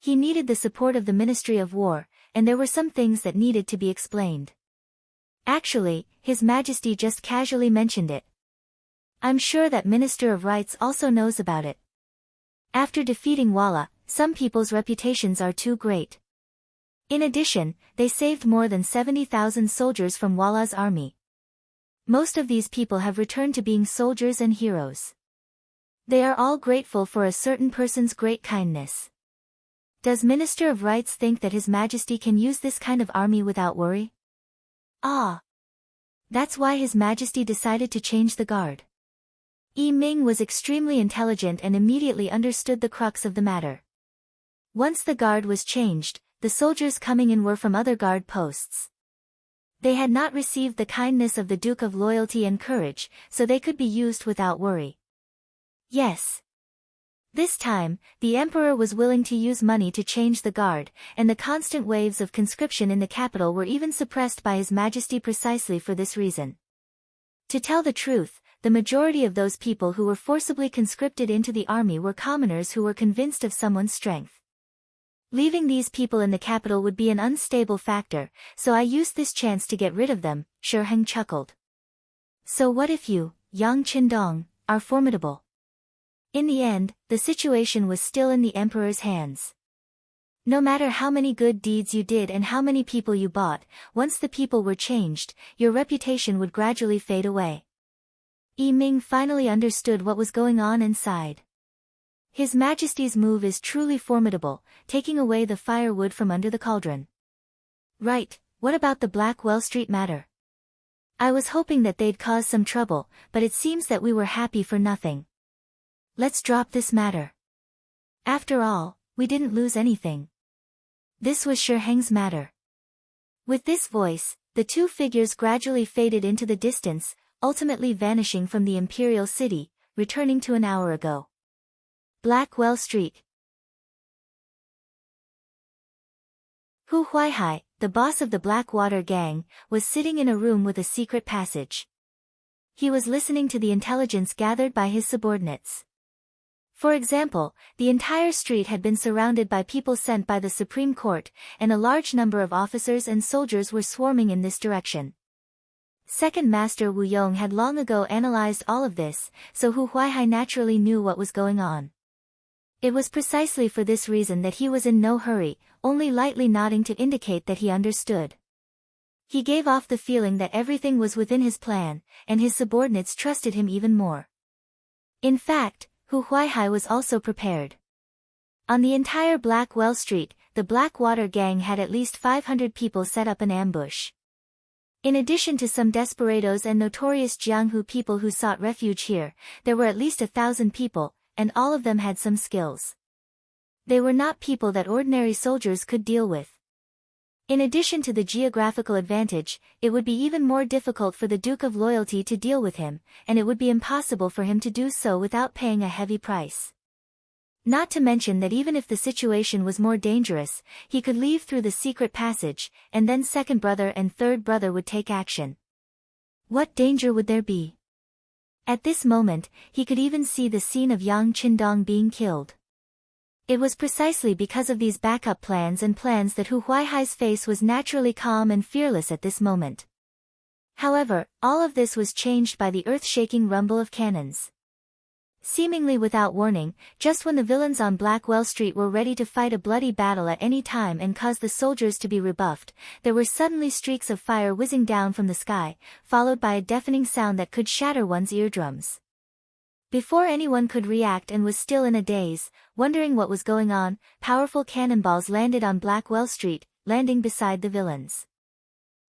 He needed the support of the Ministry of War, and there were some things that needed to be explained. Actually, His Majesty just casually mentioned it. I'm sure that Minister of Rights also knows about it. After defeating Walla, some people's reputations are too great. In addition, they saved more than 70,000 soldiers from Walla's army. Most of these people have returned to being soldiers and heroes. They are all grateful for a certain person's great kindness. Does Minister of Rights think that His Majesty can use this kind of army without worry? That's why His Majesty decided to change the guard. Yi Ming was extremely intelligent and immediately understood the crux of the matter. Once the guard was changed, the soldiers coming in were from other guard posts. They had not received the kindness of the Duke of Loyalty and Courage, so they could be used without worry. Yes. This time, the emperor was willing to use money to change the guard, and the constant waves of conscription in the capital were even suppressed by His Majesty precisely for this reason. To tell the truth, the majority of those people who were forcibly conscripted into the army were commoners who were convinced of someone's strength. Leaving these people in the capital would be an unstable factor, so I used this chance to get rid of them, Shi Heng chuckled. So what if you, Yang Qindong, are formidable? In the end, the situation was still in the emperor's hands. No matter how many good deeds you did and how many people you bought, once the people were changed, your reputation would gradually fade away. Yi Ming finally understood what was going on and sighed. His Majesty's move is truly formidable, taking away the firewood from under the cauldron. Right, what about the Black Well Street matter? I was hoping that they'd cause some trouble, but it seems that we were happy for nothing. Let's drop this matter. After all, we didn't lose anything. This was Shi Heng's matter. With this voice, the two figures gradually faded into the distance, ultimately vanishing from the imperial city, returning to an hour ago. Black Well Street. Hu Huaihai, the boss of the Blackwater gang, was sitting in a room with a secret passage. He was listening to the intelligence gathered by his subordinates. For example, the entire street had been surrounded by people sent by the Supreme Court, and a large number of officers and soldiers were swarming in this direction. Second Master Wu Yong had long ago analyzed all of this, so Hu Huaihai naturally knew what was going on. It was precisely for this reason that he was in no hurry, only lightly nodding to indicate that he understood. He gave off the feeling that everything was within his plan, and his subordinates trusted him even more. In fact, Hu Huaihai was also prepared. On the entire Black Well Street, the Blackwater gang had at least 500 people set up an ambush. In addition to some desperados and notorious Jianghu people who sought refuge here, there were at least 1,000 people, and all of them had some skills. They were not people that ordinary soldiers could deal with. In addition to the geographical advantage, it would be even more difficult for the Duke of Loyalty to deal with him, and it would be impossible for him to do so without paying a heavy price. Not to mention that even if the situation was more dangerous, he could leave through the secret passage, and then second brother and third brother would take action. What danger would there be? At this moment, he could even see the scene of Yang Qindong being killed. It was precisely because of these backup plans that Hu Huaihai's face was naturally calm and fearless at this moment. However, all of this was changed by the earth-shaking rumble of cannons. Seemingly without warning, just when the villains on Blackwell Street were ready to fight a bloody battle at any time and cause the soldiers to be rebuffed, there were suddenly streaks of fire whizzing down from the sky, followed by a deafening sound that could shatter one's eardrums. Before anyone could react and was still in a daze, wondering what was going on, powerful cannonballs landed on Blackwell Street, landing beside the villains.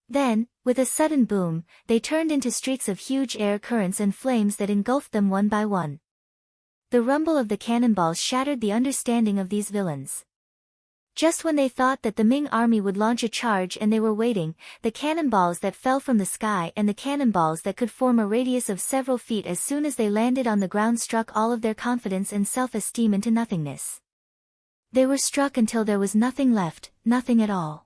Then, with a sudden boom, they turned into streaks of huge air currents and flames that engulfed them one by one. The rumble of the cannonballs shattered the understanding of these villains. Just when they thought that the Ming army would launch a charge and they were waiting, the cannonballs that fell from the sky and the cannonballs that could form a radius of several feet as soon as they landed on the ground struck all of their confidence and self-esteem into nothingness. They were struck until there was nothing left, nothing at all.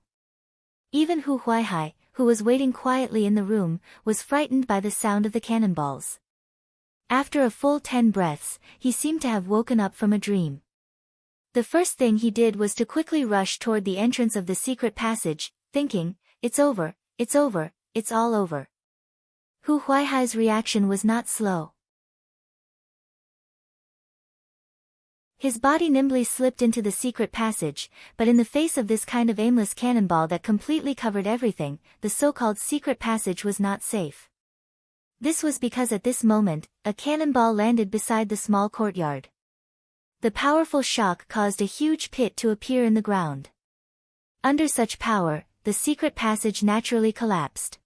Even Hu Huaihai, who was waiting quietly in the room, was frightened by the sound of the cannonballs. After a full 10 breaths, he seemed to have woken up from a dream. The first thing he did was to quickly rush toward the entrance of the secret passage, thinking, "It's over, it's over, it's all over." Hu Huaihai's reaction was not slow. His body nimbly slipped into the secret passage, but in the face of this kind of aimless cannonball that completely covered everything, the so-called secret passage was not safe. This was because at this moment, a cannonball landed beside the small courtyard. The powerful shock caused a huge pit to appear in the ground. Under such power, the secret passage naturally collapsed.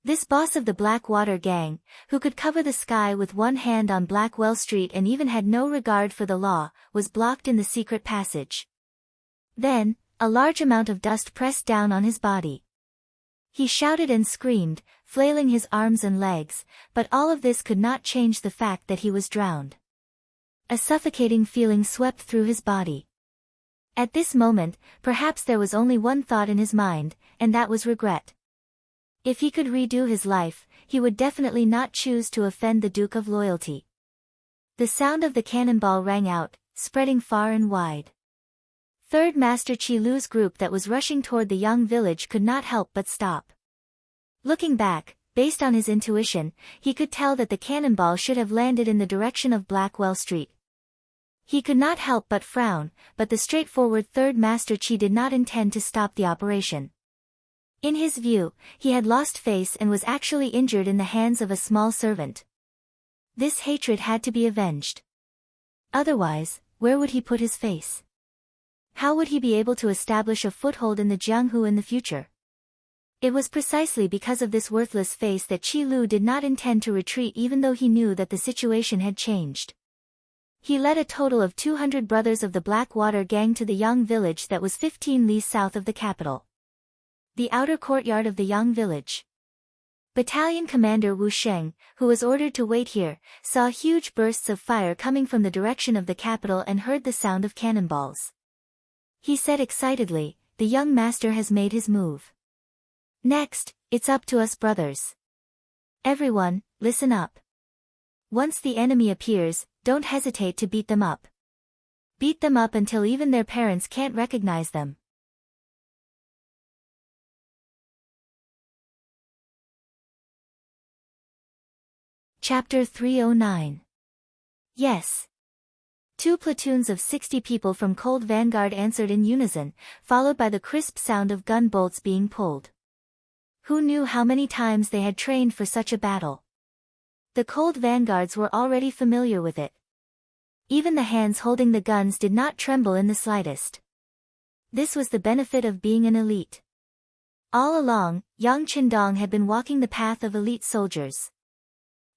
This boss of the Blackwater gang, who could cover the sky with one hand on Blackwell Street and even had no regard for the law, was blocked in the secret passage. Then, a large amount of dust pressed down on his body. He shouted and screamed, flailing his arms and legs, but all of this could not change the fact that he was drowned. A suffocating feeling swept through his body. At this moment, perhaps there was only one thought in his mind, and that was regret. If he could redo his life, he would definitely not choose to offend the Duke of Loyalty. The sound of the cannonball rang out, spreading far and wide. Third Master Qi Lu's group that was rushing toward the young village could not help but stop. Looking back, based on his intuition, he could tell that the cannonball should have landed in the direction of Blackwell Street. He could not help but frown, but the straightforward Third Master Qi did not intend to stop the operation. In his view, he had lost face and was actually injured in the hands of a small servant. This hatred had to be avenged. Otherwise, where would he put his face? How would he be able to establish a foothold in the Jianghu in the future? It was precisely because of this worthless face that Qi Lu did not intend to retreat even though he knew that the situation had changed. He led a total of 200 brothers of the Blackwater gang to the young village that was 15 li south of the capital. The outer courtyard of the young village. Battalion Commander Wu Sheng, who was ordered to wait here, saw huge bursts of fire coming from the direction of the capital and heard the sound of cannonballs. He said excitedly, "The young master has made his move. Next, it's up to us brothers. Everyone, listen up. Once the enemy appears, don't hesitate to beat them up. Beat them up until even their parents can't recognize them." Chapter 309. Yes. 2 platoons of 60 people from Cold Vanguard answered in unison, followed by the crisp sound of gun bolts being pulled. Who knew how many times they had trained for such a battle? The Cold Vanguards were already familiar with it. Even the hands holding the guns did not tremble in the slightest. This was the benefit of being an elite. All along, Yang Qindong had been walking the path of elite soldiers.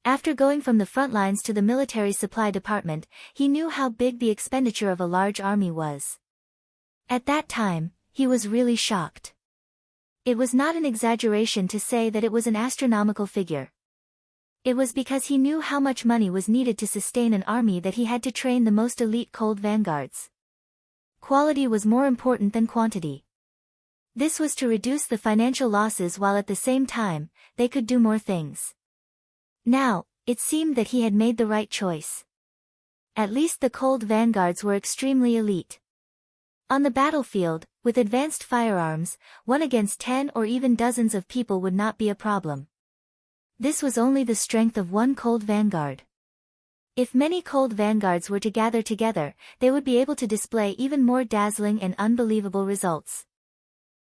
After going from the front lines to the military supply department, he knew how big the expenditure of a large army was. At that time, he was really shocked. It was not an exaggeration to say that it was an astronomical figure. It was because he knew how much money was needed to sustain an army that he had to train the most elite Cold Vanguards. Quality was more important than quantity. This was to reduce the financial losses while at the same time, they could do more things. Now, it seemed that he had made the right choice. At least the Cold Vanguards were extremely elite. On the battlefield, with advanced firearms, 1 against 10 or even dozens of people would not be a problem. This was only the strength of one Cold Vanguard. If many Cold Vanguards were to gather together, they would be able to display even more dazzling and unbelievable results.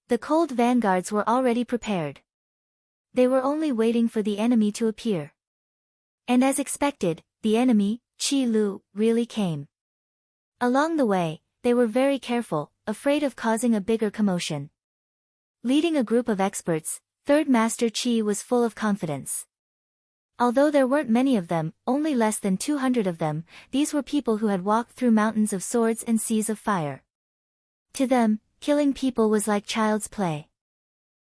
The Cold Vanguards were already prepared. They were only waiting for the enemy to appear. And as expected, the enemy, Qi Lu, really came. Along the way, they were very careful, afraid of causing a bigger commotion. Leading a group of experts, Third Master Qi was full of confidence. Although there weren't many of them, only less than 200 of them, these were people who had walked through mountains of swords and seas of fire. To them, killing people was like child's play.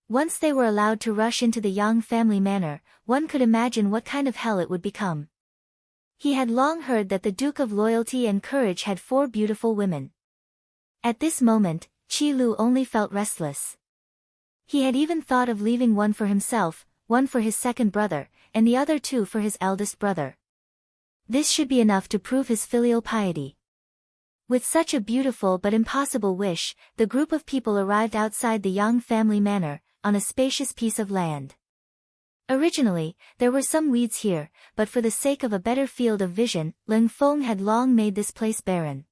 Once they were allowed to rush into the Yang family manor, one could imagine what kind of hell it would become. He had long heard that the Duke of Loyalty and Courage had 4 beautiful women. At this moment, Qi Lu only felt restless. He had even thought of leaving one for himself, one for his second brother, and the other 2 for his eldest brother. This should be enough to prove his filial piety. With such a beautiful but impossible wish, the group of people arrived outside the Yang family manor, on a spacious piece of land. Originally, there were some weeds here, but for the sake of a better field of vision, Ling Feng had long made this place barren.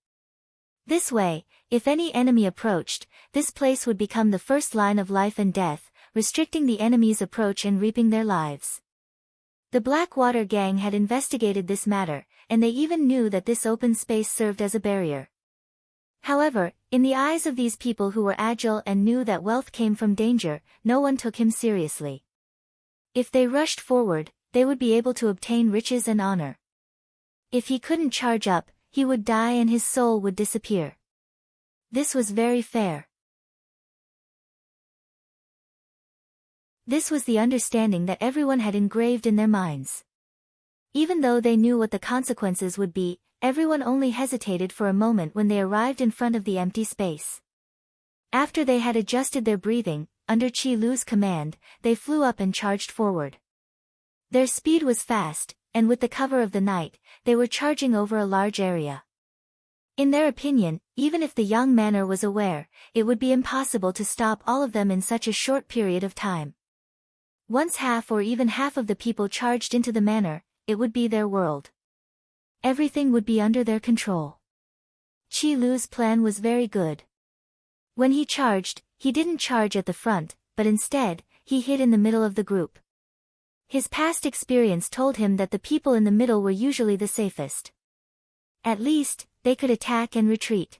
This way, if any enemy approached, this place would become the first line of life and death, restricting the enemy's approach and reaping their lives. The Blackwater gang had investigated this matter, and they even knew that this open space served as a barrier. However, in the eyes of these people who were agile and knew that wealth came from danger, no one took him seriously. If they rushed forward, they would be able to obtain riches and honor. If he couldn't charge up, he would die and his soul would disappear. This was very fair. This was the understanding that everyone had engraved in their minds. Even though they knew what the consequences would be, everyone only hesitated for a moment when they arrived in front of the empty space. After they had adjusted their breathing, under Qi Lu's command, they flew up and charged forward. Their speed was fast, and with the cover of the night, they were charging over a large area. In their opinion, even if the young manor was aware, it would be impossible to stop all of them in such a short period of time. Once half or even half of the people charged into the manor, it would be their world. Everything would be under their control. Qi Lu's plan was very good. When he charged, he didn't charge at the front, but instead, he hid in the middle of the group. His past experience told him that the people in the middle were usually the safest. At least, they could attack and retreat.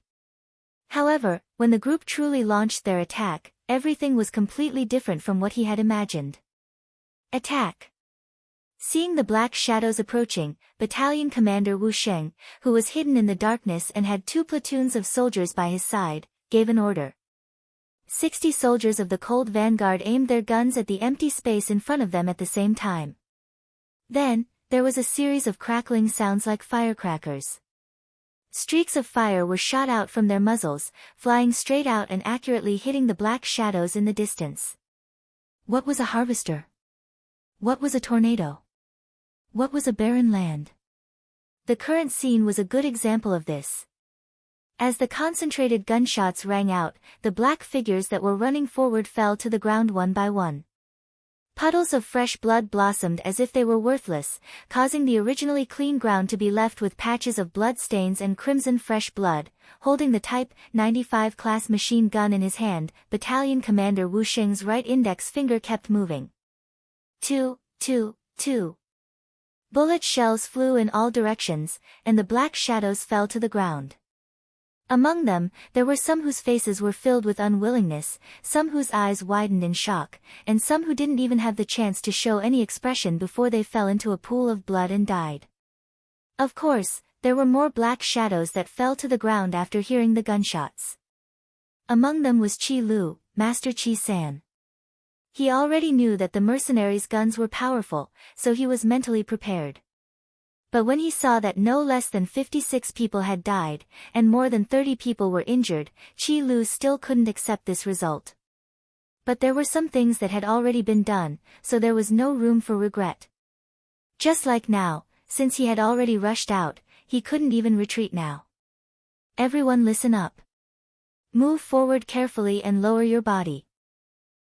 However, when the group truly launched their attack, everything was completely different from what he had imagined. Attack! Seeing the black shadows approaching, Battalion Commander Wu Sheng, who was hidden in the darkness and had 2 platoons of soldiers by his side, gave an order. 60 soldiers of the Cold Vanguard aimed their guns at the empty space in front of them at the same time. Then, there was a series of crackling sounds like firecrackers. Streaks of fire were shot out from their muzzles, flying straight out and accurately hitting the black shadows in the distance. What was a harvester? What was a tornado? What was a barren land? The current scene was a good example of this. As the concentrated gunshots rang out, the black figures that were running forward fell to the ground one by one. Puddles of fresh blood blossomed as if they were worthless, causing the originally clean ground to be left with patches of blood stains and crimson fresh blood. Holding the Type 95 class machine gun in his hand, Battalion Commander Wu Sheng's right index finger kept moving. 2, 2, 2. Bullet shells flew in all directions, and the black shadows fell to the ground. Among them, there were some whose faces were filled with unwillingness, some whose eyes widened in shock, and some who didn't even have the chance to show any expression before they fell into a pool of blood and died. Of course, there were more black shadows that fell to the ground after hearing the gunshots. Among them was Qi Lu, Master Qi San. He already knew that the mercenaries' guns were powerful, so he was mentally prepared. But when he saw that no less than 56 people had died, and more than 30 people were injured, Qi Lu still couldn't accept this result. But there were some things that had already been done, so there was no room for regret. Just like now, since he had already rushed out, he couldn't even retreat now. Everyone listen up. Move forward carefully and lower your body.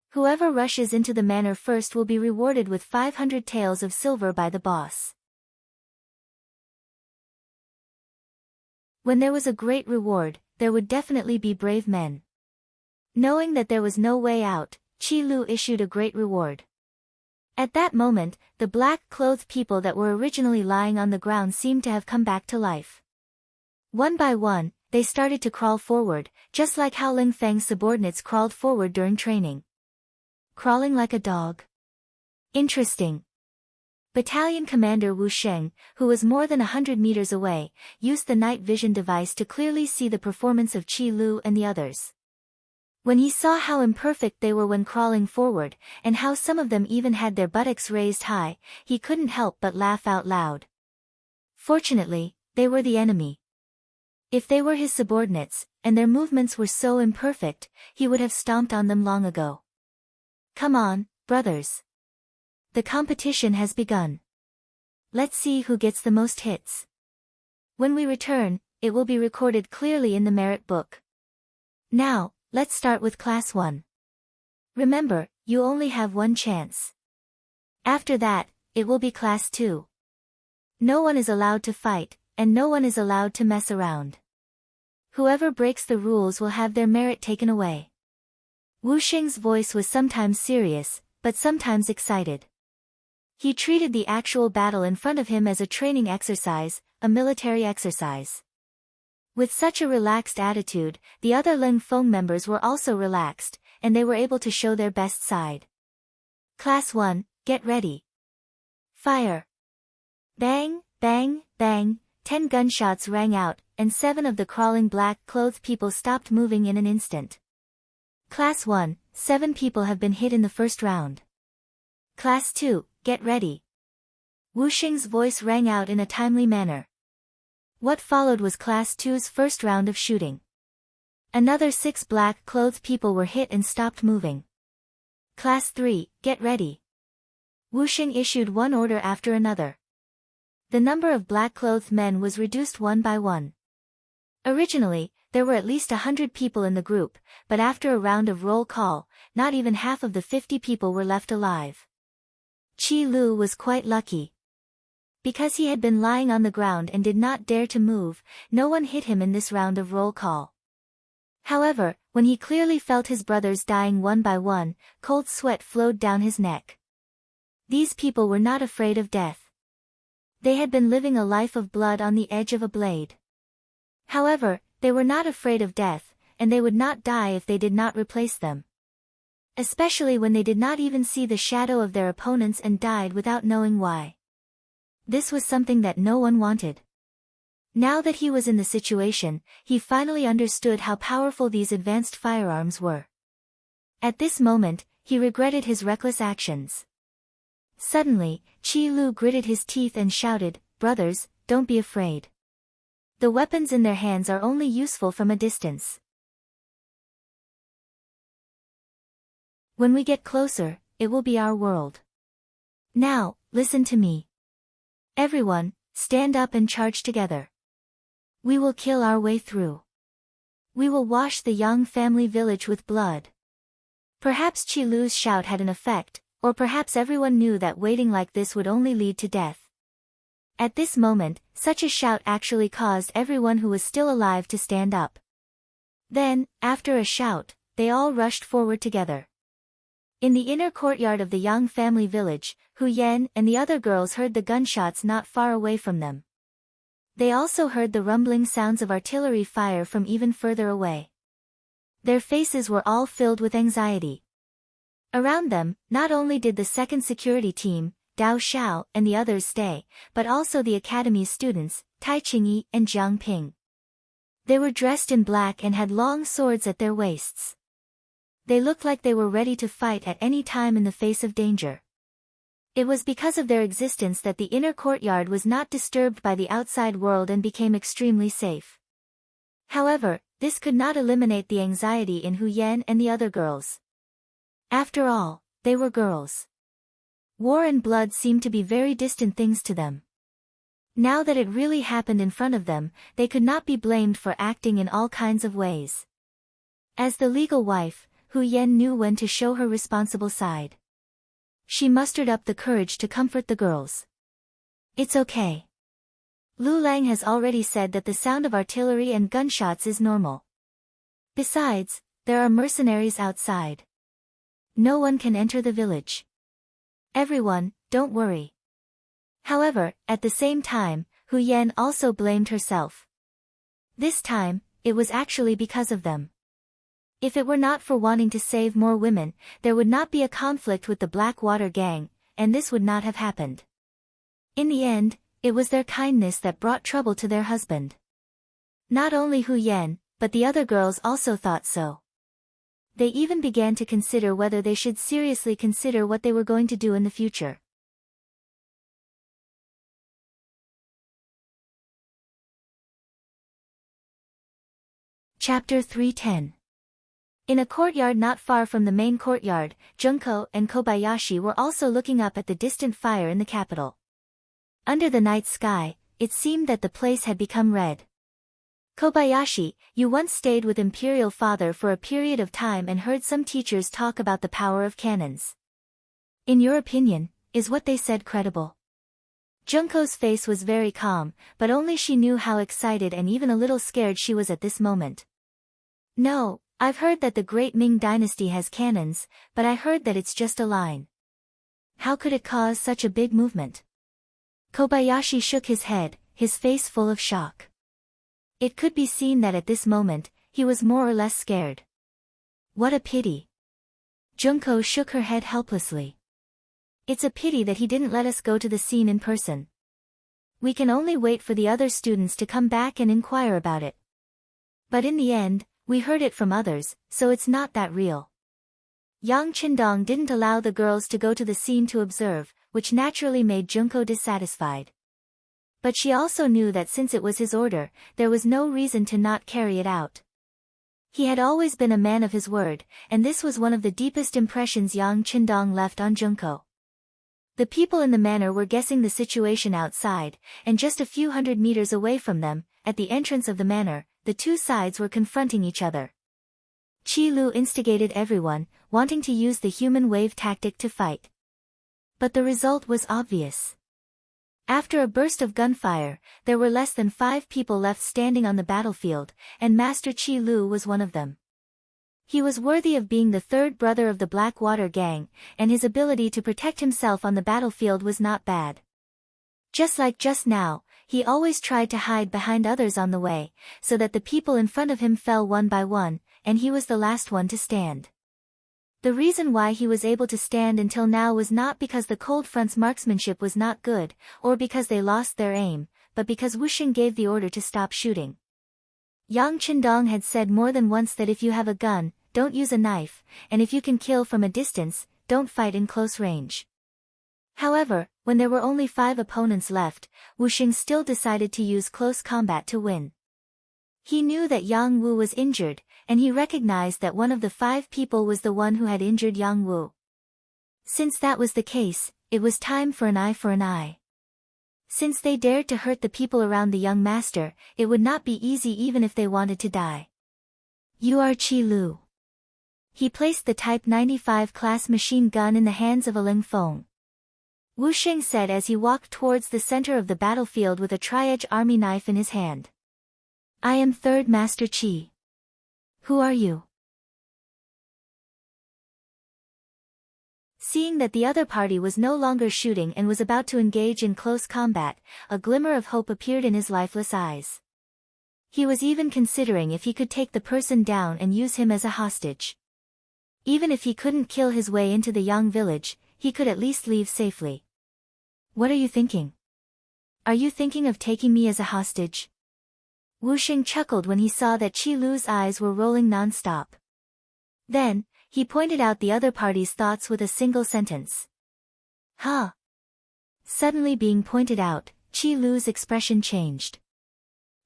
Whoever rushes into the manor first will be rewarded with 500 taels of silver by the boss. When there was a great reward, there would definitely be brave men. Knowing that there was no way out, Qi Lu issued a great reward. At that moment, the black-clothed people that were originally lying on the ground seemed to have come back to life. One by one, they started to crawl forward, just like how Ling Feng's subordinates crawled forward during training. Crawling like a dog. Interesting. Battalion Commander Wu Sheng, who was more than 100 meters away, used the night vision device to clearly see the performance of Qi Lu and the others. When he saw how imperfect they were when crawling forward, and how some of them even had their buttocks raised high, he couldn't help but laugh out loud. Fortunately, they were the enemy. If they were his subordinates, and their movements were so imperfect, he would have stomped on them long ago. Come on, brothers. The competition has begun. Let's see who gets the most hits. When we return, it will be recorded clearly in the merit book. Now, let's start with Class 1. Remember, you only have one chance. After that, it will be Class 2. No one is allowed to fight, and no one is allowed to mess around. Whoever breaks the rules will have their merit taken away. Wu Sheng's voice was sometimes serious, but sometimes excited. He treated the actual battle in front of him as a training exercise, a military exercise. With such a relaxed attitude, the other Ling Feng members were also relaxed, and they were able to show their best side. Class 1, get ready. Fire. Bang, bang, bang, 10 gunshots rang out, and 7 of the crawling black-clothed people stopped moving in an instant. Class 1, 7 people have been hit in the first round. Class 2, get ready. Wu Xing's voice rang out in a timely manner. What followed was Class 2's first round of shooting. Another 6 black-clothed people were hit and stopped moving. Class 3, get ready. Wu Xing issued one order after another. The number of black-clothed men was reduced one by one. Originally, there were at least 100 people in the group, but after a round of roll call, not even half of the 50 people were left alive. Qi Lu was quite lucky. Because he had been lying on the ground and did not dare to move, no one hit him in this round of roll call. However, when he clearly felt his brothers dying one by one, cold sweat flowed down his neck. These people were not afraid of death. They had been living a life of blood on the edge of a blade. However, they were not afraid of death, and they would not die if they did not replace them. Especially when they did not even see the shadow of their opponents and died without knowing why. This was something that no one wanted. Now that he was in the situation, he finally understood how powerful these advanced firearms were. At this moment, he regretted his reckless actions. Suddenly, Qi Lu gritted his teeth and shouted, "Brothers, don't be afraid. The weapons in their hands are only useful from a distance. When we get closer, it will be our world. Now, listen to me. Everyone, stand up and charge together. We will kill our way through. We will wash the Yang family village with blood." Perhaps Qi Lu's shout had an effect, or perhaps everyone knew that waiting like this would only lead to death. At this moment, such a shout actually caused everyone who was still alive to stand up. Then, after a shout, they all rushed forward together. In the inner courtyard of the Yang family village, Hu Yan and the other girls heard the gunshots not far away from them. They also heard the rumbling sounds of artillery fire from even further away. Their faces were all filled with anxiety. Around them, not only did the second security team, Dao Xiao and the others stay, but also the academy's students, Tai Qingyi and Jiang Ping. They were dressed in black and had long swords at their waists. They looked like they were ready to fight at any time in the face of danger. It was because of their existence that the inner courtyard was not disturbed by the outside world and became extremely safe. However, this could not eliminate the anxiety in Hu Yan and the other girls. After all, they were girls. War and blood seemed to be very distant things to them. Now that it really happened in front of them, they could not be blamed for acting in all kinds of ways. As the legal wife, Hu Yan knew when to show her responsible side. She mustered up the courage to comfort the girls. "It's okay. Lu Lang has already said that the sound of artillery and gunshots is normal. Besides, there are mercenaries outside. No one can enter the village. Everyone, don't worry." However, at the same time, Hu Yan also blamed herself. This time, it was actually because of them. If it were not for wanting to save more women, there would not be a conflict with the Blackwater gang, and this would not have happened. In the end, it was their kindness that brought trouble to their husband. Not only Hu Yan, but the other girls also thought so. They even began to consider whether they should seriously consider what they were going to do in the future. Chapter 310. In a courtyard not far from the main courtyard, Junko and Kobayashi were also looking up at the distant fire in the capital. Under the night sky, it seemed that the place had become red. "Kobayashi, you once stayed with Imperial Father for a period of time and heard some teachers talk about the power of cannons. In your opinion, is what they said credible?" Junko's face was very calm, but only she knew how excited and even a little scared she was at this moment. "No, I've heard that the Great Ming Dynasty has cannons, but I heard that it's just a line. How could it cause such a big movement?" Kobayashi shook his head, his face full of shock. It could be seen that at this moment, he was more or less scared. "What a pity." Junko shook her head helplessly. It's a pity that he didn't let us go to the scene in person. We can only wait for the other students to come back and inquire about it. But in the end, we heard it from others, so it's not that real. Yang Qindong didn't allow the girls to go to the scene to observe, which naturally made Junko dissatisfied. But she also knew that since it was his order, there was no reason to not carry it out. He had always been a man of his word, and this was one of the deepest impressions Yang Qindong left on Junko. The people in the manor were guessing the situation outside, and just a few hundred meters away from them, at the entrance of the manor, the two sides were confronting each other. Qi Lu instigated everyone, wanting to use the human wave tactic to fight. But the result was obvious. After a burst of gunfire, there were less than 5 people left standing on the battlefield, and Master Qi Lu was one of them. He was worthy of being the third brother of the Blackwater gang, and his ability to protect himself on the battlefield was not bad. Just like just now, he always tried to hide behind others on the way, so that the people in front of him fell one by one, and he was the last one to stand. The reason why he was able to stand until now was not because the Cold Front's marksmanship was not good, or because they lost their aim, but because Wuxing gave the order to stop shooting. Yang Qindong had said more than once that if you have a gun, don't use a knife, and if you can kill from a distance, don't fight in close range. However, when there were only 5 opponents left, Wuxing still decided to use close combat to win. He knew that Yang Wu was injured, and he recognized that one of the 5 people was the one who had injured Yang Wu. Since that was the case, it was time for an eye for an eye. Since they dared to hurt the people around the young master, it would not be easy even if they wanted to die. You are Qi Lu. He placed the Type 95 class machine gun in the hands of a Ling Feng. Wuxing said as he walked towards the center of the battlefield with a tri-edge army knife in his hand. I am 3rd Master Qi. Who are you? Seeing that the other party was no longer shooting and was about to engage in close combat, a glimmer of hope appeared in his lifeless eyes. He was even considering if he could take the person down and use him as a hostage. Even if he couldn't kill his way into the Yang village, he could at least leave safely. What are you thinking? Are you thinking of taking me as a hostage? Wuxing chuckled when he saw that Qi Lu's eyes were rolling non-stop. Then, he pointed out the other party's thoughts with a single sentence. Huh? Suddenly being pointed out, Qi Lu's expression changed.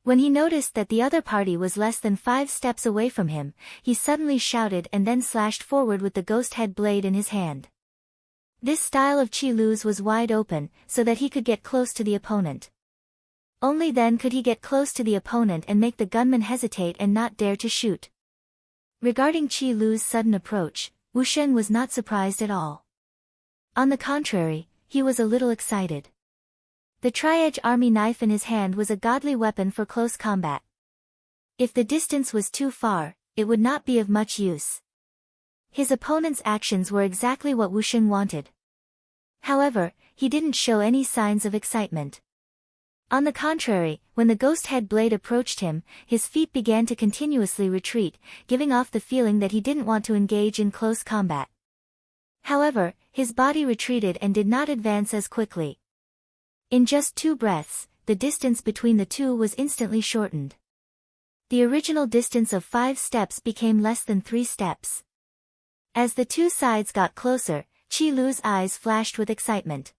When he noticed that the other party was less than 5 steps away from him, he suddenly shouted and then slashed forward with the ghost head blade in his hand. This style of Qi Lu's was wide open, so that he could get close to the opponent. Only then could he get close to the opponent and make the gunman hesitate and not dare to shoot. Regarding Qi Lu's sudden approach, Wuxing was not surprised at all. On the contrary, he was a little excited. The tri-edge army knife in his hand was a godly weapon for close combat. If the distance was too far, it would not be of much use. His opponent's actions were exactly what Wuxing wanted. However, he didn't show any signs of excitement. On the contrary, when the ghost head blade approached him, his feet began to continuously retreat, giving off the feeling that he didn't want to engage in close combat. However, his body retreated and did not advance as quickly. In just 2 breaths, the distance between the two was instantly shortened. The original distance of 5 steps became less than 3 steps. As the two sides got closer, Qi Lu's eyes flashed with excitement.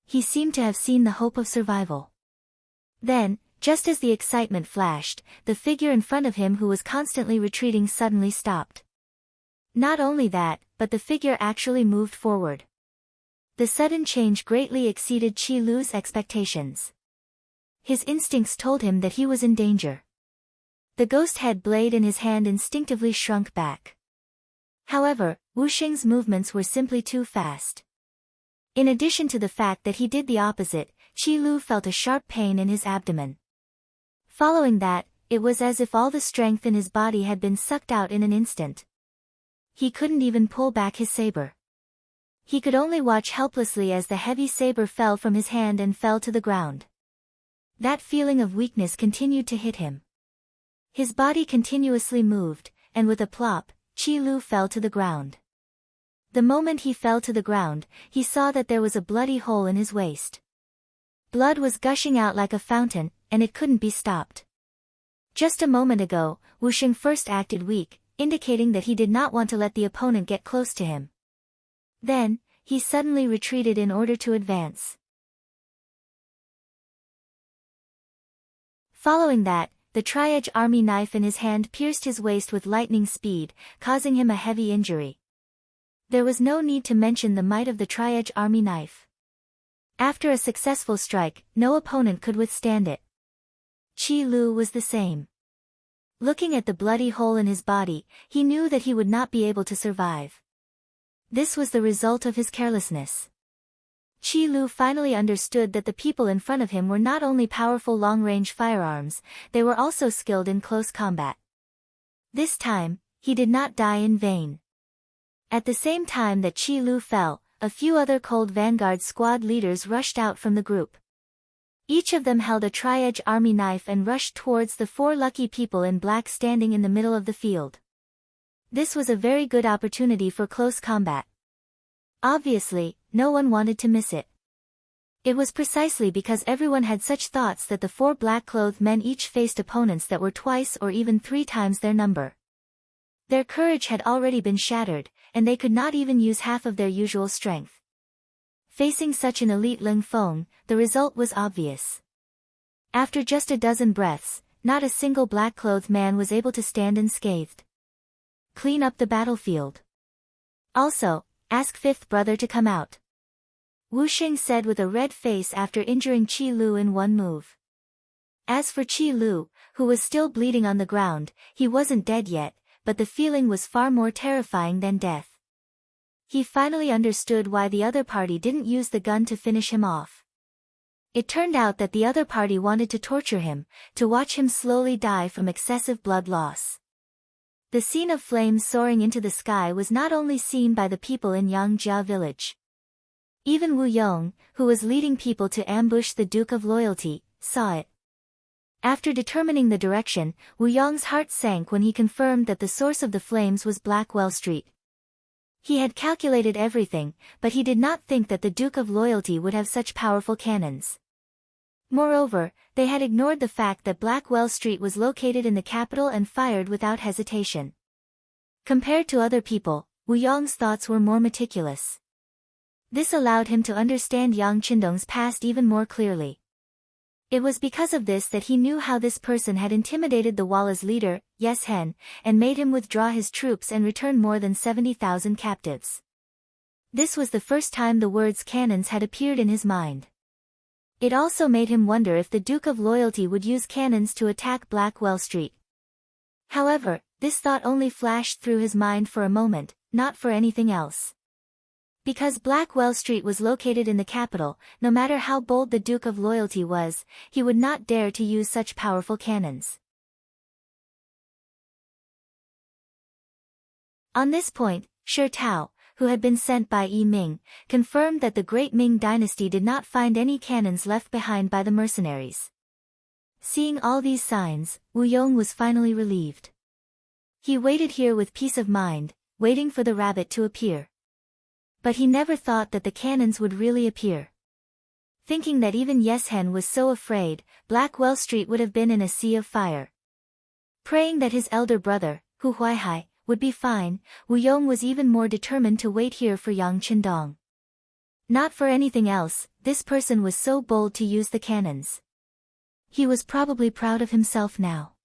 He seemed to have seen the hope of survival. Then, just as the excitement flashed, the figure in front of him who was constantly retreating suddenly stopped. Not only that, but the figure actually moved forward. The sudden change greatly exceeded Qi Lu's expectations. His instincts told him that he was in danger. The ghost head blade in his hand instinctively shrunk back. However, Wuxing's movements were simply too fast. In addition to the fact that he did the opposite, Qi Lu felt a sharp pain in his abdomen. Following that, it was as if all the strength in his body had been sucked out in an instant. He couldn't even pull back his saber. He could only watch helplessly as the heavy saber fell from his hand and fell to the ground. That feeling of weakness continued to hit him. His body continuously moved, and with a plop, Qi Lu fell to the ground. The moment he fell to the ground, he saw that there was a bloody hole in his waist. Blood was gushing out like a fountain, and it couldn't be stopped. Just a moment ago, Wusheng first acted weak, indicating that he did not want to let the opponent get close to him. Then, he suddenly retreated in order to advance. Following that, the tri-edge army knife in his hand pierced his waist with lightning speed, causing him a heavy injury. There was no need to mention the might of the tri-edge army knife. After a successful strike, no opponent could withstand it. Qi Lu was the same. Looking at the bloody hole in his body, he knew that he would not be able to survive. This was the result of his carelessness. Qi Lu finally understood that the people in front of him were not only powerful long-range firearms, they were also skilled in close combat. This time, he did not die in vain. At the same time that Qi Lu fell, a few other Cold Vanguard squad leaders rushed out from the group. Each of them held a tri-edge army knife and rushed towards the 4 lucky people in black standing in the middle of the field. This was a very good opportunity for close combat. Obviously, no one wanted to miss it. It was precisely because everyone had such thoughts that the 4 black-clothed men each faced opponents that were twice or even 3 times their number. Their courage had already been shattered, and they could not even use half of their usual strength. Facing such an elite Ling Feng, the result was obvious. After just a dozen breaths, not a single black-clothed man was able to stand unscathed. Clean up the battlefield. Also, ask fifth brother to come out. Wusheng said with a red face after injuring Qi Lu in one move. As for Qi Lu, who was still bleeding on the ground, he wasn't dead yet, but the feeling was far more terrifying than death. He finally understood why the other party didn't use the gun to finish him off. It turned out that the other party wanted to torture him, to watch him slowly die from excessive blood loss. The scene of flames soaring into the sky was not only seen by the people in Yangjia village. Even Wu Yong, who was leading people to ambush the Duke of Loyalty, saw it. After determining the direction, Wu Yong's heart sank when he confirmed that the source of the flames was Blackwell Street. He had calculated everything, but he did not think that the Duke of Loyalty would have such powerful cannons. Moreover, they had ignored the fact that Blackwell Street was located in the capital and fired without hesitation. Compared to other people, Wu Yong's thoughts were more meticulous. This allowed him to understand Yang Qindong's past even more clearly. It was because of this that he knew how this person had intimidated the Walla's leader, Yes Hen, and made him withdraw his troops and return more than 70,000 captives. This was the first time the words cannons had appeared in his mind. It also made him wonder if the Duke of Loyalty would use cannons to attack Blackwell Street. However, this thought only flashed through his mind for a moment, not for anything else. Because Blackwell Street was located in the capital, no matter how bold the Duke of Loyalty was, he would not dare to use such powerful cannons. On this point, Shi Tao, who had been sent by Yi Ming, confirmed that the great Ming dynasty did not find any cannons left behind by the mercenaries. Seeing all these signs, Wu Yong was finally relieved. He waited here with peace of mind, waiting for the rabbit to appear. But he never thought that the cannons would really appear. Thinking that even Yes Hen was so afraid, Blackwell Street would have been in a sea of fire. Praying that his elder brother, Hu Huaihai, would be fine, Wu Yong was even more determined to wait here for Yang Qindong. Not for anything else, this person was so bold to use the cannons. He was probably proud of himself now.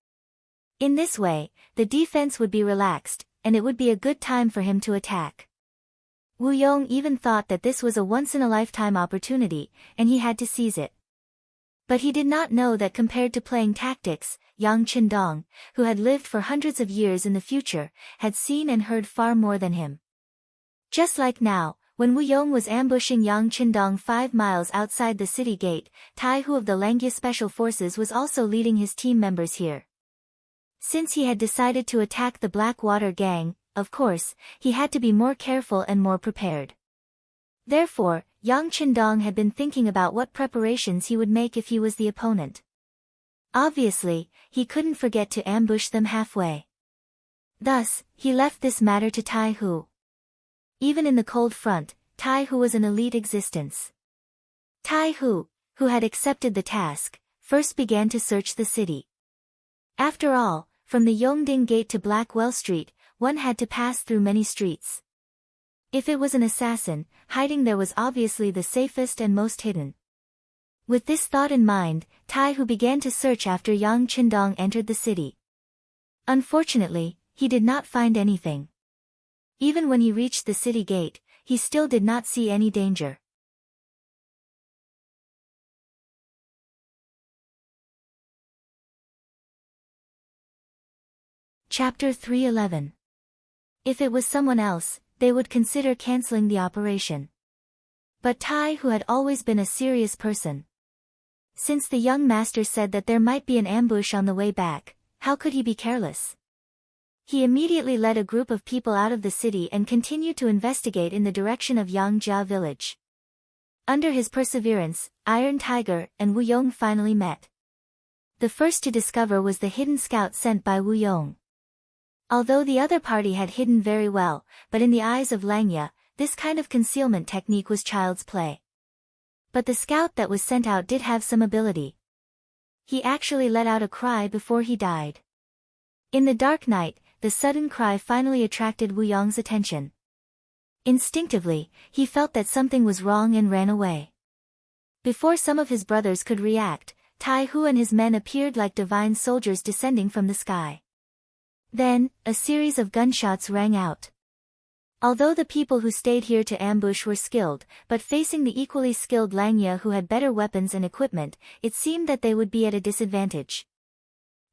In this way, the defense would be relaxed, and it would be a good time for him to attack. Wu Yong even thought that this was a once-in-a-lifetime opportunity, and he had to seize it. But he did not know that compared to playing tactics, Yang Qindong, who had lived for hundreds of years in the future, had seen and heard far more than him. Just like now, when Wu Yong was ambushing Yang Qindong 5 miles outside the city gate, Tai Hu of the Langia Special Forces was also leading his team members here. Since he had decided to attack the Blackwater gang, of course, he had to be more careful and more prepared. Therefore, Yang Qindong had been thinking about what preparations he would make if he was the opponent. Obviously, he couldn't forget to ambush them halfway. Thus, he left this matter to Tai Hu. Even in the cold front, Tai Hu was an elite existence. Tai Hu, who had accepted the task, first began to search the city. After all, from the Yongding Gate to Blackwell Street, one had to pass through many streets. If it was an assassin, hiding there was obviously the safest and most hidden. With this thought in mind, Tai Hu began to search after Yang Qindong entered the city. Unfortunately, he did not find anything. Even when he reached the city gate, he still did not see any danger. Chapter 311. If it was someone else, they would consider canceling the operation. But Tai Hu had always been a serious person. Since the young master said that there might be an ambush on the way back, how could he be careless? He immediately led a group of people out of the city and continued to investigate in the direction of Yangjia village. Under his perseverance, Iron Tiger and Wu Yong finally met. The first to discover was the hidden scout sent by Wu Yong. Although the other party had hidden very well, but in the eyes of Langya, this kind of concealment technique was child's play. But the scout that was sent out did have some ability. He actually let out a cry before he died. In the dark night, the sudden cry finally attracted Wu Yong's attention. Instinctively, he felt that something was wrong and ran away. Before some of his brothers could react, Tai Hu and his men appeared like divine soldiers descending from the sky. Then, a series of gunshots rang out. Although the people who stayed here to ambush were skilled, but facing the equally skilled Langya who had better weapons and equipment, it seemed that they would be at a disadvantage.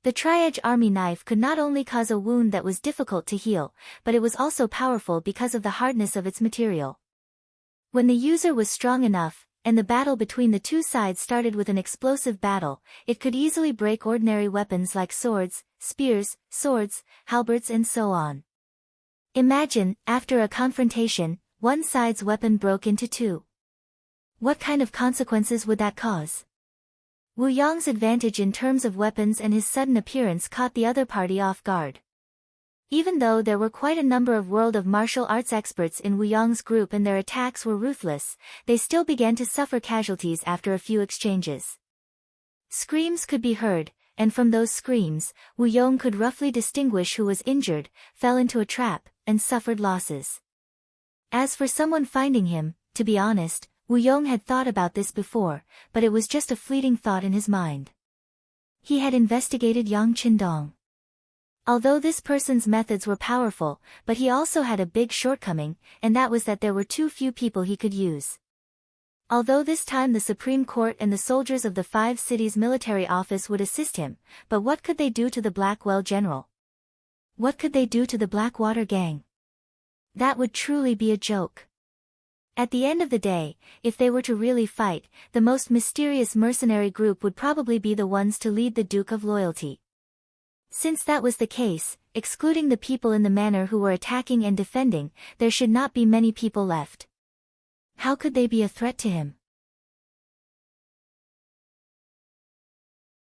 The tri-edge army knife could not only cause a wound that was difficult to heal, but it was also powerful because of the hardness of its material. When the user was strong enough, and the battle between the two sides started with an explosive battle, it could easily break ordinary weapons like swords, spears, swords, halberds and so on. Imagine, after a confrontation, one side's weapon broke into two. What kind of consequences would that cause? Wu Yong's advantage in terms of weapons and his sudden appearance caught the other party off guard. Even though there were quite a number of world of martial arts experts in Wu Yong's group and their attacks were ruthless, they still began to suffer casualties after a few exchanges. Screams could be heard, and from those screams, Wu Yong could roughly distinguish who was injured, fell into a trap, and suffered losses. As for someone finding him, to be honest, Wu Yong had thought about this before, but it was just a fleeting thought in his mind. He had investigated Yang Qindong. Although this person's methods were powerful, but he also had a big shortcoming, and that was that there were too few people he could use. Although this time the Supreme Court and the soldiers of the 5 cities military office would assist him, but what could they do to the Blackwell general? What could they do to the Blackwater gang? That would truly be a joke. At the end of the day, if they were to really fight, the most mysterious mercenary group would probably be the ones to lead the Duke of Loyalty. Since that was the case, excluding the people in the manor who were attacking and defending, there should not be many people left. How could they be a threat to him?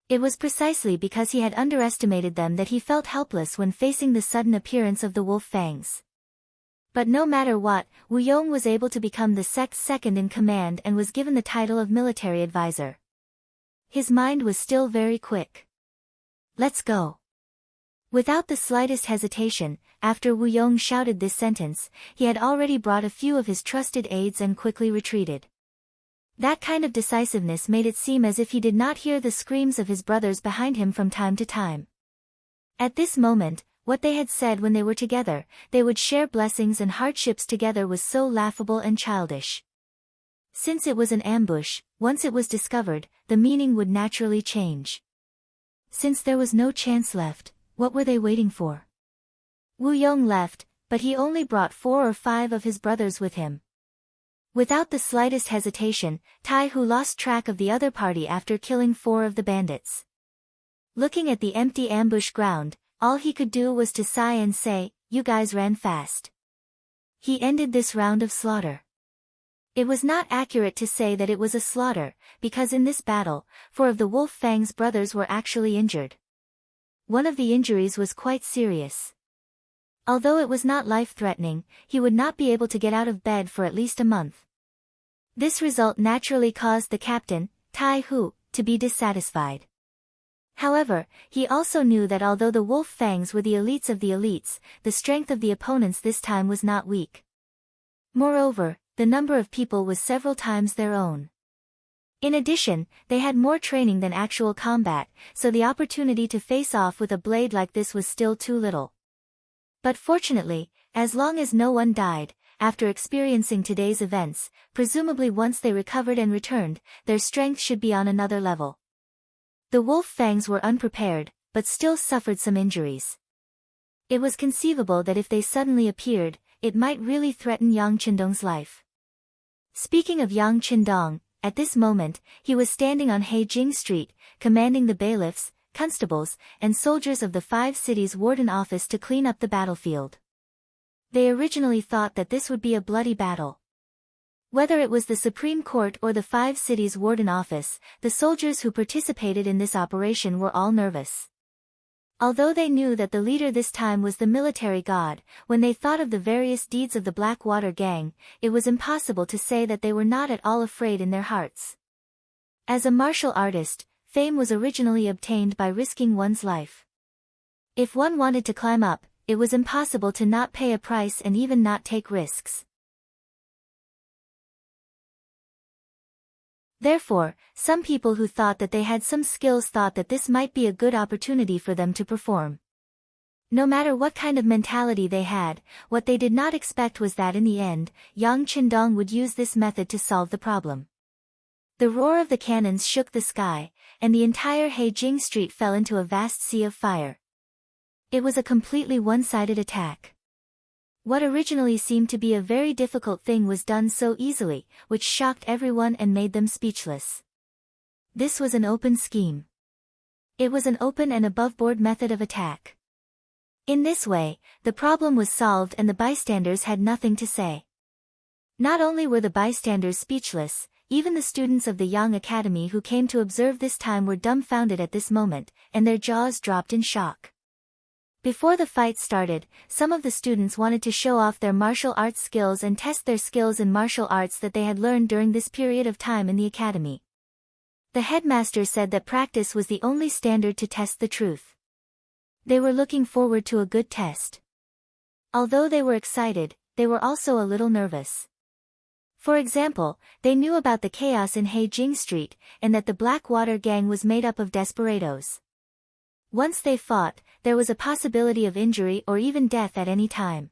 It was precisely because he had underestimated them that he felt helpless when facing the sudden appearance of the wolf fangs. But no matter what, Wu Yong was able to become the sect's second in command and was given the title of military advisor. His mind was still very quick. Let's go. Without the slightest hesitation, after Wu Yong shouted this sentence, he had already brought a few of his trusted aides and quickly retreated. That kind of decisiveness made it seem as if he did not hear the screams of his brothers behind him from time to time. At this moment, what they had said when they were together, they would share blessings and hardships together, was so laughable and childish. Since it was an ambush, once it was discovered, the meaning would naturally change. Since there was no chance left, what were they waiting for? Wu Yong left, but he only brought 4 or 5 of his brothers with him. Without the slightest hesitation, Tai Hu lost track of the other party after killing 4 of the bandits. Looking at the empty ambush ground, all he could do was to sigh and say, "You guys ran fast." He ended this round of slaughter. It was not accurate to say that it was a slaughter, because in this battle, 4 of the Wolf Fang's brothers were actually injured. One of the injuries was quite serious. Although it was not life-threatening, he would not be able to get out of bed for at least a month. This result naturally caused the captain, Tai Hu, to be dissatisfied. However, he also knew that although the wolf fangs were the elites of the elites, the strength of the opponents this time was not weak. Moreover, the number of people was several times their own. In addition, they had more training than actual combat, so the opportunity to face off with a blade like this was still too little. But fortunately, as long as no one died, after experiencing today's events, presumably once they recovered and returned, their strength should be on another level. The wolf fangs were unprepared, but still suffered some injuries. It was conceivable that if they suddenly appeared, it might really threaten Yang Qindong's life. Speaking of Yang Qindong, at this moment, he was standing on Heijing Street, commanding the bailiffs, constables, and soldiers of the 5 cities' warden office to clean up the battlefield. They originally thought that this would be a bloody battle. Whether it was the Supreme Court or the 5 cities' warden office, the soldiers who participated in this operation were all nervous. Although they knew that the leader this time was the military god, when they thought of the various deeds of the Blackwater gang, it was impossible to say that they were not at all afraid in their hearts. As a martial artist, fame was originally obtained by risking one's life. If one wanted to climb up, it was impossible to not pay a price and even not take risks. Therefore, some people who thought that they had some skills thought that this might be a good opportunity for them to perform. No matter what kind of mentality they had, what they did not expect was that in the end, Yang Qindong would use this method to solve the problem. The roar of the cannons shook the sky, and the entire Heijing Street fell into a vast sea of fire. It was a completely one-sided attack. What originally seemed to be a very difficult thing was done so easily, which shocked everyone and made them speechless. This was an open scheme. It was an open and above-board method of attack. In this way, the problem was solved and the bystanders had nothing to say. Not only were the bystanders speechless, even the students of the Yang Academy who came to observe this time were dumbfounded at this moment, and their jaws dropped in shock. Before the fight started, some of the students wanted to show off their martial arts skills and test their skills in martial arts that they had learned during this period of time in the academy. The headmaster said that practice was the only standard to test the truth. They were looking forward to a good test. Although they were excited, they were also a little nervous. For example, they knew about the chaos in Heijing Street, and that the Blackwater gang was made up of desperados. Once they fought, there was a possibility of injury or even death at any time.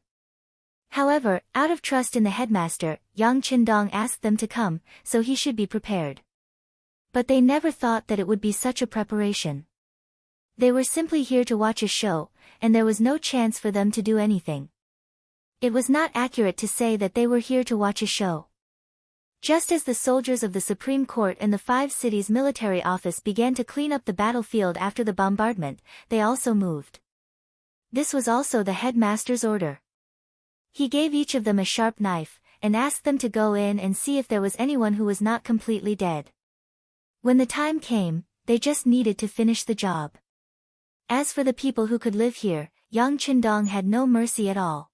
However, out of trust in the headmaster, Yang Qindong asked them to come, so he should be prepared. But they never thought that it would be such a preparation. They were simply here to watch a show, and there was no chance for them to do anything. It was not accurate to say that they were here to watch a show. Just as the soldiers of the Supreme Court and the 5 cities' military office began to clean up the battlefield after the bombardment, they also moved. This was also the headmaster's order. He gave each of them a sharp knife, and asked them to go in and see if there was anyone who was not completely dead. When the time came, they just needed to finish the job. As for the people who could live here, Yang Qindong had no mercy at all.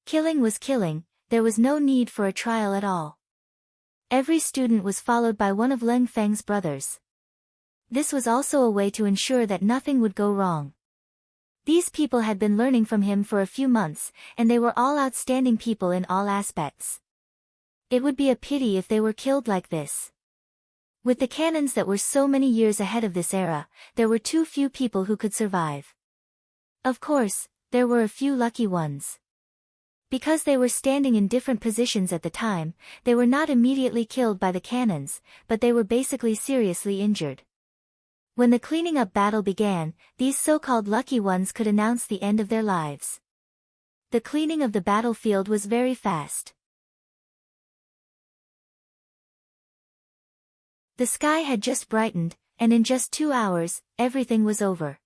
Killing was killing, there was no need for a trial at all. Every student was followed by one of Leng Feng's brothers. This was also a way to ensure that nothing would go wrong. These people had been learning from him for a few months, and they were all outstanding people in all aspects. It would be a pity if they were killed like this. With the cannons that were so many years ahead of this era, there were too few people who could survive. Of course, there were a few lucky ones. Because they were standing in different positions at the time, they were not immediately killed by the cannons, but they were basically seriously injured. When the cleaning up battle began, these so-called lucky ones could announce the end of their lives. The cleaning of the battlefield was very fast. The sky had just brightened, and in just 2 hours, everything was over.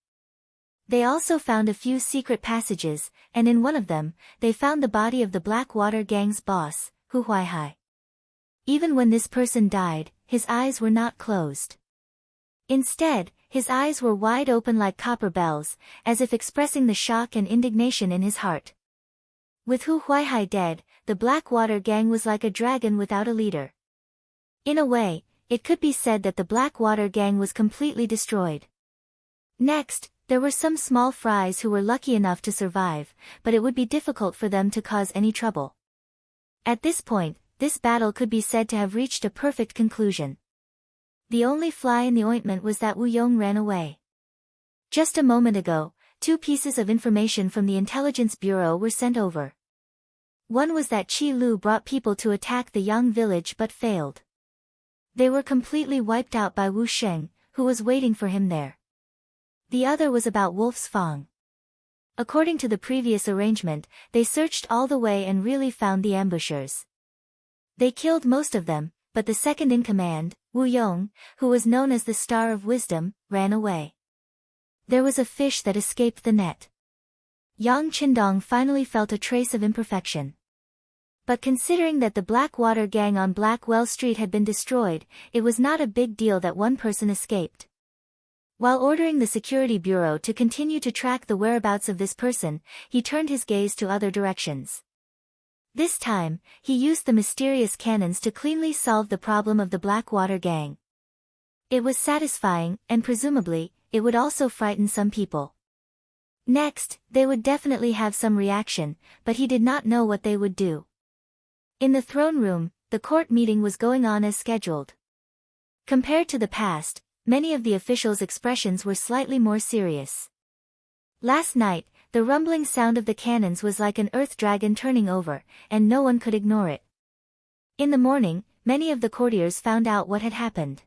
They also found a few secret passages, and in one of them, they found the body of the Blackwater gang's boss, Hu Huaihai. Even when this person died, his eyes were not closed. Instead, His eyes were wide open like copper bells, as if expressing the shock and indignation in his heart. With Hu Huaihai dead, the Blackwater gang was like a dragon without a leader. In a way, it could be said that the Blackwater gang was completely destroyed. Next, there were some small fries who were lucky enough to survive, but it would be difficult for them to cause any trouble. At this point, this battle could be said to have reached a perfect conclusion. The only fly in the ointment was that Wu Yong ran away. Just a moment ago, 2 pieces of information from the Intelligence Bureau were sent over. One was that Qi Lu brought people to attack the Yang village but failed. They were completely wiped out by Wu Sheng, who was waiting for him there. The other was about Wolf's Fang. According to the previous arrangement, they searched all the way and really found the ambushers. They killed most of them, but the second in command, Wu Yong, who was known as the Star of Wisdom, ran away. There was a fish that escaped the net. Yang Qindong finally felt a trace of imperfection. But considering that the Blackwater gang on Blackwell Street had been destroyed, it was not a big deal that one person escaped. While ordering the Security Bureau to continue to track the whereabouts of this person, he turned his gaze to other directions. This time, he used the mysterious cannons to cleanly solve the problem of the Blackwater gang. It was satisfying, and presumably, it would also frighten some people. Next, they would definitely have some reaction, but he did not know what they would do. In the throne room, the court meeting was going on as scheduled. Compared to the past, many of the officials' expressions were slightly more serious. Last night, the rumbling sound of the cannons was like an earth dragon turning over, and no one could ignore it. In the morning, many of the courtiers found out what had happened.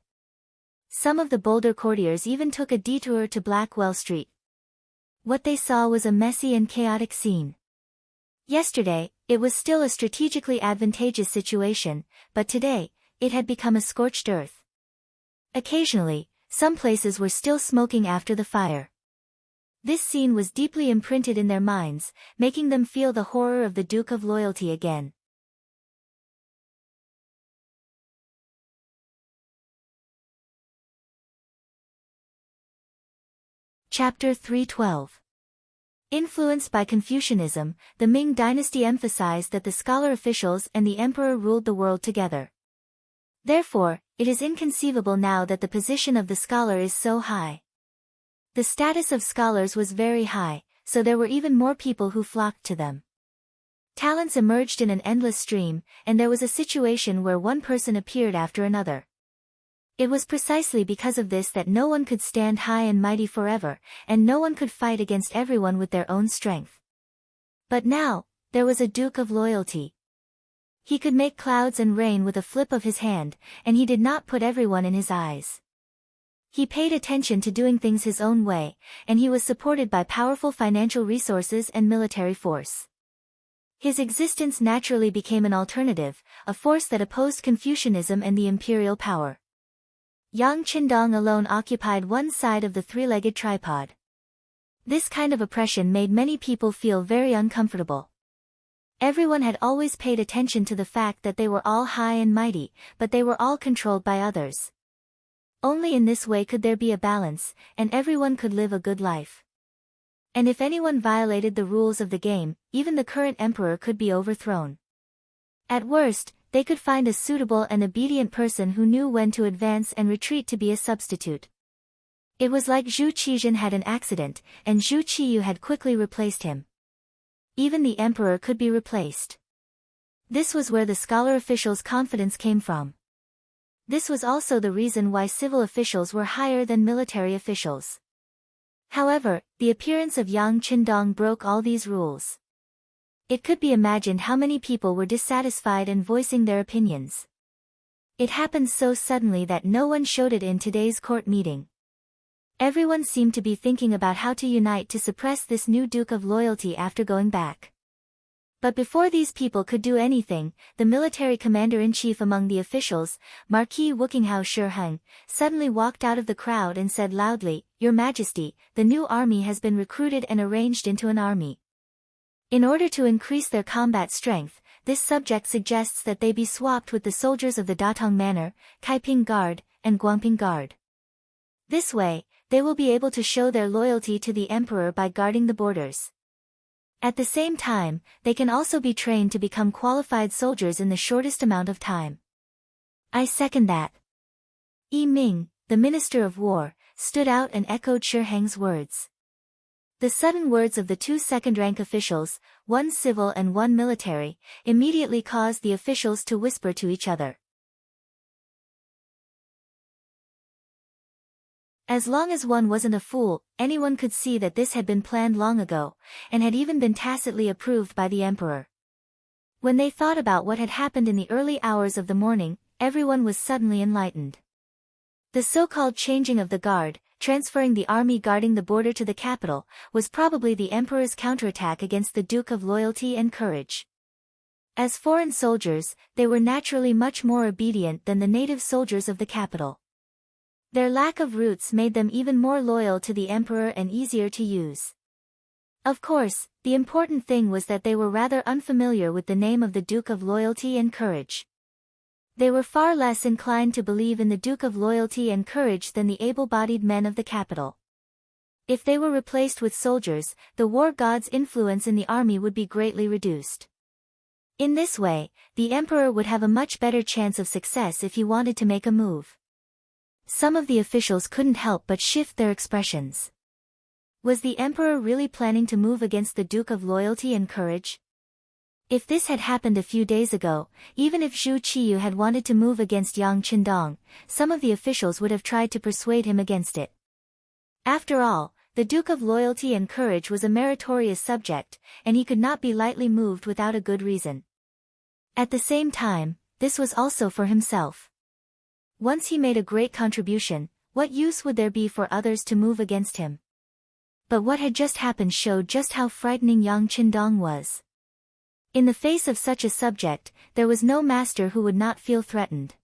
Some of the bolder courtiers even took a detour to Blackwell Street. What they saw was a messy and chaotic scene. Yesterday, it was still a strategically advantageous situation, but today, it had become a scorched earth. Occasionally, some places were still smoking after the fire. This scene was deeply imprinted in their minds, making them feel the horror of the Duke of Loyalty again. Chapter 312. Influenced by Confucianism, the Ming dynasty emphasized that the scholar officials and the emperor ruled the world together. Therefore, it is inconceivable now that the position of the scholar is so high. The status of scholars was very high, so there were even more people who flocked to them. Talents emerged in an endless stream, and there was a situation where one person appeared after another. It was precisely because of this that no one could stand high and mighty forever, and no one could fight against everyone with their own strength. But now, there was a Duke of Loyalty. He could make clouds and rain with a flip of his hand, and he did not put everyone in his eyes. He paid attention to doing things his own way, and he was supported by powerful financial resources and military force. His existence naturally became an alternative, a force that opposed Confucianism and the imperial power. Yang Qindong alone occupied one side of the three-legged tripod. This kind of oppression made many people feel very uncomfortable. Everyone had always paid attention to the fact that they were all high and mighty, but they were all controlled by others. Only in this way could there be a balance, and everyone could live a good life. And if anyone violated the rules of the game, even the current emperor could be overthrown. At worst, they could find a suitable and obedient person who knew when to advance and retreat to be a substitute. It was like Zhu Qizhen had an accident, and Zhu Qiyu had quickly replaced him. Even the emperor could be replaced. This was where the scholar officials' confidence came from. This was also the reason why civil officials were higher than military officials. However, the appearance of Yang Qindong broke all these rules. It could be imagined how many people were dissatisfied and voicing their opinions. It happened so suddenly that no one showed it in today's court meeting. Everyone seemed to be thinking about how to unite to suppress this new Duke of Loyalty after going back. But before these people could do anything, the military commander-in-chief among the officials, Marquis Wukinghao Shiheng, suddenly walked out of the crowd and said loudly, "Your Majesty, the new army has been recruited and arranged into an army. In order to increase their combat strength, this subject suggests that they be swapped with the soldiers of the Datong Manor, Kaiping Guard, and Guangping Guard. This way, they will be able to show their loyalty to the emperor by guarding the borders. At the same time, they can also be trained to become qualified soldiers in the shortest amount of time. I second that. Yi Ming, the Minister of War, stood out and echoed Shi Heng's words. The sudden words of the two second-rank officials, one civil and one military, immediately caused the officials to whisper to each other. As long as one wasn't a fool, anyone could see that this had been planned long ago, and had even been tacitly approved by the emperor. When they thought about what had happened in the early hours of the morning, everyone was suddenly enlightened. The so-called changing of the guard, transferring the army guarding the border to the capital, was probably the emperor's counterattack against the Duke of Loyalty and Courage. As foreign soldiers, they were naturally much more obedient than the native soldiers of the capital. Their lack of roots made them even more loyal to the emperor and easier to use. Of course, the important thing was that they were rather unfamiliar with the name of the Duke of Loyalty and Courage. They were far less inclined to believe in the Duke of Loyalty and Courage than the able-bodied men of the capital. If they were replaced with soldiers, the war god's influence in the army would be greatly reduced. In this way, the emperor would have a much better chance of success if he wanted to make a move. Some of the officials couldn't help but shift their expressions. Was the emperor really planning to move against the Duke of Loyalty and Courage? If this had happened a few days ago, even if Zhu Qiyu had wanted to move against Yang Qindong, some of the officials would have tried to persuade him against it. After all, the Duke of Loyalty and Courage was a meritorious subject, and he could not be lightly moved without a good reason. At the same time, this was also for himself. Once he made a great contribution, what use would there be for others to move against him? But what had just happened showed just how frightening Yang Qindong was. In the face of such a subject, there was no master who would not feel threatened.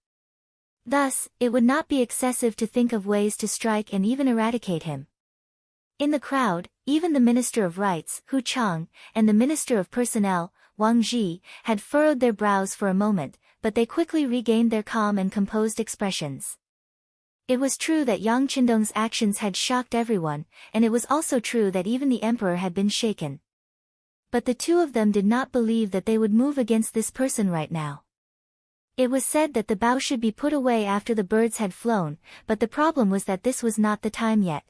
Thus, it would not be excessive to think of ways to strike and even eradicate him. In the crowd, even the Minister of Rights, Hu Chang, and the Minister of Personnel, Wang Zhi, had furrowed their brows for a moment, but they quickly regained their calm and composed expressions. It was true that Yang Qindong's actions had shocked everyone, and it was also true that even the emperor had been shaken. But the two of them did not believe that they would move against this person right now. It was said that the bow should be put away after the birds had flown, but the problem was that this was not the time yet.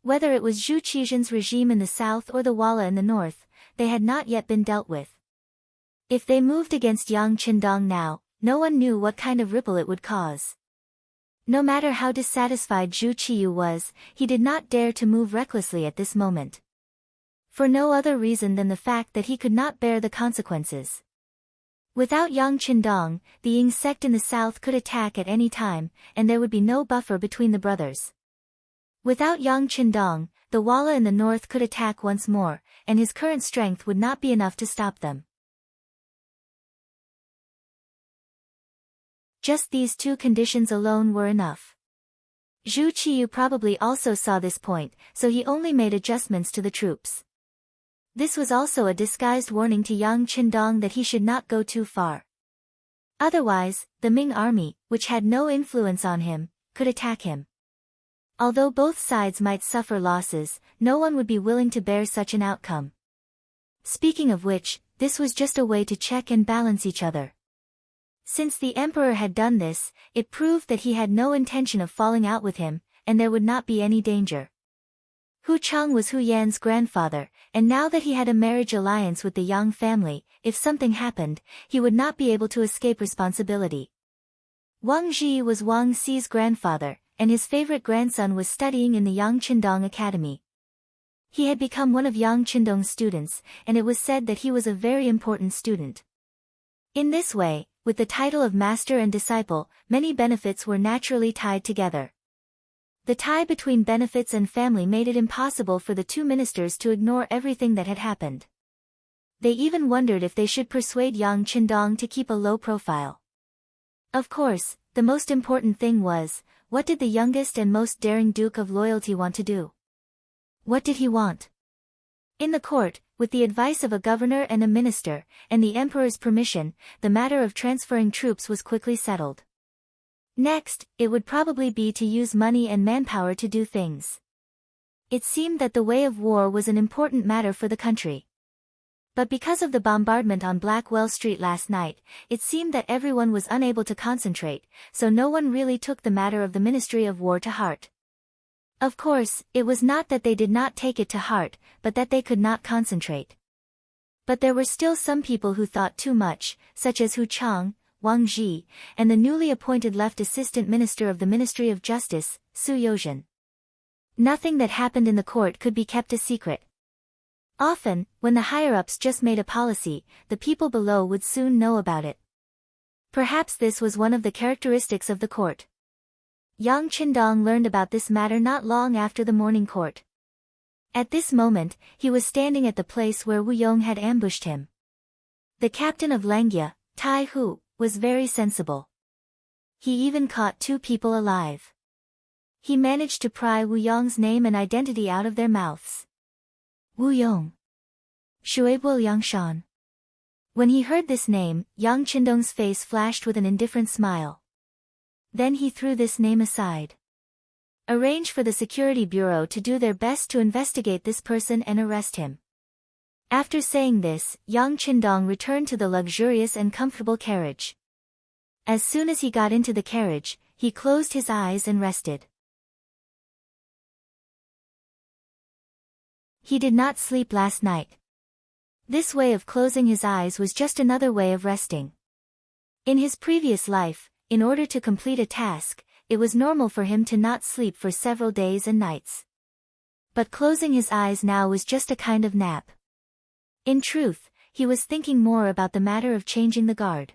Whether it was Zhu Qizhen's regime in the south or the Walla in the north, they had not yet been dealt with. If they moved against Yang Qindong now, no one knew what kind of ripple it would cause. No matter how dissatisfied Zhu Qiyu was, he did not dare to move recklessly at this moment. For no other reason than the fact that he could not bear the consequences. Without Yang Qindong, the Ying sect in the south could attack at any time, and there would be no buffer between the brothers. Without Yang Qindong, the Walla in the north could attack once more, and his current strength would not be enough to stop them. Just these two conditions alone were enough. Zhu Qiyu probably also saw this point, so he only made adjustments to the troops. This was also a disguised warning to Yang Qindong that he should not go too far. Otherwise, the Ming army, which had no influence on him, could attack him. Although both sides might suffer losses, no one would be willing to bear such an outcome. Speaking of which, this was just a way to check and balance each other. Since the emperor had done this, it proved that he had no intention of falling out with him, and there would not be any danger. Hu Chang was Hu Yan's grandfather, and now that he had a marriage alliance with the Yang family, if something happened, he would not be able to escape responsibility. Wang Zhi was Wang Xi's grandfather, and his favorite grandson was studying in the Yang Qindong Academy. He had become one of Yang Qindong's students, and it was said that he was a very important student. In this way, with the title of master and disciple, many benefits were naturally tied together. The tie between benefits and family made it impossible for the two ministers to ignore everything that had happened. They even wondered if they should persuade Yang Qindong to keep a low profile. Of course, the most important thing was, what did the youngest and most daring Duke of Loyalty want to do? What did he want? In the court, with the advice of a governor and a minister, and the emperor's permission, the matter of transferring troops was quickly settled. Next, it would probably be to use money and manpower to do things. It seemed that the way of war was an important matter for the country. But because of the bombardment on Blackwell Street last night, it seemed that everyone was unable to concentrate, so no one really took the matter of the Ministry of War to heart. Of course, it was not that they did not take it to heart, but that they could not concentrate. But there were still some people who thought too much, such as Hu Chang, Wang Zhi, and the newly appointed left assistant minister of the Ministry of Justice, Su Yozhen. Nothing that happened in the court could be kept a secret. Often, when the higher-ups just made a policy, the people below would soon know about it. Perhaps this was one of the characteristics of the court. Yang Qindong learned about this matter not long after the morning court. At this moment, he was standing at the place where Wu Yong had ambushed him. The captain of Lengjia, Tai Hu, was very sensible. He even caught 2 people alive. He managed to pry Wu Yong's name and identity out of their mouths. Wu Yong. Shuibuo Yangshan. When he heard this name, Yang Qindong's face flashed with an indifferent smile. Then he threw this name aside. Arrange for the Security Bureau to do their best to investigate this person and arrest him. After saying this, Yang Qindong returned to the luxurious and comfortable carriage. As soon as he got into the carriage, he closed his eyes and rested. He did not sleep last night. This way of closing his eyes was just another way of resting. In his previous life, in order to complete a task, it was normal for him to not sleep for several days and nights. But closing his eyes now was just a kind of nap. In truth, he was thinking more about the matter of changing the guard.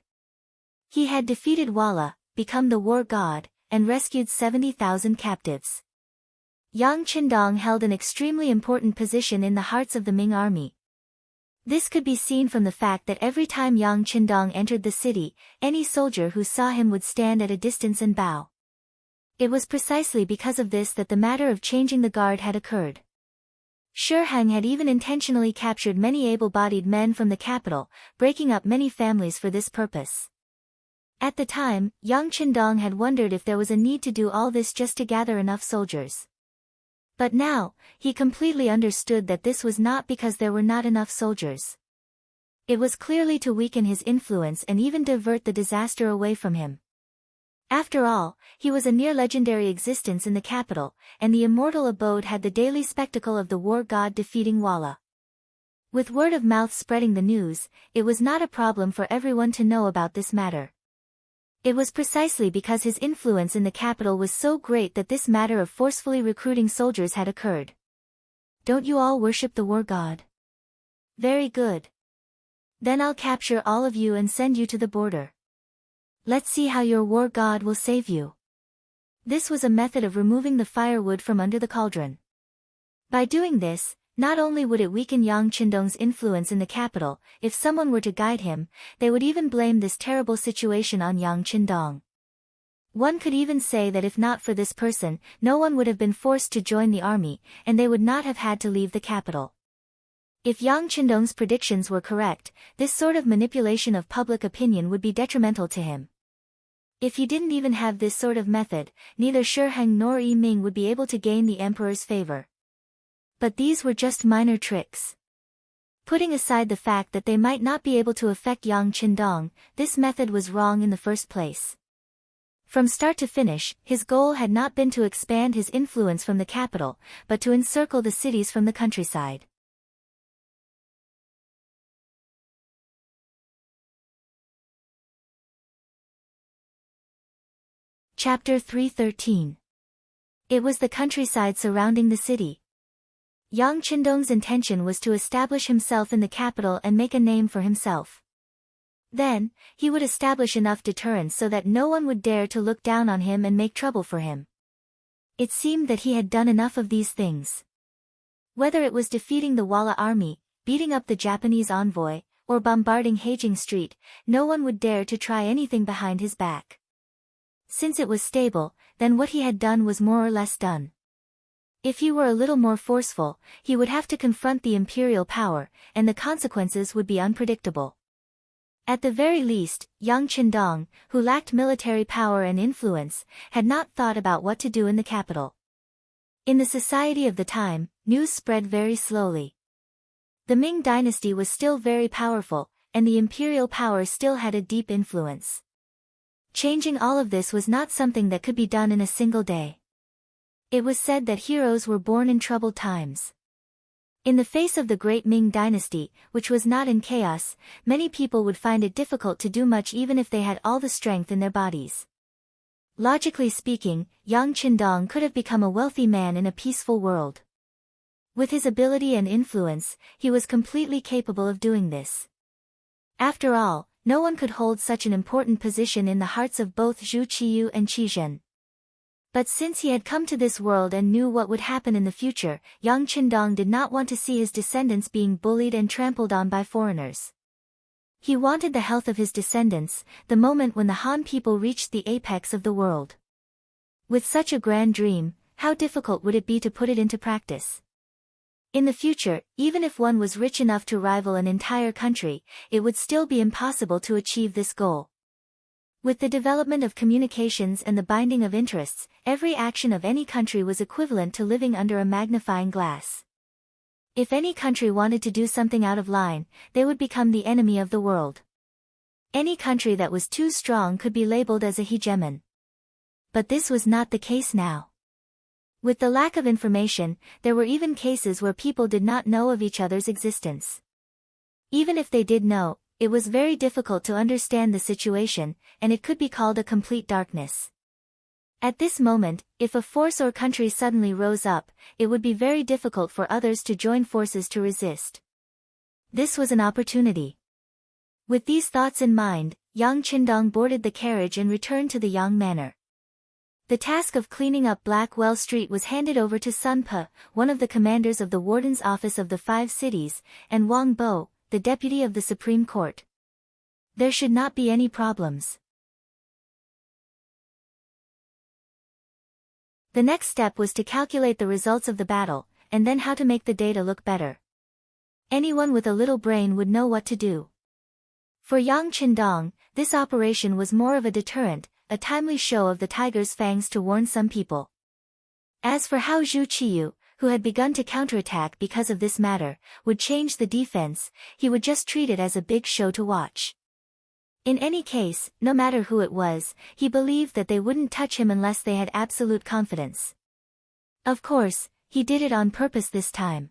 He had defeated Walla, become the war god, and rescued 70,000 captives. Yang Qindong held an extremely important position in the hearts of the Ming army. This could be seen from the fact that every time Yang Qindong entered the city, any soldier who saw him would stand at a distance and bow. It was precisely because of this that the matter of changing the guard had occurred. Shi Heng had even intentionally captured many able-bodied men from the capital, breaking up many families for this purpose. At the time, Yang Qindong had wondered if there was a need to do all this just to gather enough soldiers. But now, he completely understood that this was not because there were not enough soldiers. It was clearly to weaken his influence and even divert the disaster away from him. After all, he was a near-legendary existence in the capital, and the immortal abode had the daily spectacle of the war god defeating Walla. With word of mouth spreading the news, it was not a problem for everyone to know about this matter. It was precisely because his influence in the capital was so great that this matter of forcefully recruiting soldiers had occurred. Don't you all worship the war god? Very good. Then I'll capture all of you and send you to the border. Let's see how your war god will save you. This was a method of removing the firewood from under the cauldron. By doing this, not only would it weaken Yang Qindong's influence in the capital, if someone were to guide him, they would even blame this terrible situation on Yang Qindong. One could even say that if not for this person, no one would have been forced to join the army, and they would not have had to leave the capital. If Yang Qindong's predictions were correct, this sort of manipulation of public opinion would be detrimental to him. If he didn't even have this sort of method, neither Shi Heng nor Yi Ming would be able to gain the emperor's favor. But these were just minor tricks. Putting aside the fact that they might not be able to affect Yang Qindong, this method was wrong in the first place. From start to finish, his goal had not been to expand his influence from the capital, but to encircle the cities from the countryside. Chapter 313. It was the countryside surrounding the city. Yang Qindong's intention was to establish himself in the capital and make a name for himself. Then, he would establish enough deterrence so that no one would dare to look down on him and make trouble for him. It seemed that he had done enough of these things. Whether it was defeating the Walla army, beating up the Japanese envoy, or bombarding Heijing Street, no one would dare to try anything behind his back. Since it was stable, then what he had done was more or less done. If he were a little more forceful, he would have to confront the imperial power, and the consequences would be unpredictable. At the very least, young Qindong, who lacked military power and influence, had not thought about what to do in the capital. In the society of the time, news spread very slowly. The Ming dynasty was still very powerful, and the imperial power still had a deep influence. Changing all of this was not something that could be done in a single day. It was said that heroes were born in troubled times. In the face of the great Ming dynasty, which was not in chaos, many people would find it difficult to do much even if they had all the strength in their bodies. Logically speaking, young Qindong could have become a wealthy man in a peaceful world. With his ability and influence, he was completely capable of doing this. After all, no one could hold such an important position in the hearts of both Zhu Qiyu and Qi Zhen. But since he had come to this world and knew what would happen in the future, young Qindong did not want to see his descendants being bullied and trampled on by foreigners. He wanted the health of his descendants, the moment when the Han people reached the apex of the world. With such a grand dream, how difficult would it be to put it into practice? In the future, even if one was rich enough to rival an entire country, it would still be impossible to achieve this goal. With the development of communications and the binding of interests, every action of any country was equivalent to living under a magnifying glass. If any country wanted to do something out of line, they would become the enemy of the world. Any country that was too strong could be labeled as a hegemon. But this was not the case now. With the lack of information, there were even cases where people did not know of each other's existence. Even if they did know, it was very difficult to understand the situation, and it could be called a complete darkness. At this moment, if a force or country suddenly rose up, it would be very difficult for others to join forces to resist. This was an opportunity. With these thoughts in mind, young Qindong boarded the carriage and returned to the Yang Manor. The task of cleaning up Blackwell Street was handed over to Sun Pe, one of the commanders of the Warden's Office of the Five Cities, and Wang Bo, the deputy of the Supreme Court. There should not be any problems. The next step was to calculate the results of the battle, and then how to make the data look better. Anyone with a little brain would know what to do. For young Qindong, this operation was more of a deterrent, a timely show of the tiger's fangs to warn some people. As for how Zhu Qiyu, who had begun to counterattack because of this matter, would change the defense, he would just treat it as a big show to watch. In any case, no matter who it was, he believed that they wouldn't touch him unless they had absolute confidence. Of course, he did it on purpose this time.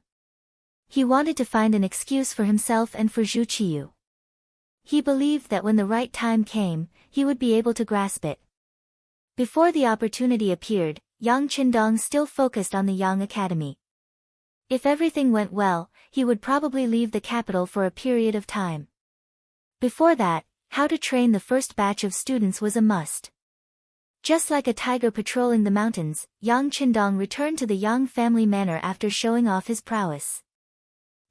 He wanted to find an excuse for himself and for Zhu Qiyu. He believed that when the right time came, he would be able to grasp it. Before the opportunity appeared, young Qindong still focused on the Yang Academy. If everything went well, he would probably leave the capital for a period of time. Before that, how to train the first batch of students was a must. Just like a tiger patrolling the mountains, young Qindong returned to the Yang family manor after showing off his prowess.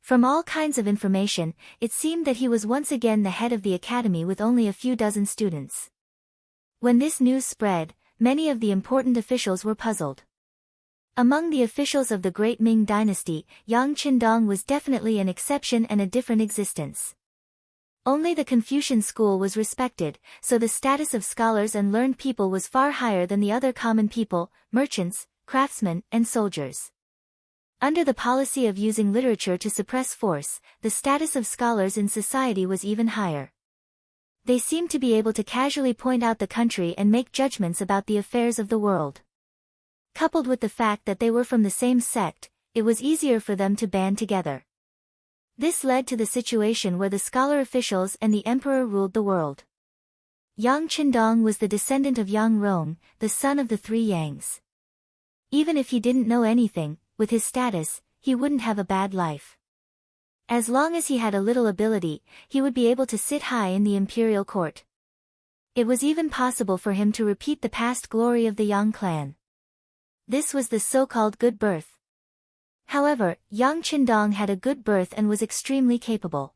From all kinds of information, it seemed that he was once again the head of the academy with only a few dozen students. When this news spread, many of the important officials were puzzled. Among the officials of the great Ming dynasty, young Qindong was definitely an exception and a different existence. Only the Confucian school was respected, so the status of scholars and learned people was far higher than the other common people, merchants, craftsmen, and soldiers. Under the policy of using literature to suppress force, the status of scholars in society was even higher. They seemed to be able to casually point out the country and make judgments about the affairs of the world. Coupled with the fact that they were from the same sect, it was easier for them to band together. This led to the situation where the scholar officials and the emperor ruled the world. Yang Qindong was the descendant of Yang Rong, the son of the three Yangs. Even if he didn't know anything, with his status, he wouldn't have a bad life. As long as he had a little ability, he would be able to sit high in the imperial court. It was even possible for him to repeat the past glory of the Yang clan. This was the so-called good birth. However, young Qindong had a good birth and was extremely capable.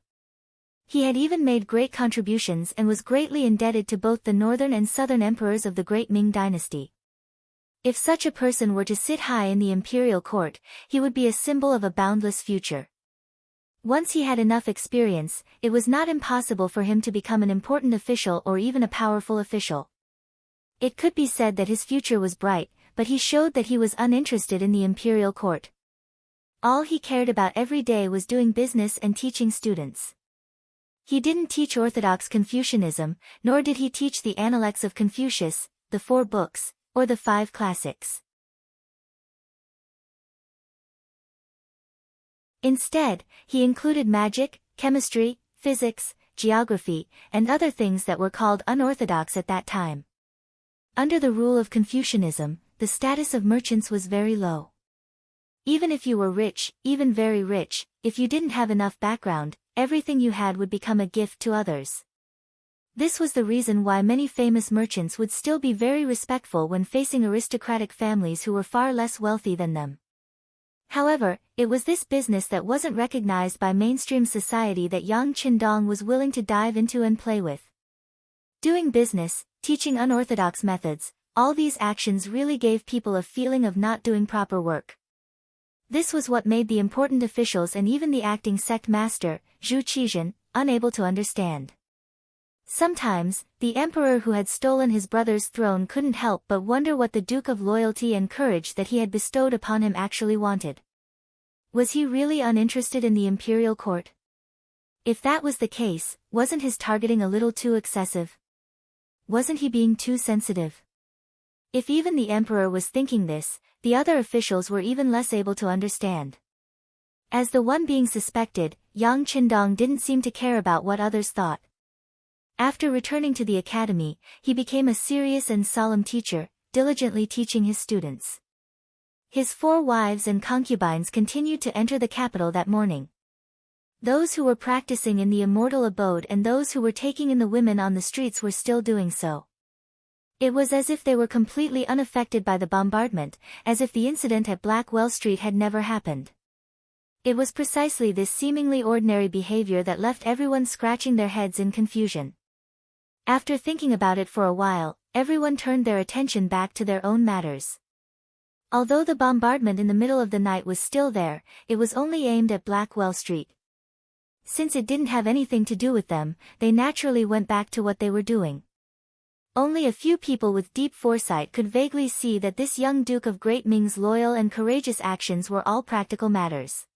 He had even made great contributions and was greatly indebted to both the northern and southern emperors of the great Ming dynasty. If such a person were to sit high in the imperial court, he would be a symbol of a boundless future. Once he had enough experience, it was not impossible for him to become an important official or even a powerful official. It could be said that his future was bright, but he showed that he was uninterested in the imperial court. All he cared about every day was doing business and teaching students. He didn't teach orthodox Confucianism, nor did he teach the Analects of Confucius, the 4 books, or the 5 classics. Instead, he included magic, chemistry, physics, geography, and other things that were called unorthodox at that time. Under the rule of Confucianism, the status of merchants was very low. Even if you were rich, even very rich, if you didn't have enough background, everything you had would become a gift to others. This was the reason why many famous merchants would still be very respectful when facing aristocratic families who were far less wealthy than them. However, it was this business that wasn't recognized by mainstream society that Yang Qindong was willing to dive into and play with. Doing business, teaching unorthodox methods, all these actions really gave people a feeling of not doing proper work. This was what made the important officials and even the acting sect master, Zhu Qizhen, unable to understand. Sometimes, the emperor who had stolen his brother's throne couldn't help but wonder what the Duke of Loyalty and Courage that he had bestowed upon him actually wanted. Was he really uninterested in the imperial court? If that was the case, wasn't his targeting a little too excessive? Wasn't he being too sensitive? If even the emperor was thinking this, the other officials were even less able to understand. As the one being suspected, Yang Qindong didn't seem to care about what others thought. After returning to the academy, he became a serious and solemn teacher, diligently teaching his students. His 4 wives and concubines continued to enter the capital that morning. Those who were practicing in the immortal abode and those who were taking in the women on the streets were still doing so. It was as if they were completely unaffected by the bombardment, as if the incident at Blackwell Street had never happened. It was precisely this seemingly ordinary behavior that left everyone scratching their heads in confusion. After thinking about it for a while, everyone turned their attention back to their own matters. Although the bombardment in the middle of the night was still there, it was only aimed at Blackwell Street. Since it didn't have anything to do with them, they naturally went back to what they were doing. Only a few people with deep foresight could vaguely see that this young Duke of Great Ming's loyal and courageous actions were all practical matters.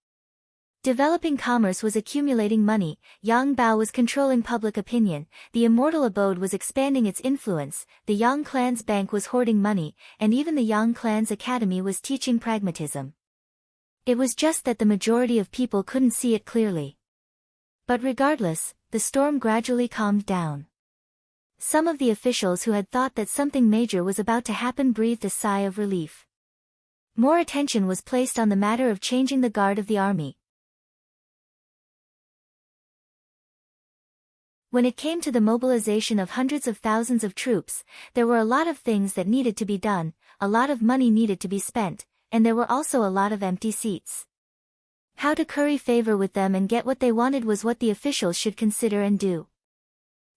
Developing commerce was accumulating money, Yang Bao was controlling public opinion, the immortal abode was expanding its influence, the Yang clan's bank was hoarding money, and even the Yang clan's academy was teaching pragmatism. It was just that the majority of people couldn't see it clearly. But regardless, the storm gradually calmed down. Some of the officials who had thought that something major was about to happen breathed a sigh of relief. More attention was placed on the matter of changing the guard of the army. When it came to the mobilization of hundreds of thousands of troops, there were a lot of things that needed to be done, a lot of money needed to be spent, and there were also a lot of empty seats. How to curry favor with them and get what they wanted was what the officials should consider and do.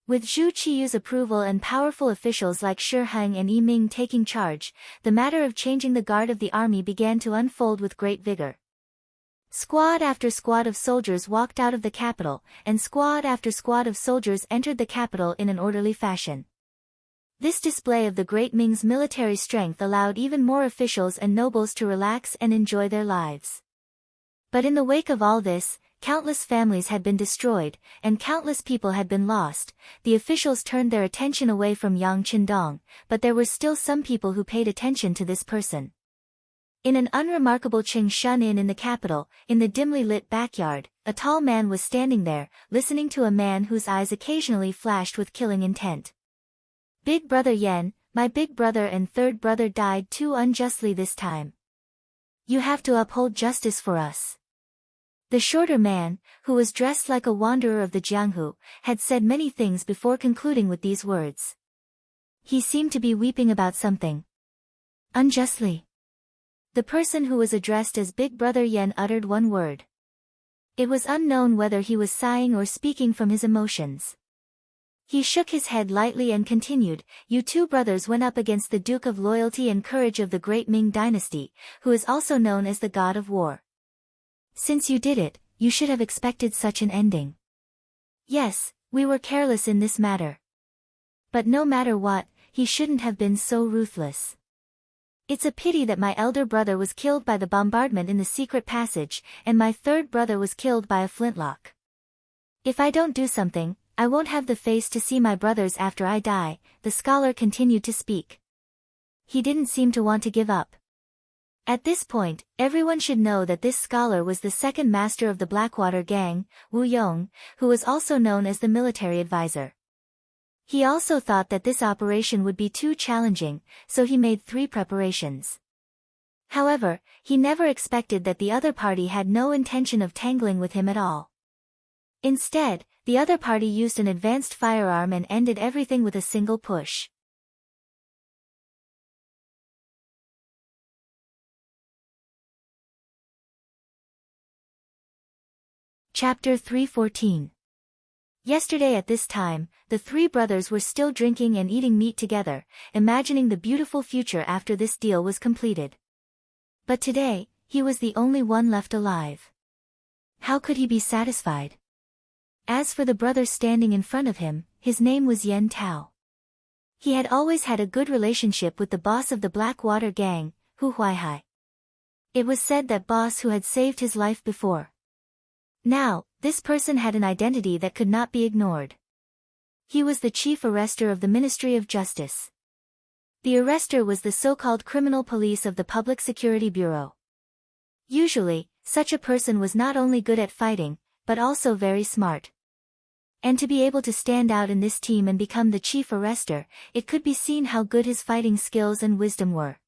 With Zhu Qiyu's approval and powerful officials like Shi Heng and Yi Ming taking charge, the matter of changing the guard of the army began to unfold with great vigor. Squad after squad of soldiers walked out of the capital, and squad after squad of soldiers entered the capital in an orderly fashion. This display of the Great Ming's military strength allowed even more officials and nobles to relax and enjoy their lives. But in the wake of all this, countless families had been destroyed, and countless people had been lost. The officials turned their attention away from Yang Qindong, but there were still some people who paid attention to this person. In an unremarkable Qing Shun Inn in the capital, in the dimly lit backyard, a tall man was standing there, listening to a man whose eyes occasionally flashed with killing intent. Big brother Yen, my big brother and third brother died too unjustly this time. You have to uphold justice for us. The shorter man, who was dressed like a wanderer of the Jianghu, had said many things before concluding with these words. He seemed to be weeping about something. Unjustly. The person who was addressed as Big Brother Yen uttered one word. It was unknown whether he was sighing or speaking from his emotions. He shook his head lightly and continued, You 2 brothers went up against the Duke of Loyalty and Courage of the Great Ming Dynasty, who is also known as the God of War. Since you did it, you should have expected such an ending. Yes, we were careless in this matter. But no matter what, he shouldn't have been so ruthless. It's a pity that my elder brother was killed by the bombardment in the secret passage, and my third brother was killed by a flintlock. If I don't do something, I won't have the face to see my brothers after I die, the scholar continued to speak. He didn't seem to want to give up. At this point, everyone should know that this scholar was the second master of the Blackwater gang, Wu Yong, who was also known as the military advisor. He also thought that this operation would be too challenging, so he made 3 preparations. However, he never expected that the other party had no intention of tangling with him at all. Instead, the other party used an advanced firearm and ended everything with a single push. Chapter 314. Yesterday at this time, the 3 brothers were still drinking and eating meat together, imagining the beautiful future after this deal was completed. But today, he was the only one left alive. How could he be satisfied? As for the brother standing in front of him, his name was Yen Tao. He had always had a good relationship with the boss of the Blackwater gang, Hu Huaihai. It was said that boss who had saved his life before. Now, this person had an identity that could not be ignored. He was the chief arrestor of the Ministry of Justice. The arrestor was the so-called criminal police of the Public Security Bureau. Usually, such a person was not only good at fighting, but also very smart. And to be able to stand out in this team and become the chief arrestor, it could be seen how good his fighting skills and wisdom were.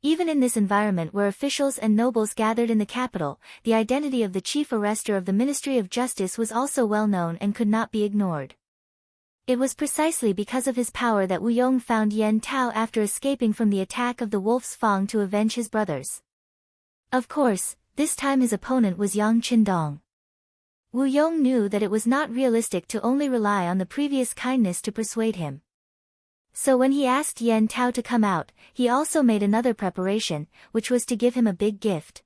Even in this environment where officials and nobles gathered in the capital, the identity of the chief arrestor of the Ministry of Justice was also well known and could not be ignored. It was precisely because of his power that Wu Yong found Yen Tao after escaping from the attack of the Wolf's Fang to avenge his brothers. Of course, this time his opponent was Yang Qindong. Wu Yong knew that it was not realistic to only rely on the previous kindness to persuade him. So when he asked Yen Tao to come out, he also made another preparation, which was to give him a big gift.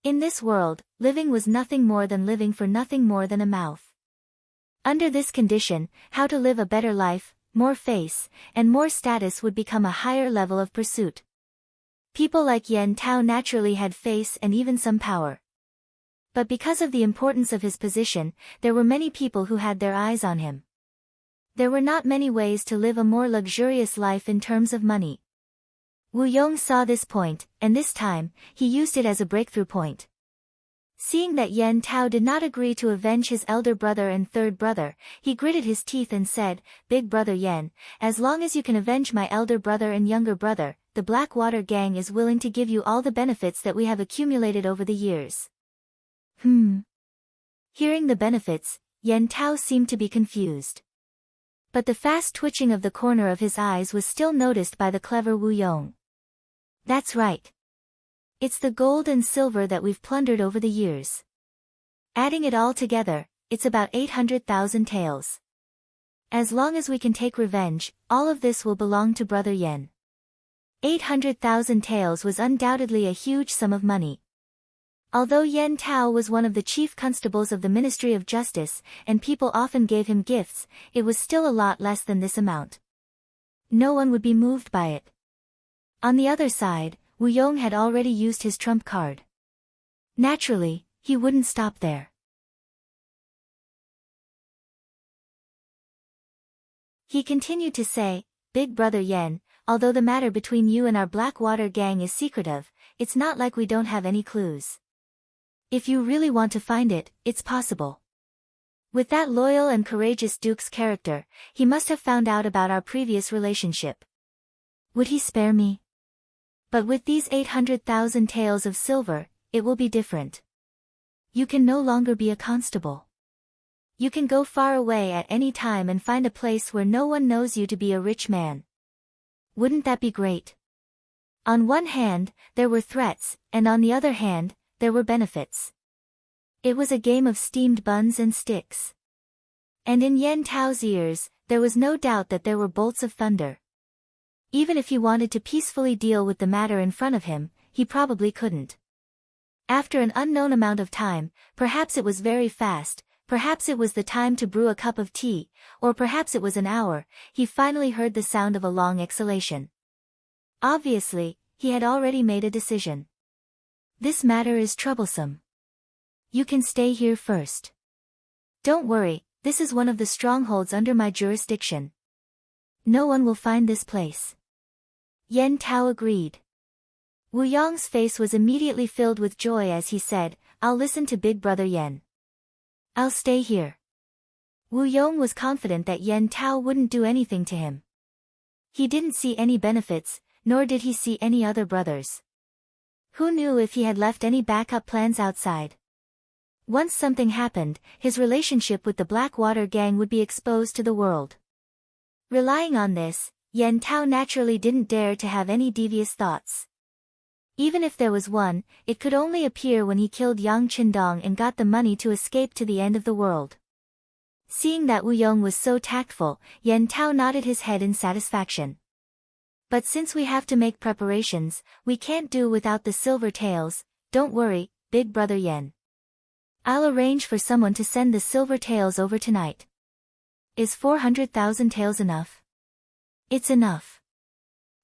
In this world, living was nothing more than living for nothing more than a mouth. Under this condition, how to live a better life, more face, and more status would become a higher level of pursuit. People like Yen Tao naturally had face and even some power. But because of the importance of his position, there were many people who had their eyes on him. There were not many ways to live a more luxurious life in terms of money. Wu Yong saw this point, and this time, he used it as a breakthrough point. Seeing that Yen Tao did not agree to avenge his elder brother and third brother, he gritted his teeth and said, "Big brother Yen, as long as you can avenge my elder brother and younger brother, the Blackwater gang is willing to give you all the benefits that we have accumulated over the years." Hearing the benefits, Yen Tao seemed to be confused. But the fast twitching of the corner of his eyes was still noticed by the clever Wu Yong. "That's right. It's the gold and silver that we've plundered over the years. Adding it all together, it's about 800,000 taels. As long as we can take revenge, all of this will belong to brother Yen." 800,000 taels was undoubtedly a huge sum of money. Although Yen Tao was one of the chief constables of the Ministry of Justice, and people often gave him gifts, it was still a lot less than this amount. No one would be moved by it. On the other side, Wu Yong had already used his trump card. Naturally, he wouldn't stop there. He continued to say, "Big brother Yen, although the matter between you and our Blackwater gang is secretive, it's not like we don't have any clues. If you really want to find it, it's possible. With that loyal and courageous Duke's character, he must have found out about our previous relationship. Would he spare me? But with these 800,000 taels of silver, it will be different. You can no longer be a constable. You can go far away at any time and find a place where no one knows you to be a rich man. Wouldn't that be great?" On one hand, there were threats, and on the other hand, there were benefits. It was a game of steamed buns and sticks. And in Yen Tao's ears, there was no doubt that there were bolts of thunder. Even if he wanted to peacefully deal with the matter in front of him, he probably couldn't. After an unknown amount of time, perhaps it was very fast, perhaps it was the time to brew a cup of tea, or perhaps it was an hour, he finally heard the sound of a long exhalation. Obviously, he had already made a decision. This matter is troublesome. You can stay here first. Don't worry, this is one of the strongholds under my jurisdiction. No one will find this place. Yen Tao agreed. Wu Yong's face was immediately filled with joy as he said, I'll listen to Big Brother Yen. I'll stay here. Wu Yong was confident that Yen Tao wouldn't do anything to him. He didn't see any benefits, nor did he see any other brothers. Who knew if he had left any backup plans outside? Once something happened, his relationship with the Blackwater gang would be exposed to the world. Relying on this, Yen Tao naturally didn't dare to have any devious thoughts. Even if there was one, it could only appear when he killed Yang Qindong and got the money to escape to the end of the world. Seeing that Wu Yong was so tactful, Yen Tao nodded his head in satisfaction. But since we have to make preparations, we can't do without the silver taels. Don't worry, Big Brother Yen. I'll arrange for someone to send the silver taels over tonight. Is 400,000 taels enough? It's enough.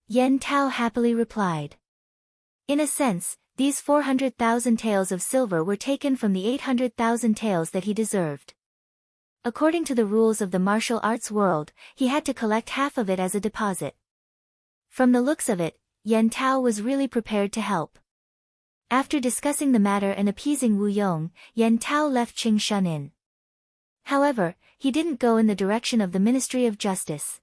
Yen Tao happily replied. In a sense, these 400,000 taels of silver were taken from the 800,000 taels that he deserved. According to the rules of the martial arts world, he had to collect half of it as a deposit. From the looks of it, Yen Tao was really prepared to help. After discussing the matter and appeasing Wu Yong, Yen Tao left Qing Shun Inn. However, he didn't go in the direction of the Ministry of Justice.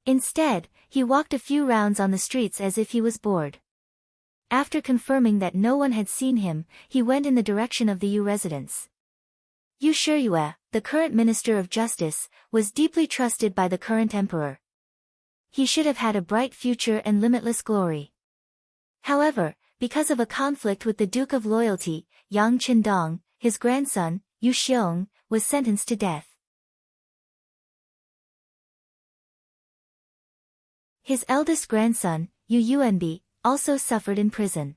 Instead, he walked a few rounds on the streets as if he was bored. After confirming that no one had seen him, he went in the direction of the Yu residence. Yu Shiyue, the current Minister of Justice, was deeply trusted by the current emperor. He should have had a bright future and limitless glory. However, because of a conflict with the Duke of Loyalty, Yang Qindong, his grandson, Yu Xiong, was sentenced to death. His eldest grandson, Yu Yuanbi, also suffered in prison.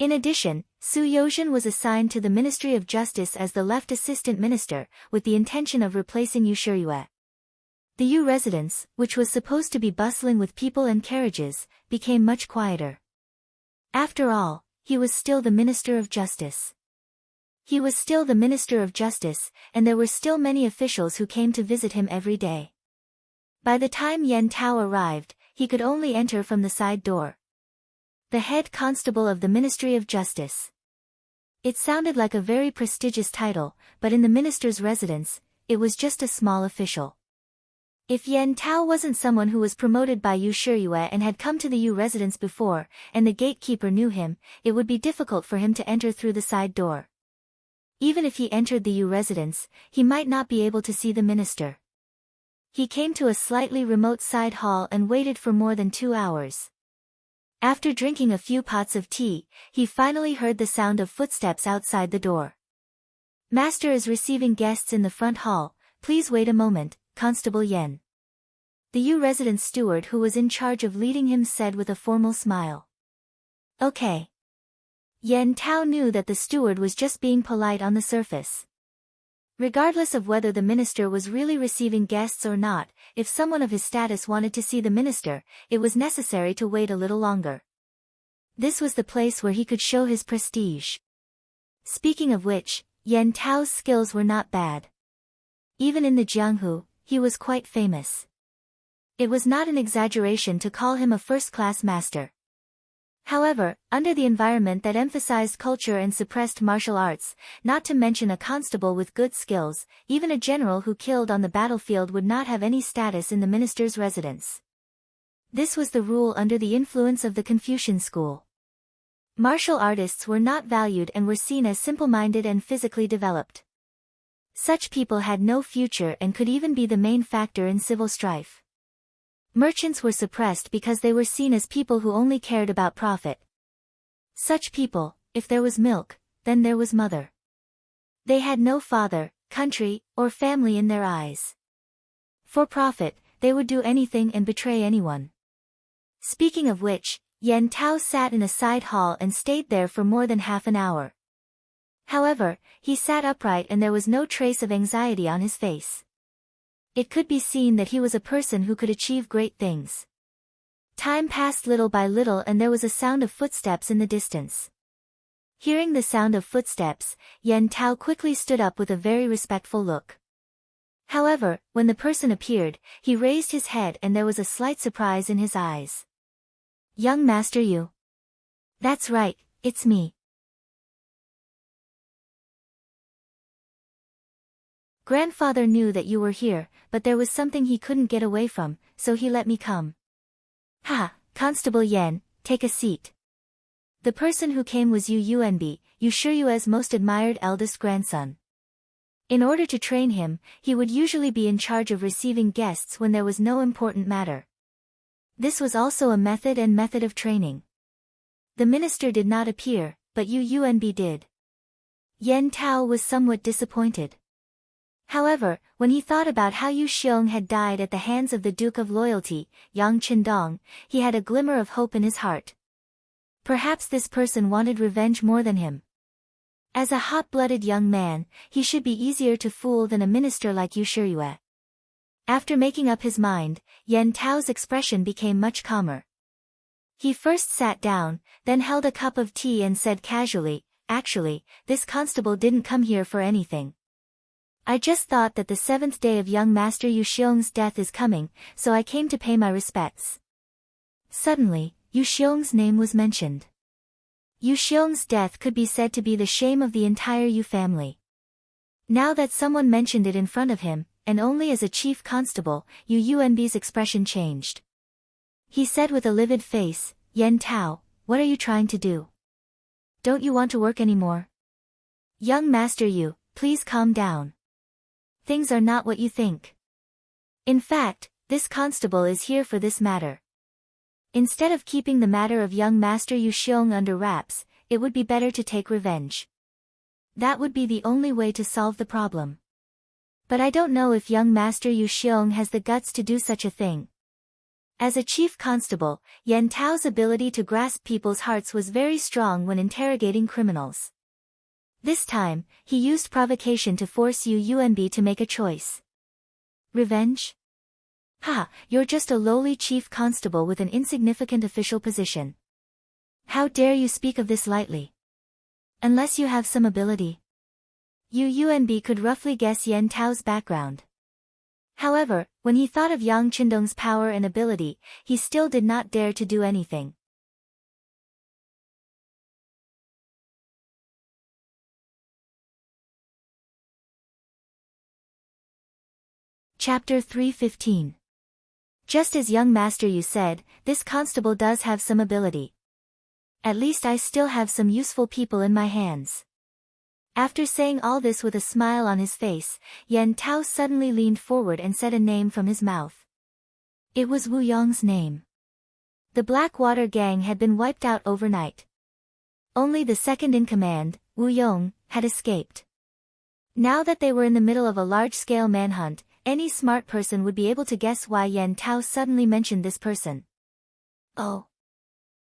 In addition, Su Yozhen was assigned to the Ministry of Justice as the left assistant minister, with the intention of replacing Yu Shiyue. The Yu residence, which was supposed to be bustling with people and carriages, became much quieter. After all, he was still the Minister of Justice. He was still the Minister of Justice, and there were still many officials who came to visit him every day. By the time Yen Tao arrived, he could only enter from the side door. The head constable of the Ministry of Justice. It sounded like a very prestigious title, but in the minister's residence, it was just a small official. If Yen Tao wasn't someone who was promoted by Yu Shiyue and had come to the Yu residence before, and the gatekeeper knew him, it would be difficult for him to enter through the side door. Even if he entered the Yu residence, he might not be able to see the minister. He came to a slightly remote side hall and waited for more than 2 hours. After drinking a few pots of tea, he finally heard the sound of footsteps outside the door. Master is receiving guests in the front hall, please wait a moment, Constable Yen. The Yu residence steward who was in charge of leading him said with a formal smile. Okay. Yen Tao knew that the steward was just being polite on the surface. Regardless of whether the minister was really receiving guests or not, if someone of his status wanted to see the minister, it was necessary to wait a little longer. This was the place where he could show his prestige. Speaking of which, Yen Tao's skills were not bad. Even in the Jianghu, he was quite famous. It was not an exaggeration to call him a first-class master. However, under the environment that emphasized culture and suppressed martial arts, not to mention a constable with good skills, even a general who killed on the battlefield would not have any status in the minister's residence. This was the rule under the influence of the Confucian school. Martial artists were not valued and were seen as simple-minded and physically developed. Such people had no future and could even be the main factor in civil strife. Merchants were suppressed because they were seen as people who only cared about profit. Such people, if there was milk, then there was mother. They had no father, country, or family in their eyes. For profit, they would do anything and betray anyone. Speaking of which, Yan Tao sat in a side hall and stayed there for more than half an hour. However, he sat upright and there was no trace of anxiety on his face. It could be seen that he was a person who could achieve great things. Time passed little by little and there was a sound of footsteps in the distance. Hearing the sound of footsteps, Yan Tao quickly stood up with a very respectful look. However, when the person appeared, he raised his head and there was a slight surprise in his eyes. "Young Master Yu." "That's right, it's me." "Grandfather knew that you were here, but there was something he couldn't get away from, so he let me come." "Ha, Constable Yan, take a seat." The person who came was Yu Yuanbi, Yu Shiyue's most admired eldest grandson. In order to train him, he would usually be in charge of receiving guests when there was no important matter. This was also a method of training. The minister did not appear, but Yu Yuanbi did. Yan Tao was somewhat disappointed. However, when he thought about how Yu Xiong had died at the hands of the Duke of Loyalty, Yang Qindong, he had a glimmer of hope in his heart. Perhaps this person wanted revenge more than him. As a hot-blooded young man, he should be easier to fool than a minister like Yu Shiyue. After making up his mind, Yan Tao's expression became much calmer. He first sat down, then held a cup of tea and said casually, "Actually, this constable didn't come here for anything. I just thought that the 7th day of young Master Yu Xiong's death is coming, so I came to pay my respects." Suddenly, Yu Xiong's name was mentioned. Yu Xiong's death could be said to be the shame of the entire Yu family. Now that someone mentioned it in front of him, and only as a chief constable, Yu Yuanbi's expression changed. He said with a livid face, "Yan Tao, what are you trying to do? Don't you want to work anymore? Young Master Yu, please calm down. Things are not what you think. In fact, this constable is here for this matter. Instead of keeping the matter of young Master Yu Xiong under wraps, it would be better to take revenge. That would be the only way to solve the problem. But I don't know if young Master Yu Xiong has the guts to do such a thing." As a chief constable, Yan Tao's ability to grasp people's hearts was very strong when interrogating criminals. This time, he used provocation to force Yu Yuanbi to make a choice. "Revenge? Ha, you're just a lowly chief constable with an insignificant official position. How dare you speak of this lightly? Unless you have some ability." Yu Yuanbi could roughly guess Yan Tao's background. However, when he thought of Yang Qindong's power and ability, he still did not dare to do anything. Chapter 315. Just as young Master Yu said, this constable does have some ability. At least I still have some useful people in my hands. After saying all this with a smile on his face, Yan Tao suddenly leaned forward and said a name from his mouth. It was Wu Yong's name. The Blackwater gang had been wiped out overnight. Only the second in command, Wu Yong, had escaped. Now that they were in the middle of a large-scale manhunt, any smart person would be able to guess why Yan Tao suddenly mentioned this person. Oh.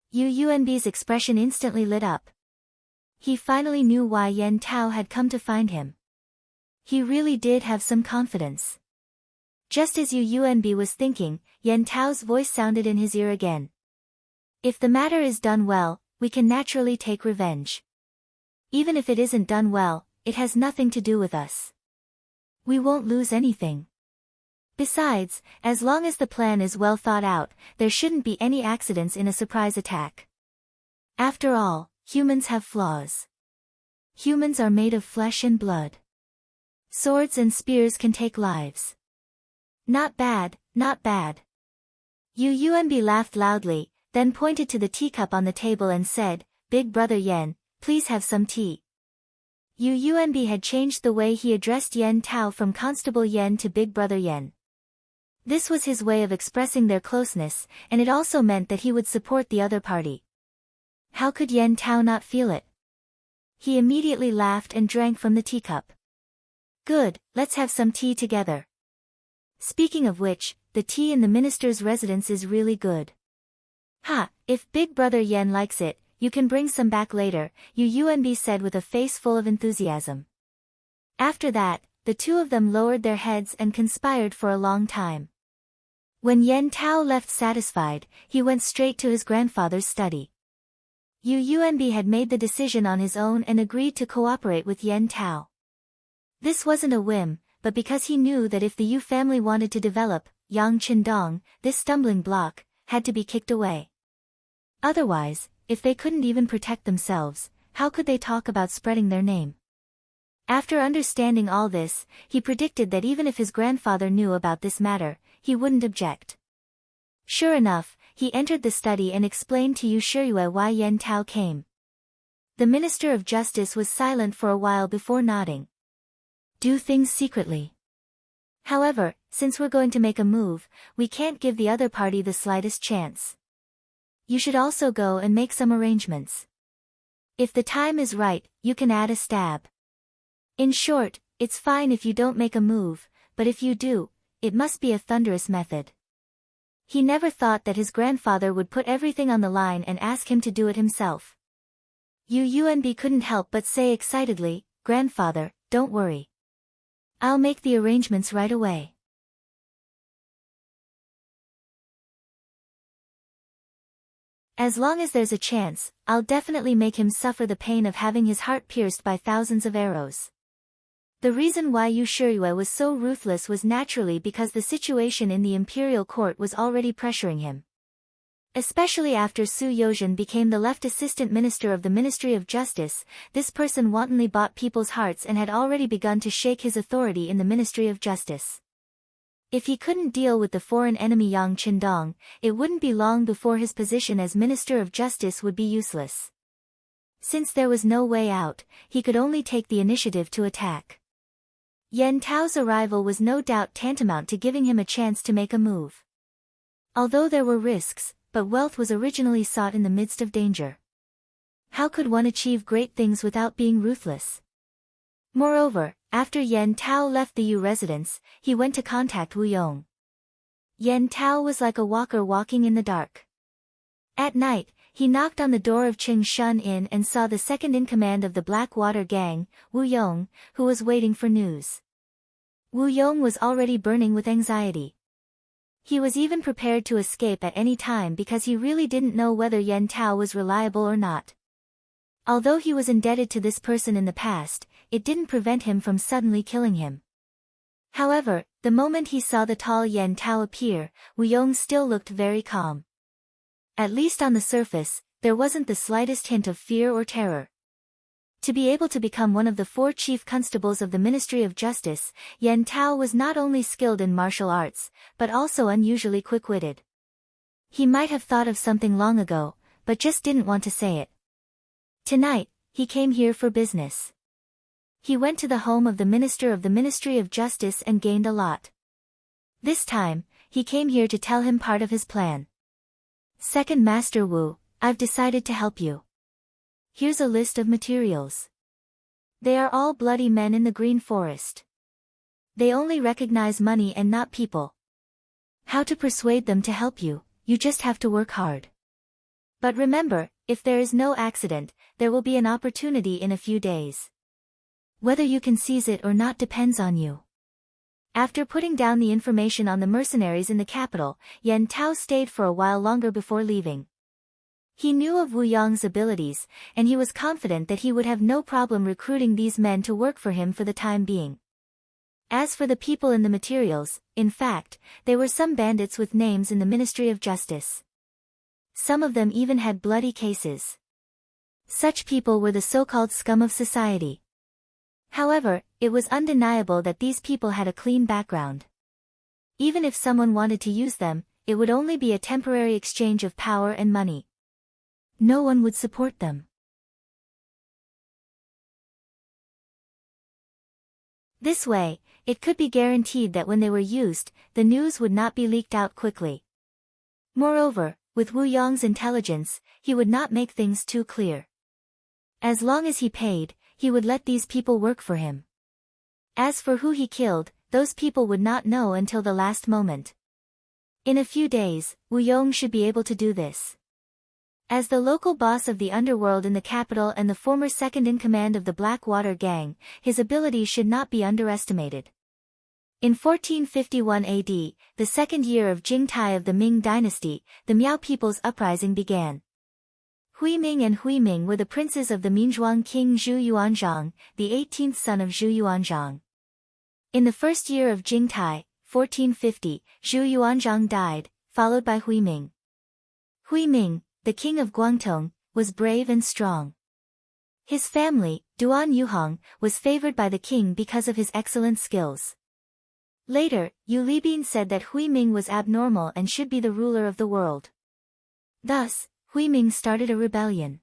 Yu Yuanbi's expression instantly lit up. He finally knew why Yan Tao had come to find him. He really did have some confidence. Just as Yu Yuanbi was thinking, Yan Tao's voice sounded in his ear again. "If the matter is done well, we can naturally take revenge. Even if it isn't done well, it has nothing to do with us. We won't lose anything. Besides, as long as the plan is well thought out, there shouldn't be any accidents in a surprise attack. After all, humans have flaws. Humans are made of flesh and blood. Swords and spears can take lives. Not bad, not bad." Yu Yuanbi laughed loudly, then pointed to the teacup on the table and said, "Big brother Yan, please have some tea." Yu Yuanbi had changed the way he addressed Yan Tao from Constable Yan to Big Brother Yan. This was his way of expressing their closeness, and it also meant that he would support the other party. How could Yan Tao not feel it? He immediately laughed and drank from the teacup. "Good, let's have some tea together. Speaking of which, the tea in the minister's residence is really good." Ha, if Big Brother Yen likes it, you can bring some back later, Yu Yuanbi said with a face full of enthusiasm. After that, the two of them lowered their heads and conspired for a long time. When Yen Tao left satisfied, he went straight to his grandfather's study. Yu Yuanbi had made the decision on his own and agreed to cooperate with Yen Tao. This wasn't a whim, but because he knew that if the Yu family wanted to develop, Yang Qindong, this stumbling block, had to be kicked away. Otherwise, if they couldn't even protect themselves, how could they talk about spreading their name? After understanding all this, he predicted that even if his grandfather knew about this matter, he wouldn't object. Sure enough, he entered the study and explained to Yu Shiyue why Yen Tao came. The Minister of Justice was silent for a while before nodding. Do things secretly. However, since we're going to make a move, we can't give the other party the slightest chance. You should also go and make some arrangements. If the time is right, you can add a stab. In short, it's fine if you don't make a move, but if you do, it must be a thunderous method. He never thought that his grandfather would put everything on the line and ask him to do it himself. Yu Yuanbi couldn't help but say excitedly, "Grandfather, don't worry. I'll make the arrangements right away." As long as there's a chance, I'll definitely make him suffer the pain of having his heart pierced by thousands of arrows. The reason why Yu Shiyue was so ruthless was naturally because the situation in the imperial court was already pressuring him. Especially after Su Yozhen became the left assistant minister of the Ministry of Justice, this person wantonly bought people's hearts and had already begun to shake his authority in the Ministry of Justice. If he couldn't deal with the foreign enemy Yang Qindong, it wouldn't be long before his position as Minister of Justice would be useless. Since there was no way out, he could only take the initiative to attack. Yen Tao's arrival was no doubt tantamount to giving him a chance to make a move. Although there were risks, but wealth was originally sought in the midst of danger. How could one achieve great things without being ruthless? Moreover, after Yen Tao left the Yu residence, he went to contact Wu Yong. Yen Tao was like a walker walking in the dark. At night, he knocked on the door of Qing Shun Inn and saw the second-in-command of the Blackwater Gang, Wu Yong, who was waiting for news. Wu Yong was already burning with anxiety. He was even prepared to escape at any time because he really didn't know whether Yen Tao was reliable or not. Although he was indebted to this person in the past, it didn't prevent him from suddenly killing him. However, the moment he saw the tall Yen Tao appear, Wu Yong still looked very calm. At least on the surface, there wasn't the slightest hint of fear or terror. To be able to become one of the 4 chief constables of the Ministry of Justice, Yen Tao was not only skilled in martial arts, but also unusually quick-witted. He might have thought of something long ago, but just didn't want to say it. Tonight, he came here for business. He went to the home of the Minister of the Ministry of Justice and gained a lot. This time, he came here to tell him part of his plan. "Second Master Wu, I've decided to help you. Here's a list of materials. They are all bloody men in the Green Forest. They only recognize money and not people. How to persuade them to help you, you just have to work hard. But remember, if there is no accident, there will be an opportunity in a few days. Whether you can seize it or not depends on you." After putting down the information on the mercenaries in the capital, Yen Tao stayed for a while longer before leaving. He knew of Wu Yong's abilities, and he was confident that he would have no problem recruiting these men to work for him for the time being. As for the people in the materials, in fact, they were some bandits with names in the Ministry of Justice. Some of them even had bloody cases. Such people were the so-called scum of society. However, it was undeniable that these people had a clean background. Even if someone wanted to use them, it would only be a temporary exchange of power and money. No one would support them. This way, it could be guaranteed that when they were used, the news would not be leaked out quickly. Moreover, with Wu Yong's intelligence, he would not make things too clear. As long as he paid, he would let these people work for him. As for who he killed, those people would not know until the last moment. In a few days, Wu Yong should be able to do this. As the local boss of the underworld in the capital and the former second-in-command of the Blackwater Gang, his abilities should not be underestimated. In 1451 AD, the second year of Jingtai of the Ming dynasty, the Miao people's uprising began. Huiming and Huiming were the princes of the Minzhuang king Zhu Yuanzhang, the 18th son of Zhu Yuanzhang. In the first year of Jingtai, 1450, Zhu Yuanzhang died, followed by Huiming. Huiming, the king of Guangdong, was brave and strong. His family, Duan Yuhong, was favored by the king because of his excellent skills. Later, Yu Libin said that Huiming was abnormal and should be the ruler of the world. Thus, Huiming started a rebellion.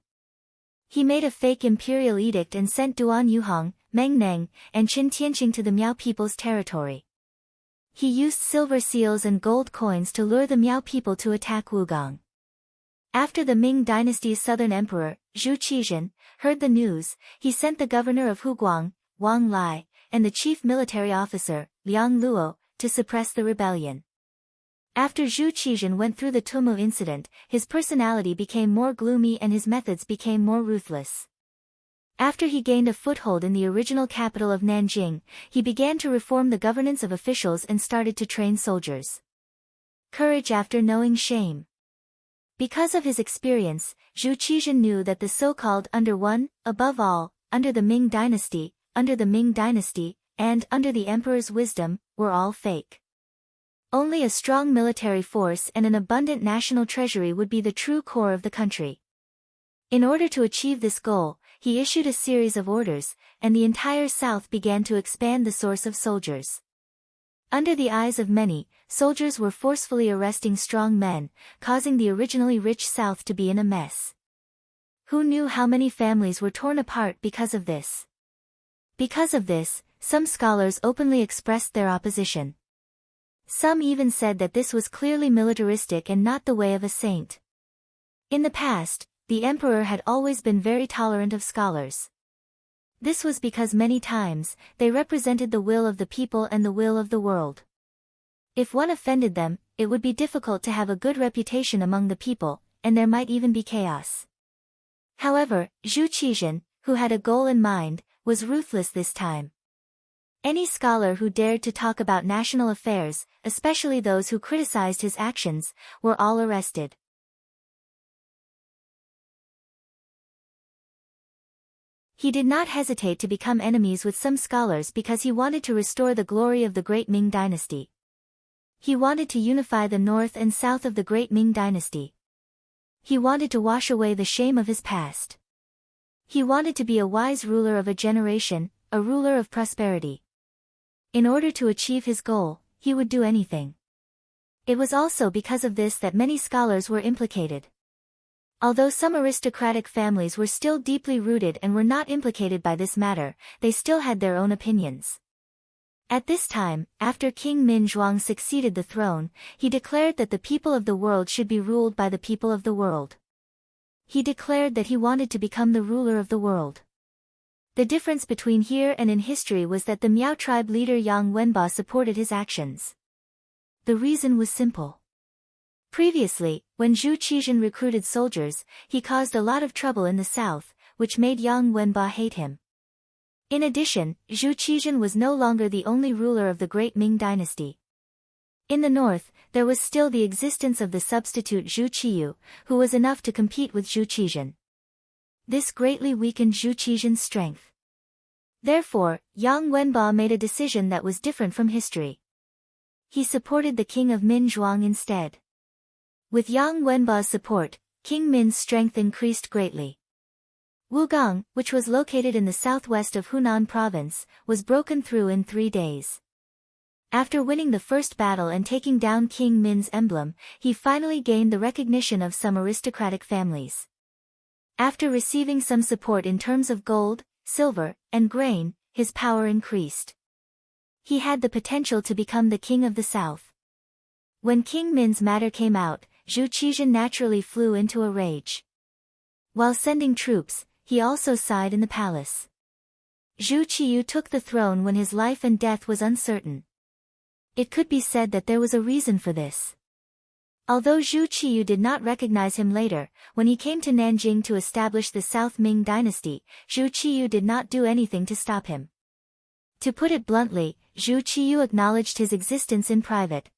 He made a fake imperial edict and sent Duan Yuhong, Meng Neng, and Qin Tianqing to the Miao people's territory. He used silver seals and gold coins to lure the Miao people to attack Wugang. After the Ming dynasty's southern emperor, Zhu Qizhen, heard the news, he sent the governor of Huguang, Wang Lai, and the chief military officer, Liang Luo, to suppress the rebellion. After Zhu Qizhen went through the Tumu incident, his personality became more gloomy and his methods became more ruthless. After he gained a foothold in the original capital of Nanjing, he began to reform the governance of officials and started to train soldiers. Courage after knowing shame. Because of his experience, Zhu Qizhen knew that the so-called above all, under the Ming dynasty, and under the emperor's wisdom, were all fake. Only a strong military force and an abundant national treasury would be the true core of the country. In order to achieve this goal, he issued a series of orders, and the entire south began to expand the source of soldiers. Under the eyes of many, soldiers were forcefully arresting strong men, causing the originally rich south to be in a mess. Who knew how many families were torn apart because of this? Because of this, some scholars openly expressed their opposition. Some even said that this was clearly militaristic and not the way of a saint. In the past, the emperor had always been very tolerant of scholars. This was because many times, they represented the will of the people and the will of the world. If one offended them, it would be difficult to have a good reputation among the people, and there might even be chaos. However, Zhu Qizhen, who had a goal in mind, was ruthless this time. Any scholar who dared to talk about national affairs, especially those who criticized his actions, were all arrested. He did not hesitate to become enemies with some scholars because he wanted to restore the glory of the great Ming dynasty. He wanted to unify the north and south of the great Ming dynasty. He wanted to wash away the shame of his past. He wanted to be a wise ruler of a generation, a ruler of prosperity. In order to achieve his goal, he would do anything. It was also because of this that many scholars were implicated. Although some aristocratic families were still deeply rooted and were not implicated by this matter, they still had their own opinions. At this time, after King Minzhuang succeeded the throne, he declared that the people of the world should be ruled by the people of the world. He declared that he wanted to become the ruler of the world. The difference between here and in history was that the Miao tribe leader Yang Wenba supported his actions. The reason was simple. Previously, when Zhu Qizhen recruited soldiers, he caused a lot of trouble in the south, which made Yang Wenba hate him. In addition, Zhu Qizhen was no longer the only ruler of the great Ming dynasty. In the north, there was still the existence of the substitute Zhu Qiyu, who was enough to compete with Zhu Qizhen. This greatly weakened Zhu Qizhen's strength. Therefore, Yang Wenba made a decision that was different from history. He supported the king of Minzhuang instead. With Yang Wenba's support, King Min's strength increased greatly. Wugang, which was located in the southwest of Hunan province, was broken through in 3 days. After winning the first battle and taking down King Min's emblem, he finally gained the recognition of some aristocratic families. After receiving some support in terms of gold, silver, and grain, his power increased. He had the potential to become the king of the south. When King Min's matter came out, Zhu Qizhen naturally flew into a rage. While sending troops, he also sighed in the palace. Zhu Qiyu took the throne when his life and death was uncertain. It could be said that there was a reason for this. Although Zhu Qiyu did not recognize him later, when he came to Nanjing to establish the South Ming dynasty, Zhu Qiyu did not do anything to stop him. To put it bluntly, Zhu Qiyu acknowledged his existence in private.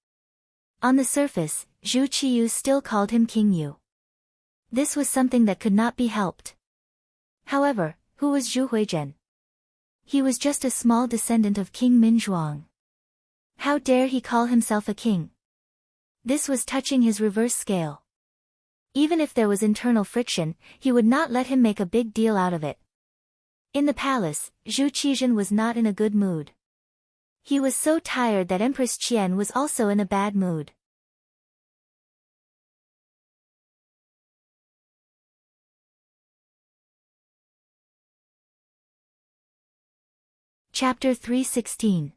On the surface, Zhu Qiyu still called him King Yu. This was something that could not be helped. However, who was Zhu Huizhen? He was just a small descendant of King Minzhuang. How dare he call himself a king? This was touching his reverse scale. Even if there was internal friction, he would not let him make a big deal out of it. In the palace, Zhu Qizhen was not in a good mood. He was so tired that Empress Qian was also in a bad mood. Chapter 316.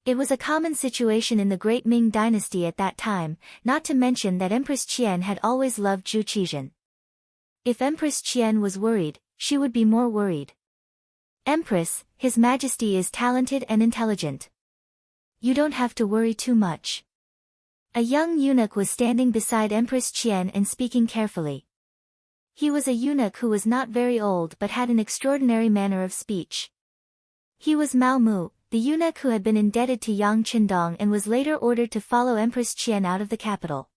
It was a common situation in the Great Ming dynasty at that time, not to mention that Empress Qian had always loved Zhu Qizhen. If Empress Qian was worried, she would be more worried. Empress, His Majesty is talented and intelligent. You don't have to worry too much. A young eunuch was standing beside Empress Qian and speaking carefully. He was a eunuch who was not very old but had an extraordinary manner of speech. He was Mao Mu, the eunuch who had been indebted to Yang Qindong and was later ordered to follow Empress Qian out of the capital.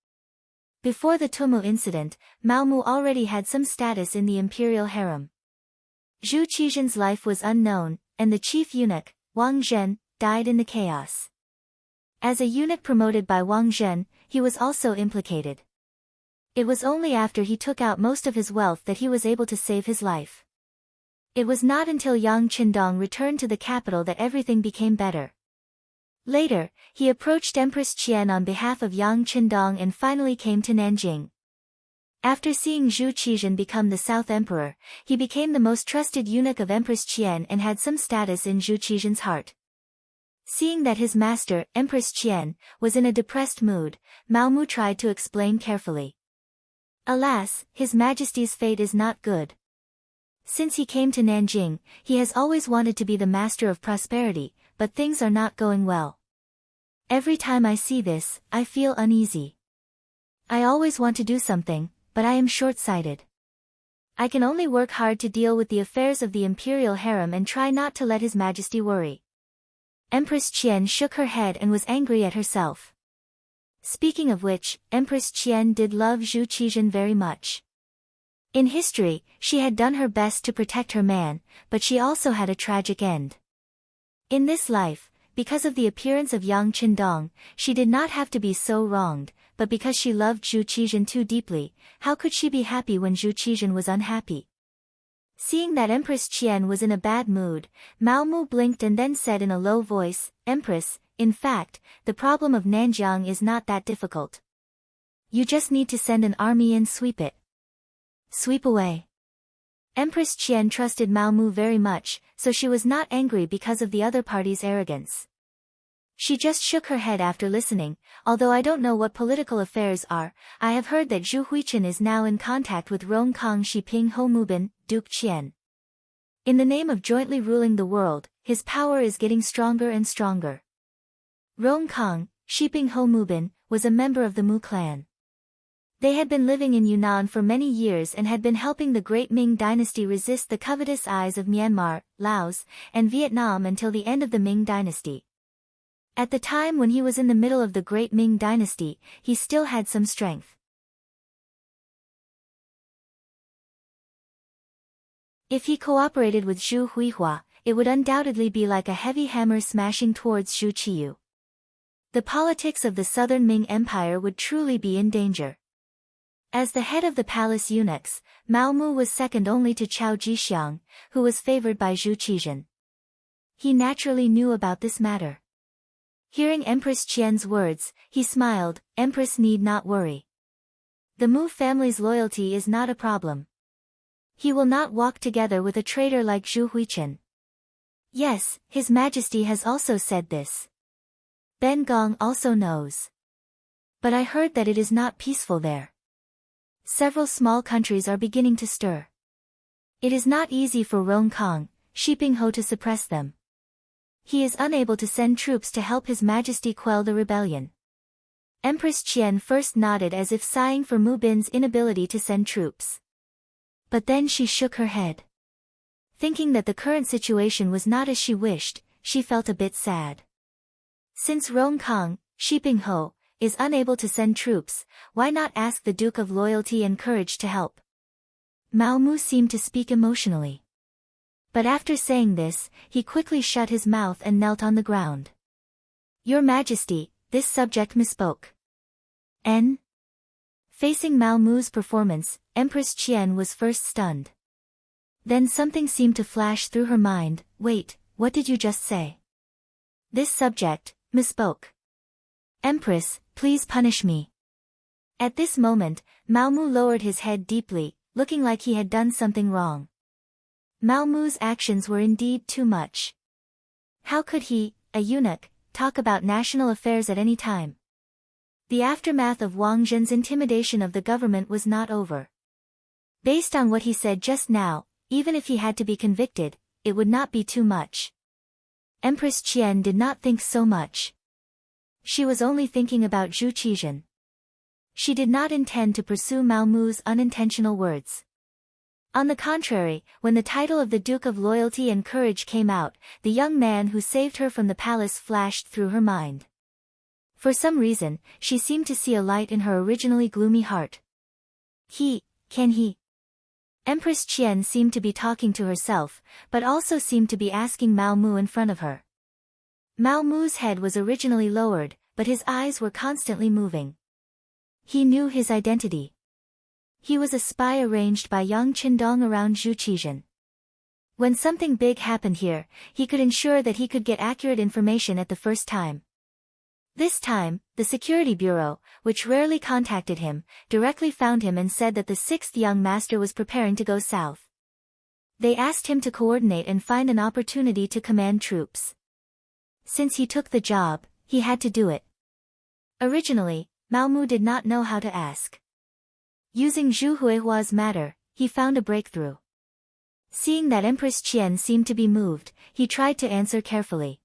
Before the Tumu incident, Mao Mu already had some status in the imperial harem. Zhu Qizhen's life was unknown, and the chief eunuch, Wang Zhen, died in the chaos. As a eunuch promoted by Wang Zhen, he was also implicated. It was only after he took out most of his wealth that he was able to save his life. It was not until Yang Qindong returned to the capital that everything became better. Later, he approached Empress Qian on behalf of Yang Qindong and finally came to Nanjing. After seeing Zhu Qizhen become the South Emperor, he became the most trusted eunuch of Empress Qian and had some status in Zhu Qizhen's heart. Seeing that his master, Empress Qian, was in a depressed mood, Mao Mu tried to explain carefully. Alas, His Majesty's fate is not good. Since he came to Nanjing, he has always wanted to be the master of prosperity, but things are not going well. Every time I see this, I feel uneasy. I always want to do something, but I am short-sighted. I can only work hard to deal with the affairs of the imperial harem and try not to let His Majesty worry. Empress Qian shook her head and was angry at herself. Speaking of which, Empress Qian did love Zhu Qizhen very much. In history, she had done her best to protect her man, but she also had a tragic end. In this life, because of the appearance of Yang Qindong, she did not have to be so wronged, but because she loved Zhu Qizhen too deeply, how could she be happy when Zhu Qizhen was unhappy? Seeing that Empress Qian was in a bad mood, Mao Mu blinked and then said in a low voice, Empress, in fact, the problem of Nanjiang is not that difficult. You just need to send an army and sweep it. Sweep away. Empress Qian trusted Mao Mu very much, so she was not angry because of the other party's arrogance. She just shook her head after listening. Although I don't know what political affairs are, I have heard that Zhu Huichen is now in contact with Rongkang Shiping Ho Mubin, Duke Qian. In the name of jointly ruling the world, his power is getting stronger and stronger. Rongkang, Shiping Ho Mubin, was a member of the Mu clan. They had been living in Yunnan for many years and had been helping the Great Ming dynasty resist the covetous eyes of Myanmar, Laos, and Vietnam until the end of the Ming dynasty. At the time when he was in the middle of the Great Ming dynasty, he still had some strength. If he cooperated with Zhu Huihua, it would undoubtedly be like a heavy hammer smashing towards Zhu Qiyu. The politics of the southern Ming Empire would truly be in danger. As the head of the palace eunuchs, Mao Mu was second only to Chao Jixiang, who was favored by Zhu Qizhen. He naturally knew about this matter. Hearing Empress Qian's words, he smiled. Empress need not worry. The Mu family's loyalty is not a problem. He will not walk together with a traitor like Zhu Huichen. Yes, His Majesty has also said this. Ben Gong also knows. But I heard that it is not peaceful there. Several small countries are beginning to stir. It is not easy for Rongkang, Shiping Ho to suppress them. He is unable to send troops to help His Majesty quell the rebellion. Empress Qian first nodded as if sighing for Mu Bin's inability to send troops. But then she shook her head. Thinking that the current situation was not as she wished, she felt a bit sad. Since Rong Kong, Shiping Ho, is unable to send troops, why not ask the Duke of Loyalty and Courage to help? Mao Mu seemed to speak emotionally. But after saying this, he quickly shut his mouth and knelt on the ground. Your Majesty, this subject misspoke. N. Facing Mao Mu's performance, Empress Qian was first stunned. Then something seemed to flash through her mind. Wait, what did you just say? This subject misspoke. Empress, please punish me. At this moment, Mao Mu lowered his head deeply, looking like he had done something wrong. Mao Mu's actions were indeed too much. How could he, a eunuch, talk about national affairs at any time? The aftermath of Wang Zhen's intimidation of the government was not over. Based on what he said just now, even if he had to be convicted, it would not be too much. Empress Qian did not think so much. She was only thinking about Zhu Qizhen. She did not intend to pursue Mao Mu's unintentional words. On the contrary, when the title of the Duke of Loyalty and Courage came out, the young man who saved her from the palace flashed through her mind. For some reason, she seemed to see a light in her originally gloomy heart. Can he? Empress Qian seemed to be talking to herself, but also seemed to be asking Mao Mu in front of her. Mao Mu's head was originally lowered, but his eyes were constantly moving. He knew his identity. He was a spy arranged by Yang Qindong around Zhu Qizhen. When something big happened here, he could ensure that he could get accurate information at the first time. This time, the Security Bureau, which rarely contacted him, directly found him and said that the sixth young master was preparing to go south. They asked him to coordinate and find an opportunity to command troops. Since he took the job, he had to do it. Originally, Mao Mu did not know how to ask. Using Zhu Huihua's matter, he found a breakthrough. Seeing that Empress Qian seemed to be moved, he tried to answer carefully.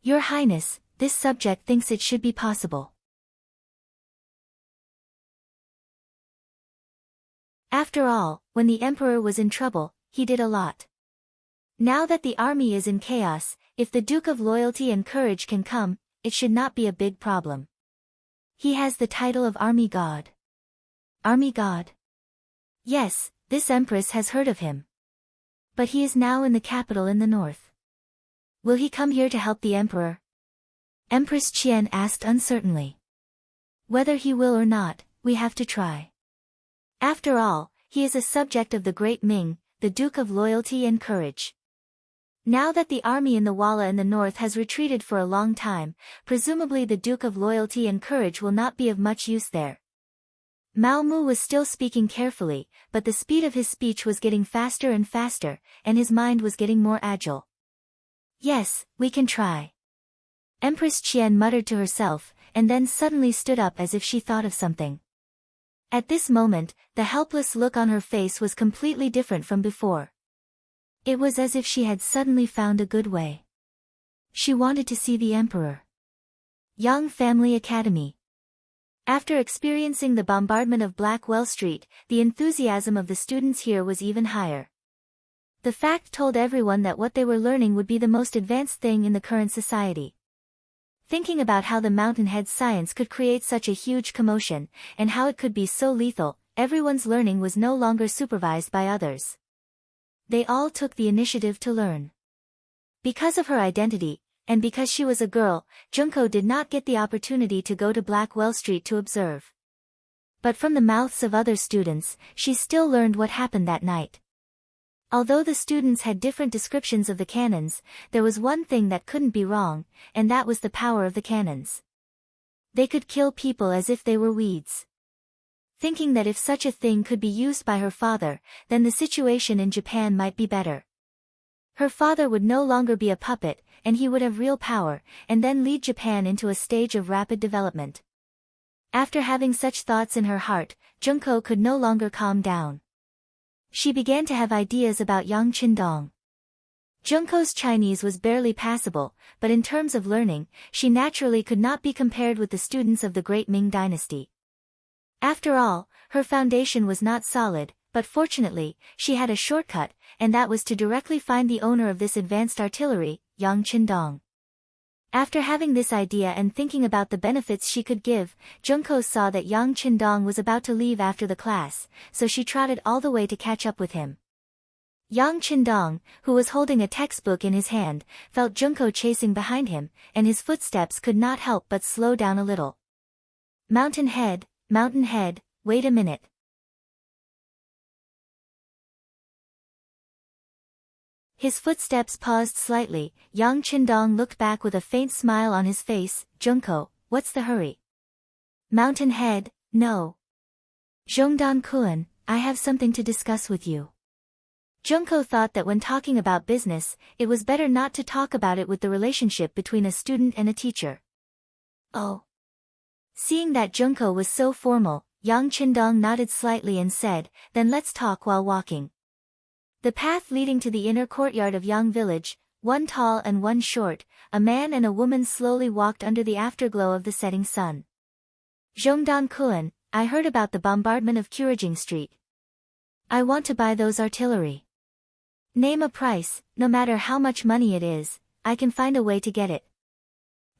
Your Highness, this subject thinks it should be possible. After all, when the emperor was in trouble, he did a lot. Now that the army is in chaos, if the Duke of Loyalty and Courage can come, it should not be a big problem. He has the title of Army God. Army God? Yes, this empress has heard of him. But he is now in the capital in the north. Will he come here to help the emperor? Empress Qian asked uncertainly. Whether he will or not, we have to try. After all, he is a subject of the great Ming, the Duke of Loyalty and Courage. Now that the army in the Walla in the north has retreated for a long time, presumably the Duke of Loyalty and Courage will not be of much use there. Mao Mu was still speaking carefully, but the speed of his speech was getting faster and faster, and his mind was getting more agile. Yes, we can try. Empress Qian muttered to herself, and then suddenly stood up as if she thought of something. At this moment, the helpless look on her face was completely different from before. It was as if she had suddenly found a good way. She wanted to see the emperor. Yang Family Academy. After experiencing the bombardment of Blackwell Street, the enthusiasm of the students here was even higher. The fact told everyone that what they were learning would be the most advanced thing in the current society. Thinking about how the Mountainhead science could create such a huge commotion, and how it could be so lethal, everyone's learning was no longer supervised by others. They all took the initiative to learn. Because of her identity, and because she was a girl, Junko did not get the opportunity to go to Blackwell Street to observe. But from the mouths of other students, she still learned what happened that night. Although the students had different descriptions of the cannons, there was one thing that couldn't be wrong, and that was the power of the cannons. They could kill people as if they were weeds. Thinking that if such a thing could be used by her father, then the situation in Japan might be better. Her father would no longer be a puppet, and he would have real power, and then lead Japan into a stage of rapid development. After having such thoughts in her heart, Junko could no longer calm down. She began to have ideas about Yang Qindong. Junko's Chinese was barely passable, but in terms of learning, she naturally could not be compared with the students of the great Ming dynasty. After all, her foundation was not solid, but fortunately, she had a shortcut, and that was to directly find the owner of this advanced artillery, Yang Qindong. After having this idea and thinking about the benefits she could give, Junko saw that Yang Qindong was about to leave after the class, so she trotted all the way to catch up with him. Yang Qindong, who was holding a textbook in his hand, felt Junko chasing behind him, and his footsteps could not help but slow down a little. Mountain head, wait a minute. His footsteps paused slightly. Yang Qindong looked back with a faint smile on his face. Junko, what's the hurry? Mountain head, no. Zhongdan-kun, I have something to discuss with you. Junko thought that when talking about business, it was better not to talk about it with the relationship between a student and a teacher. Oh. Seeing that Junko was so formal, Yang Qindong nodded slightly and said, then let's talk while walking. The path leading to the inner courtyard of Yang village, one tall and one short, a man and a woman slowly walked under the afterglow of the setting sun. Zhongdan-kun, I heard about the bombardment of Qing Street. I want to buy those artillery. Name a price, no matter how much money it is, I can find a way to get it.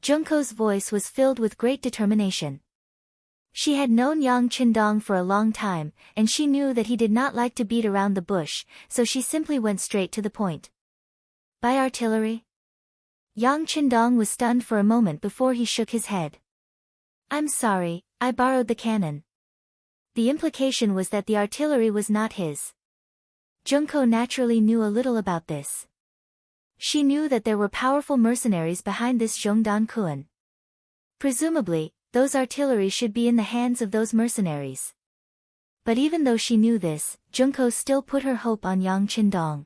Junko's voice was filled with great determination. She had known Yang Qindong for a long time, and she knew that he did not like to beat around the bush, so she simply went straight to the point. Buy artillery? Yang Qindong was stunned for a moment before he shook his head. I'm sorry, I borrowed the cannon. The implication was that the artillery was not his. Junko naturally knew a little about this. She knew that there were powerful mercenaries behind this Zhongdan-kun. Presumably, those artillery should be in the hands of those mercenaries. But even though she knew this, Junko still put her hope on Yang Qindong.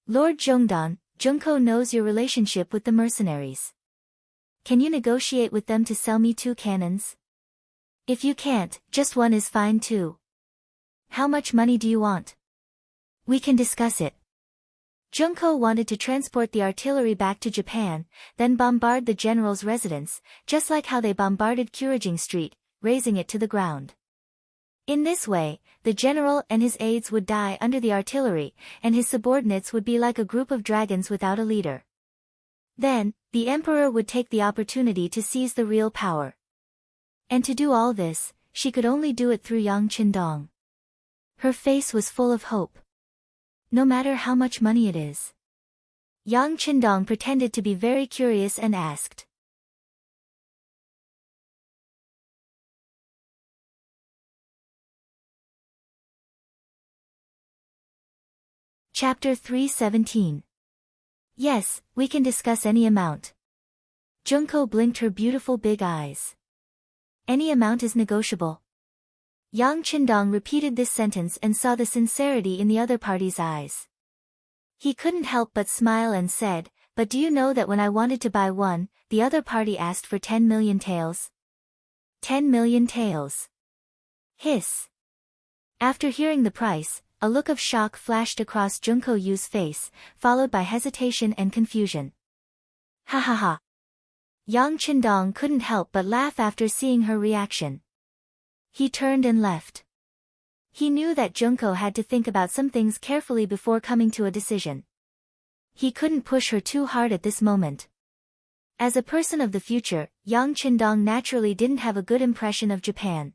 Lord Zhongdan, Junko knows your relationship with the mercenaries. Can you negotiate with them to sell me 2 cannons? If you can't, just 1 is fine too. How much money do you want? We can discuss it. Junko wanted to transport the artillery back to Japan, then bombard the general's residence, just like how they bombarded Qing Street, razing it to the ground. In this way, the general and his aides would die under the artillery, and his subordinates would be like a group of dragons without a leader. Then, the emperor would take the opportunity to seize the real power. And to do all this, she could only do it through Yang Qindong. Her face was full of hope. No matter how much money it is. Yang Qindong pretended to be very curious and asked. Chapter 317. Yes, we can discuss any amount. Junko blinked her beautiful big eyes. Any amount is negotiable. Yang Qindong repeated this sentence and saw the sincerity in the other party's eyes. He couldn't help but smile and said, but do you know that when I wanted to buy 1, the other party asked for 10 million taels? 10 million taels. Hiss. After hearing the price, a look of shock flashed across Junko Yu's face, followed by hesitation and confusion. Ha ha ha. Yang Qindong couldn't help but laugh after seeing her reaction. He turned and left. He knew that Junko had to think about some things carefully before coming to a decision. He couldn't push her too hard at this moment. As a person of the future, Yang Qindong naturally didn't have a good impression of Japan.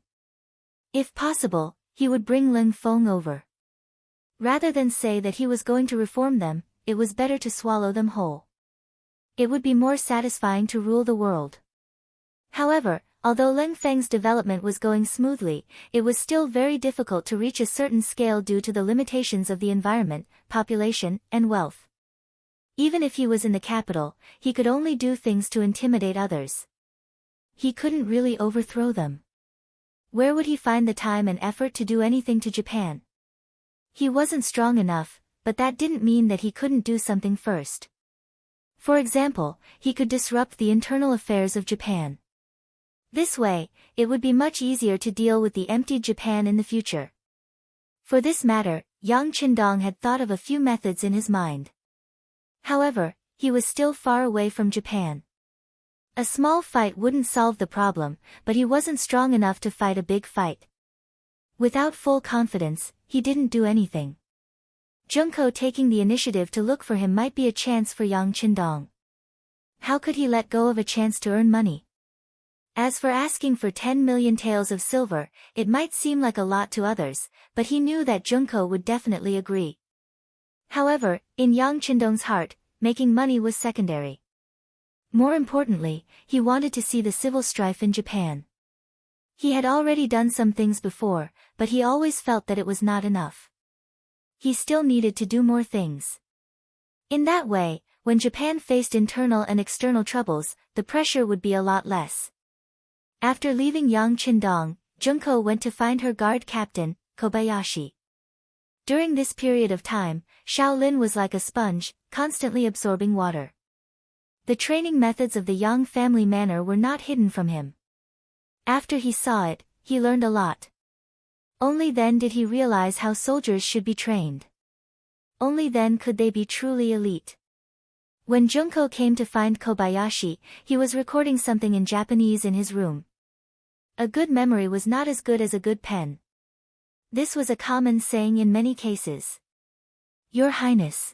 If possible, he would bring Ling Feng over. Rather than say that he was going to reform them, it was better to swallow them whole. It would be more satisfying to rule the world. However, although Ling Feng's development was going smoothly, it was still very difficult to reach a certain scale due to the limitations of the environment, population, and wealth. Even if he was in the capital, he could only do things to intimidate others. He couldn't really overthrow them. Where would he find the time and effort to do anything to Japan? He wasn't strong enough, but that didn't mean that he couldn't do something first. For example, he could disrupt the internal affairs of Japan. This way, it would be much easier to deal with the emptied Japan in the future. For this matter, Yang Qindong had thought of a few methods in his mind. However, he was still far away from Japan. A small fight wouldn't solve the problem, but he wasn't strong enough to fight a big fight. Without full confidence, he didn't do anything. Junko taking the initiative to look for him might be a chance for Yang Qindong. How could he let go of a chance to earn money? As for asking for 10 million taels of silver, it might seem like a lot to others, but he knew that Junko would definitely agree. However, in Yang Qindong's heart, making money was secondary. More importantly, he wanted to see the civil strife in Japan. He had already done some things before, but he always felt that it was not enough. He still needed to do more things. In that way, when Japan faced internal and external troubles, the pressure would be a lot less. After leaving Yang Qindong, Junko went to find her guard captain, Kobayashi. During this period of time, Shaolin was like a sponge, constantly absorbing water. The training methods of the Yang family manor were not hidden from him. After he saw it, he learned a lot. Only then did he realize how soldiers should be trained. Only then could they be truly elite. When Junko came to find Kobayashi, he was recording something in Japanese in his room. A good memory was not as good as a good pen. This was a common saying in many cases. Your Highness.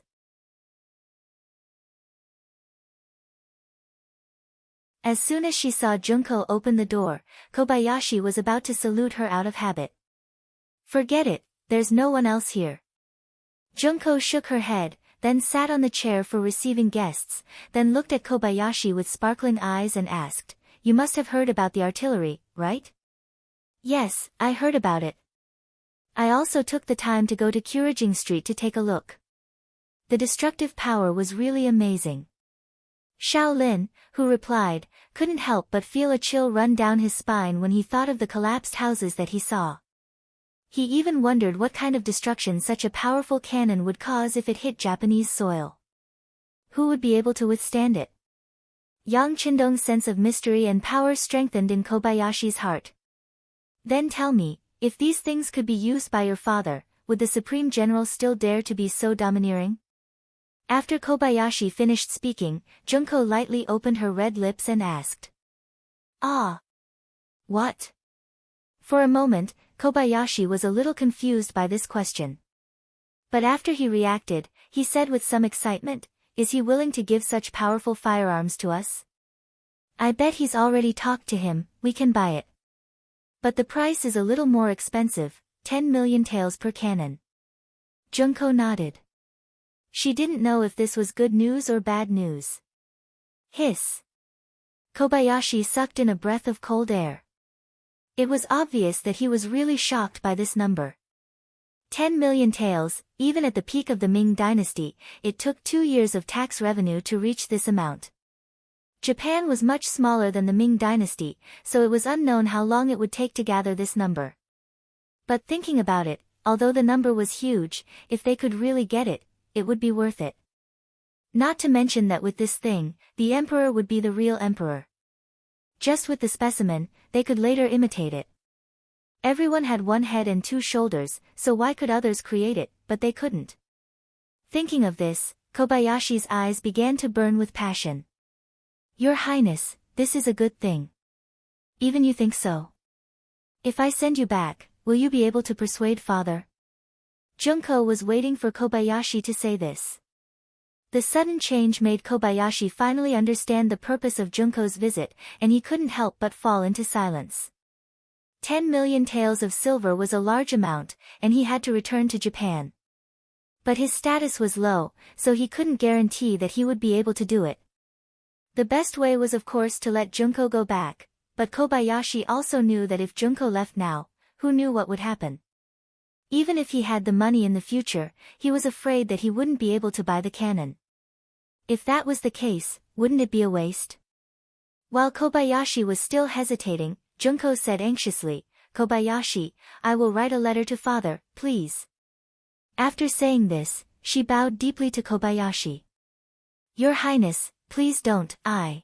As soon as she saw Junko open the door, Kobayashi was about to salute her out of habit. Forget it, there's no one else here. Junko shook her head, then sat on the chair for receiving guests, then looked at Kobayashi with sparkling eyes and asked, You must have heard about the artillery, right? Yes, I heard about it. I also took the time to go to Kurajing Street to take a look. The destructive power was really amazing. Shaolin, who replied, couldn't help but feel a chill run down his spine when he thought of the collapsed houses that he saw. He even wondered what kind of destruction such a powerful cannon would cause if it hit Japanese soil. Who would be able to withstand it? Yang Qindong's sense of mystery and power strengthened in Kobayashi's heart. Then tell me, if these things could be used by your father, would the Supreme General still dare to be so domineering? After Kobayashi finished speaking, Junko lightly opened her red lips and asked. Ah. What? For a moment, Kobayashi was a little confused by this question. But after he reacted, he said with some excitement, Is he willing to give such powerful firearms to us? I bet he's already talked to him, we can buy it. But the price is a little more expensive, 10 million taels per cannon. Junko nodded. She didn't know if this was good news or bad news. Hiss. Kobayashi sucked in a breath of cold air. It was obvious that he was really shocked by this number. 10 million taels, even at the peak of the Ming dynasty, it took 2 years of tax revenue to reach this amount. Japan was much smaller than the Ming dynasty, so it was unknown how long it would take to gather this number. But thinking about it, although the number was huge, if they could really get it, it would be worth it. Not to mention that with this thing, the emperor would be the real emperor. Just with the specimen, they could later imitate it. Everyone had one head and 2 shoulders, so why could others create it, but they couldn't. Thinking of this, Kobayashi's eyes began to burn with passion. Your Highness, this is a good thing. Even you think so? If I send you back, will you be able to persuade father? Junko was waiting for Kobayashi to say this. The sudden change made Kobayashi finally understand the purpose of Junko's visit, and he couldn't help but fall into silence. 10 million taels of silver was a large amount, and he had to return to Japan. But his status was low, so he couldn't guarantee that he would be able to do it. The best way was of course to let Junko go back, but Kobayashi also knew that if Junko left now, who knew what would happen? Even if he had the money in the future, he was afraid that he wouldn't be able to buy the cannon. If that was the case, wouldn't it be a waste? While Kobayashi was still hesitating, Junko said anxiously, Kobayashi, I will write a letter to father, please. After saying this, she bowed deeply to Kobayashi. Your Highness, please don't, I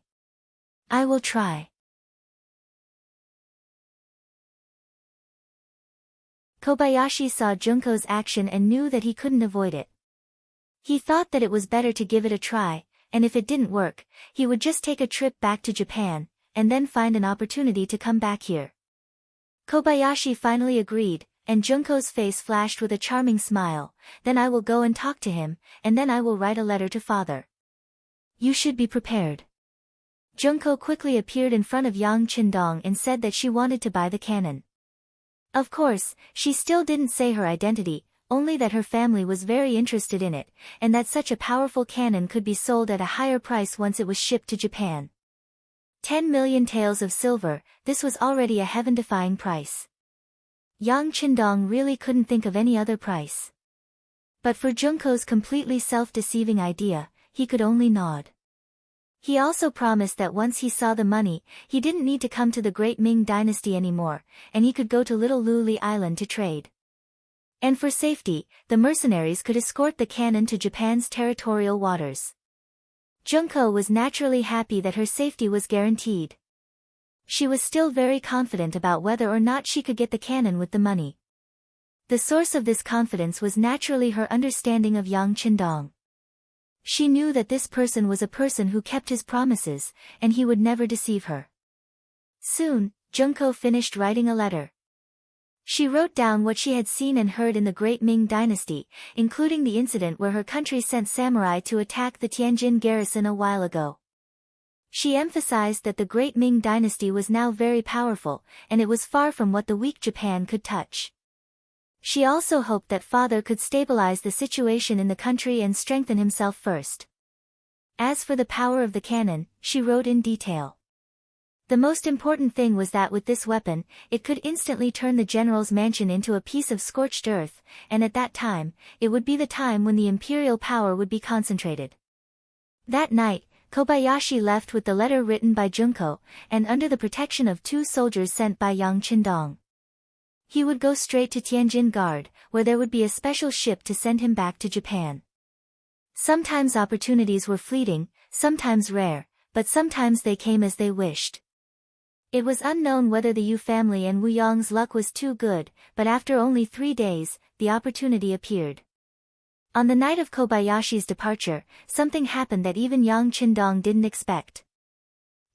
will try. Kobayashi saw Junko's action and knew that he couldn't avoid it. He thought that it was better to give it a try, and if it didn't work, he would just take a trip back to Japan, and then find an opportunity to come back here. Kobayashi finally agreed, and Junko's face flashed with a charming smile. Then I will go and talk to him, and then I will write a letter to father. You should be prepared. Junko quickly appeared in front of Yang Qindong and said that she wanted to buy the cannon. Of course, she still didn't say her identity, only that her family was very interested in it, and that such a powerful cannon could be sold at a higher price once it was shipped to Japan. 10 million taels of silver, this was already a heaven-defying price. Yang Qindong really couldn't think of any other price. But for Junko's completely self-deceiving idea, he could only nod. He also promised that once he saw the money, he didn't need to come to the Great Ming Dynasty anymore, and he could go to Little Luli Island to trade. And for safety, the mercenaries could escort the cannon to Japan's territorial waters. Junko was naturally happy that her safety was guaranteed. She was still very confident about whether or not she could get the cannon with the money. The source of this confidence was naturally her understanding of Yang Qindong. She knew that this person was a person who kept his promises, and he would never deceive her. Soon, Junko finished writing a letter. She wrote down what she had seen and heard in the Great Ming Dynasty, including the incident where her country sent samurai to attack the Tianjin garrison a while ago. She emphasized that the Great Ming Dynasty was now very powerful, and it was far from what the weak Japan could touch. She also hoped that father could stabilize the situation in the country and strengthen himself first. As for the power of the cannon, she wrote in detail. The most important thing was that with this weapon, it could instantly turn the general's mansion into a piece of scorched earth, and at that time, it would be the time when the imperial power would be concentrated. That night, Kobayashi left with the letter written by Junko, and under the protection of 2 soldiers sent by Yang Qindong. He would go straight to Tianjin Guard, where there would be a special ship to send him back to Japan. Sometimes opportunities were fleeting, sometimes rare, but sometimes they came as they wished. It was unknown whether the Yu family and Wu Yong's luck was too good, but after only 3 days, the opportunity appeared. On the night of Kobayashi's departure, something happened that even Yang Qindong didn't expect.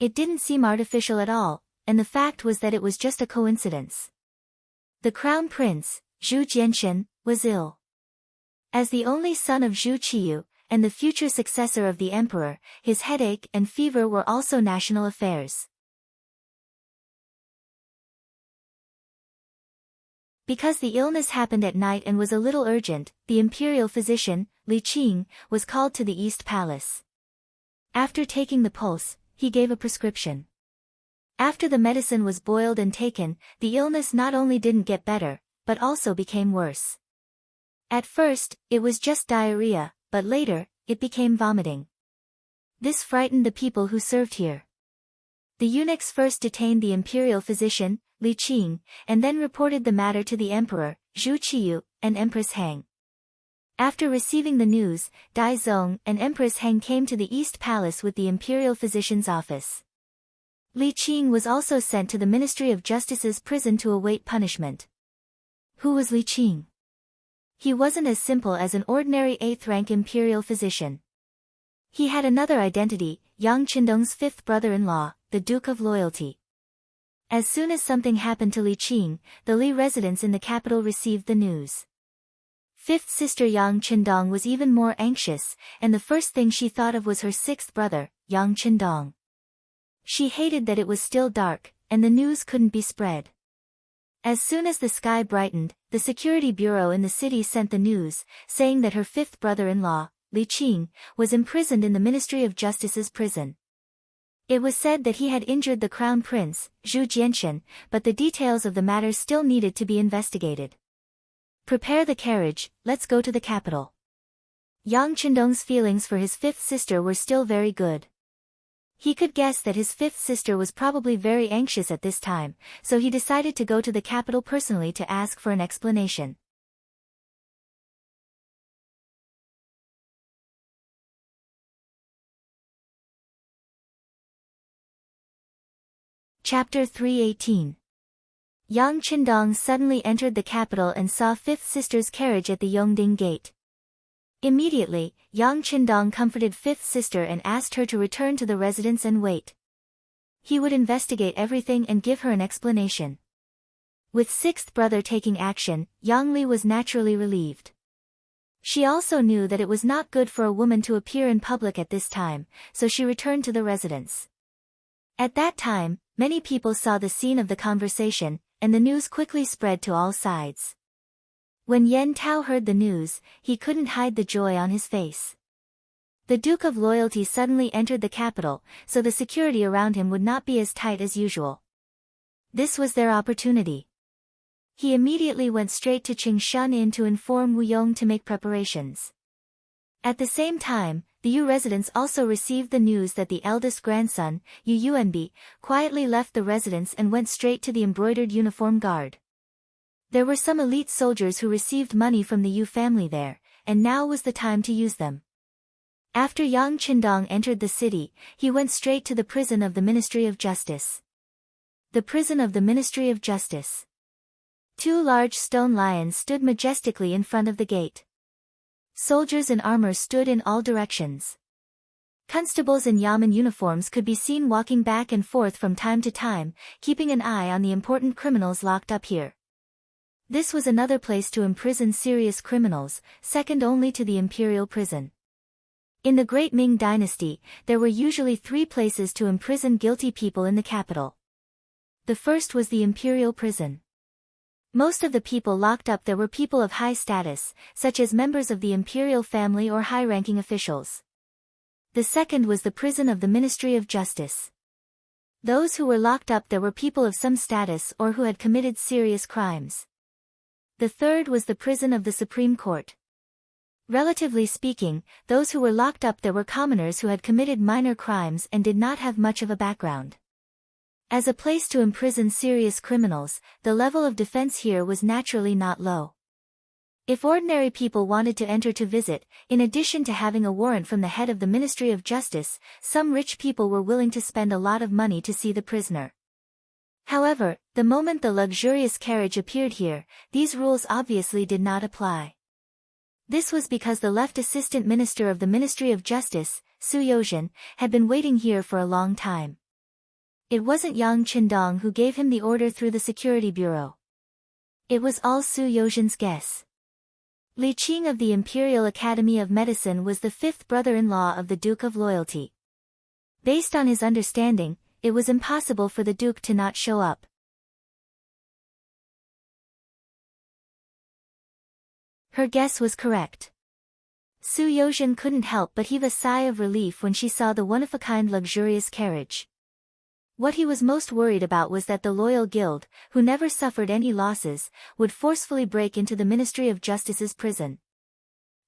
It didn't seem artificial at all, and the fact was that it was just a coincidence. The crown prince, Zhu Jianxin, was ill. As the only son of Zhu Qiyu, and the future successor of the emperor, his headache and fever were also national affairs. Because the illness happened at night and was a little urgent, the imperial physician, Li Qing, was called to the East Palace. After taking the pulse, he gave a prescription. After the medicine was boiled and taken, the illness not only didn't get better, but also became worse. At first, it was just diarrhea, but later, it became vomiting. This frightened the people who served here. The eunuchs first detained the imperial physician, Li Qing, and then reported the matter to the emperor, Zhu Qiyu, and Empress Heng. After receiving the news, Dai Zong and Empress Heng came to the East Palace with the imperial physician's office. Li Qing was also sent to the Ministry of Justice's prison to await punishment. Who was Li Qing? He wasn't as simple as an ordinary 8th-rank imperial physician. He had another identity, Yang Qindong's 5th brother-in-law, the Duke of Loyalty. As soon as something happened to Li Qing, the Li residents in the capital received the news. 5th sister Yang Qindong was even more anxious, and the first thing she thought of was her 6th brother, Yang Qindong. She hated that it was still dark, and the news couldn't be spread. As soon as the sky brightened, the security bureau in the city sent the news, saying that her 5th brother-in-law, Li Qing, was imprisoned in the Ministry of Justice's prison. It was said that he had injured the crown prince, Zhu Jianxin, but the details of the matter still needed to be investigated. Prepare the carriage, let's go to the capital. Yang Qindong's feelings for his 5th sister were still very good. He could guess that his 5th sister was probably very anxious at this time, so he decided to go to the capital personally to ask for an explanation. Chapter 318. Yang Qindong suddenly entered the capital and saw 5th sister's carriage at the Yongding gate. Immediately, Yang Qindong comforted fifth sister and asked her to return to the residence and wait. He would investigate everything and give her an explanation. With sixth brother taking action, Yang Li was naturally relieved. She also knew that it was not good for a woman to appear in public at this time, so she returned to the residence. At that time, many people saw the scene of the conversation, and the news quickly spread to all sides. When Yen Tao heard the news, he couldn't hide the joy on his face. The Duke of Loyalty suddenly entered the capital, so the security around him would not be as tight as usual. This was their opportunity. He immediately went straight to Qingshan Inn to inform Wu Yong to make preparations. At the same time, the Yu residents also received the news that the eldest grandson, Yu Yuanbi, quietly left the residence and went straight to the embroidered uniform guard. There were some elite soldiers who received money from the Yu family there, and now was the time to use them. After Yang Qindong entered the city, he went straight to the prison of the Ministry of Justice. The prison of the Ministry of Justice. Two large stone lions stood majestically in front of the gate. Soldiers in armor stood in all directions. Constables in yamen uniforms could be seen walking back and forth from time to time, keeping an eye on the important criminals locked up here. This was another place to imprison serious criminals, second only to the imperial prison. In the Great Ming Dynasty, there were usually 3 places to imprison guilty people in the capital. The first was the imperial prison. Most of the people locked up there were people of high status, such as members of the imperial family or high-ranking officials. The second was the prison of the Ministry of Justice. Those who were locked up there were people of some status or who had committed serious crimes. The third was the prison of the Supreme Court. Relatively speaking, those who were locked up there were commoners who had committed minor crimes and did not have much of a background. As a place to imprison serious criminals, the level of defense here was naturally not low. If ordinary people wanted to enter to visit, in addition to having a warrant from the head of the Ministry of Justice, some rich people were willing to spend a lot of money to see the prisoner. However, the moment the luxurious carriage appeared here, these rules obviously did not apply. This was because the left assistant minister of the Ministry of Justice, Su Yozhen, had been waiting here for a long time. It wasn't Yang Qindong who gave him the order through the security bureau. It was all Su Yozhen's guess. Li Qing of the Imperial Academy of Medicine was the 5th brother-in-law of the Duke of Loyalty. Based on his understanding, it was impossible for the Duke to not show up. Her guess was correct. Su Yozhen couldn't help but heave a sigh of relief when she saw the one-of-a-kind luxurious carriage. What he was most worried about was that the Loyal Guild, who never suffered any losses, would forcefully break into the Ministry of Justice's prison.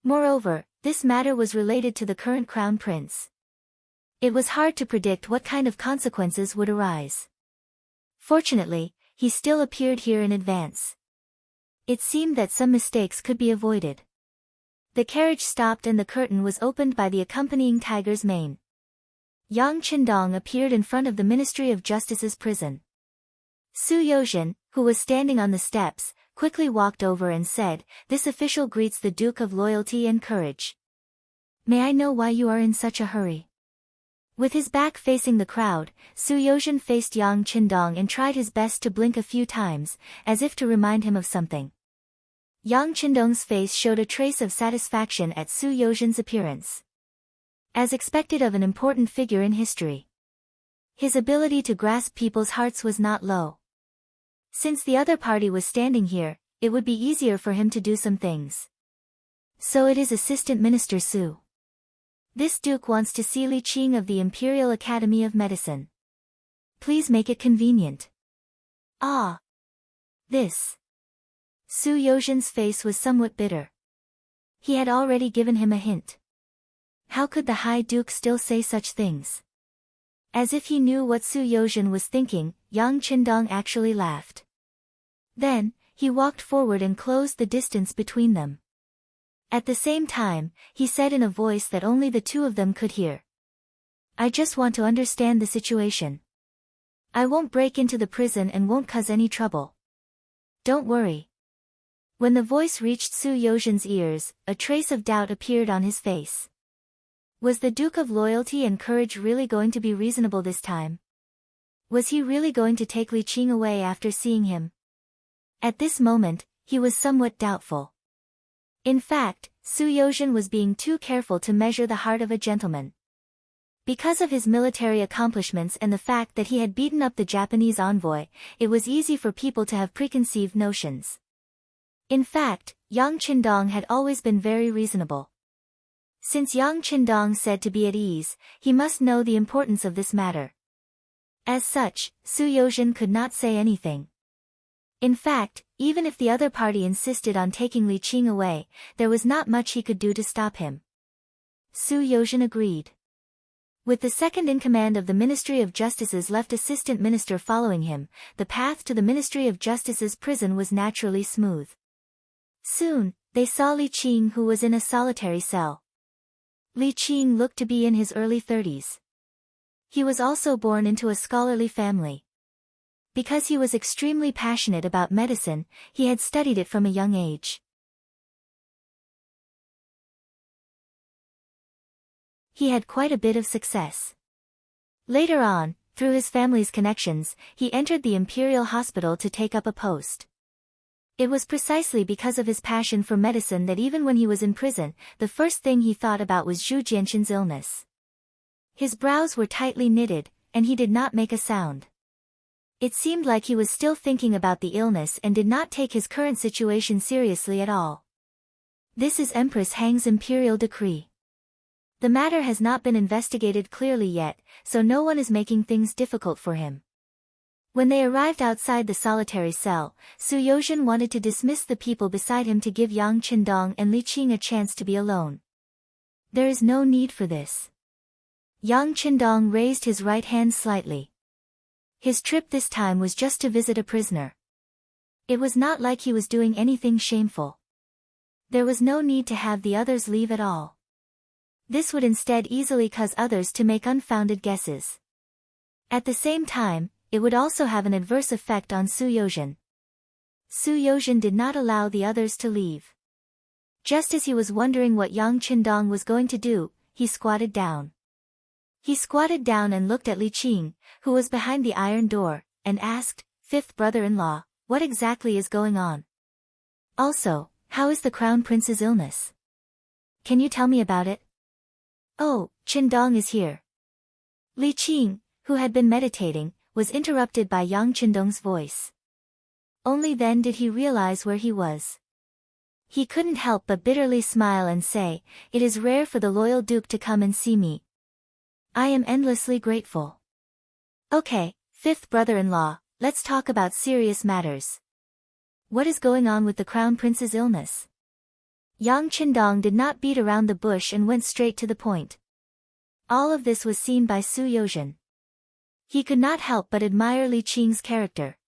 Moreover, this matter was related to the current Crown Prince. It was hard to predict what kind of consequences would arise. Fortunately, he still appeared here in advance. It seemed that some mistakes could be avoided. The carriage stopped and the curtain was opened by the accompanying tiger's mane. Yang Qindong appeared in front of the Ministry of Justice's prison. Su Yozhen, who was standing on the steps, quickly walked over and said, "This official greets the Duke of Loyalty and Courage. May I know why you are in such a hurry?" With his back facing the crowd, Su Yozhen faced Yang Qindong and tried his best to blink a few times, as if to remind him of something. Yang Qindong's face showed a trace of satisfaction at Su Yozhen's appearance. As expected of an important figure in history. His ability to grasp people's hearts was not low. Since the other party was standing here, it would be easier for him to do some things. So it is Assistant Minister Su. This Duke wants to see Li Qing of the Imperial Academy of Medicine. Please make it convenient. Ah. This. Su Yozhen's face was somewhat bitter. He had already given him a hint. How could the High Duke still say such things? As if he knew what Su Yozhen was thinking, Yang Qindong actually laughed. Then, he walked forward and closed the distance between them. At the same time, he said in a voice that only the two of them could hear. "I just want to understand the situation. I won't break into the prison and won't cause any trouble. Don't worry. When the voice reached Su Yozhen's ears, a trace of doubt appeared on his face. Was the Duke of Loyalty and Courage really going to be reasonable this time? Was he really going to take Li Qing away after seeing him? At this moment, he was somewhat doubtful. In fact, Su Yozhen was being too careful to measure the heart of a gentleman. Because of his military accomplishments and the fact that he had beaten up the Japanese envoy, it was easy for people to have preconceived notions. In fact, Yang Qindong had always been very reasonable. Since Yang Qindong said to be at ease, he must know the importance of this matter. As such, Su Yozhen could not say anything. In fact, even if the other party insisted on taking Li Qing away, there was not much he could do to stop him. Su Yozhen agreed. With the second-in-command of the Ministry of Justice's left assistant minister following him, the path to the Ministry of Justice's prison was naturally smooth. Soon, they saw Li Qing, who was in a solitary cell. Li Qing looked to be in his early 30s. He was also born into a scholarly family. Because he was extremely passionate about medicine, he had studied it from a young age. He had quite a bit of success. Later on, through his family's connections, he entered the Imperial Hospital to take up a post. It was precisely because of his passion for medicine that even when he was in prison, the first thing he thought about was Zhu Jianxin's illness. His brows were tightly knitted, and he did not make a sound. It seemed like he was still thinking about the illness and did not take his current situation seriously at all. This is Empress Hang's imperial decree. The matter has not been investigated clearly yet, so no one is making things difficult for him. When they arrived outside the solitary cell, Su Yozhen wanted to dismiss the people beside him to give Yang Qindong and Li Qing a chance to be alone. There is no need for this. Yang Qindong raised his right hand slightly. His trip this time was just to visit a prisoner. It was not like he was doing anything shameful. There was no need to have the others leave at all. This would instead easily cause others to make unfounded guesses. At the same time, it would also have an adverse effect on Su Yozhen. Su Yozhen did not allow the others to leave. Just as he was wondering what Yang Qindong was going to do, he squatted down. He squatted down and looked at Li Qing, who was behind the iron door, and asked, "Fifth brother-in-law, what exactly is going on? Also, how is the Crown Prince's illness? Can you tell me about it?" "Oh, Qindong is here." Li Qing, who had been meditating, was interrupted by Yang Qindong's voice. Only then did he realize where he was. He couldn't help but bitterly smile and say, "It is rare for the loyal Duke to come and see me. I am endlessly grateful." "Okay, fifth brother-in-law, let's talk about serious matters. What is going on with the Crown Prince's illness?" Yang Qindong did not beat around the bush and went straight to the point. All of this was seen by Su Yozhen. He could not help but admire Li Qing's character.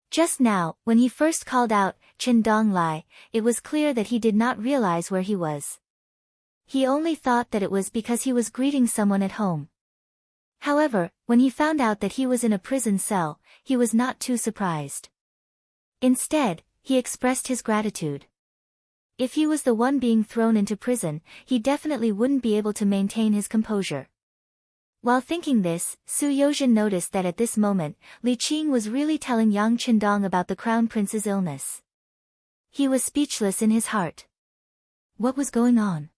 Just now, when he first called out, "Qindong Lai," it was clear that he did not realize where he was. He only thought that it was because he was greeting someone at home. However, when he found out that he was in a prison cell, he was not too surprised. Instead, he expressed his gratitude. If he was the one being thrown into prison, he definitely wouldn't be able to maintain his composure. While thinking this, Su Yozhen noticed that at this moment, Li Qing was really telling Yang Qindong about the Crown Prince's illness. He was speechless in his heart. What was going on?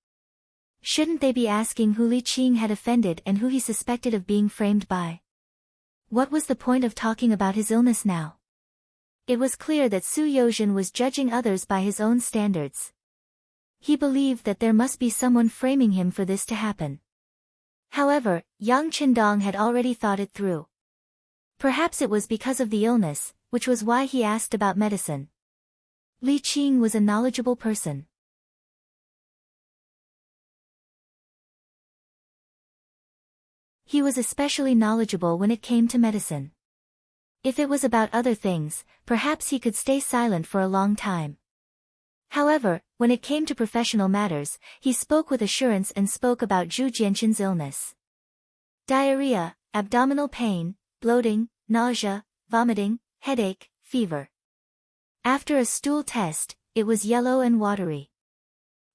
Shouldn't they be asking who Li Qing had offended and who he suspected of being framed by? What was the point of talking about his illness now? It was clear that Su Yozhen was judging others by his own standards. He believed that there must be someone framing him for this to happen. However, Yang Qindong had already thought it through. Perhaps it was because of the illness, which was why he asked about medicine. Li Qing was a knowledgeable person. He was especially knowledgeable when it came to medicine. If it was about other things, perhaps he could stay silent for a long time. However, when it came to professional matters, he spoke with assurance and spoke about Zhu Jianxin's illness. Diarrhea, abdominal pain, bloating, nausea, vomiting, headache, fever. After a stool test, it was yellow and watery.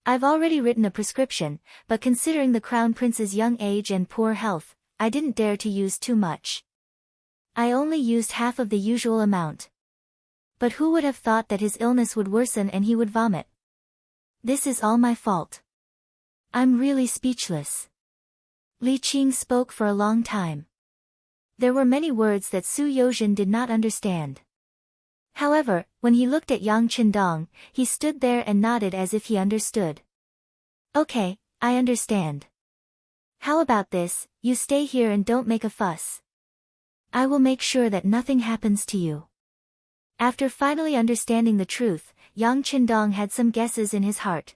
I've already written a prescription, but considering the Crown Prince's young age and poor health, I didn't dare to use too much. I only used half of the usual amount. But who would have thought that his illness would worsen and he would vomit? This is all my fault. I'm really speechless. Li Qing spoke for a long time. There were many words that Su Yozhen did not understand. However, when he looked at Yang Qindong, he stood there and nodded as if he understood. Okay, I understand. How about this, you stay here and don't make a fuss. I will make sure that nothing happens to you. After finally understanding the truth, Yang Qindong had some guesses in his heart.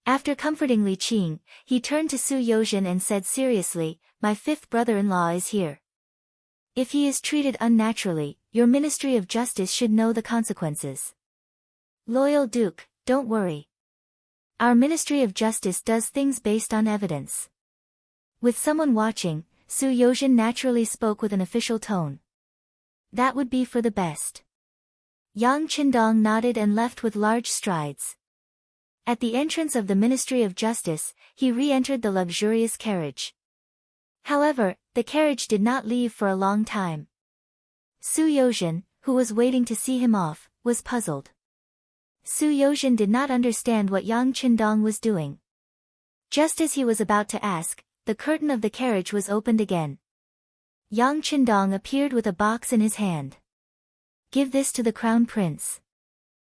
After comforting Li Qing, he turned to Su Yozhen and said seriously, my fifth brother-in-law is here. If he is treated unnaturally, your Ministry of Justice should know the consequences. Loyal Duke, don't worry. Our Ministry of Justice does things based on evidence. With someone watching, Su Yozhen naturally spoke with an official tone. That would be for the best. Yang Qindong nodded and left with large strides. At the entrance of the Ministry of Justice, he re-entered the luxurious carriage. However, the carriage did not leave for a long time. Su Yozhen, who was waiting to see him off, was puzzled. Su Yozhen did not understand what Yang Qindong was doing. Just as he was about to ask, the curtain of the carriage was opened again. Yang Qindong appeared with a box in his hand. Give this to the Crown Prince.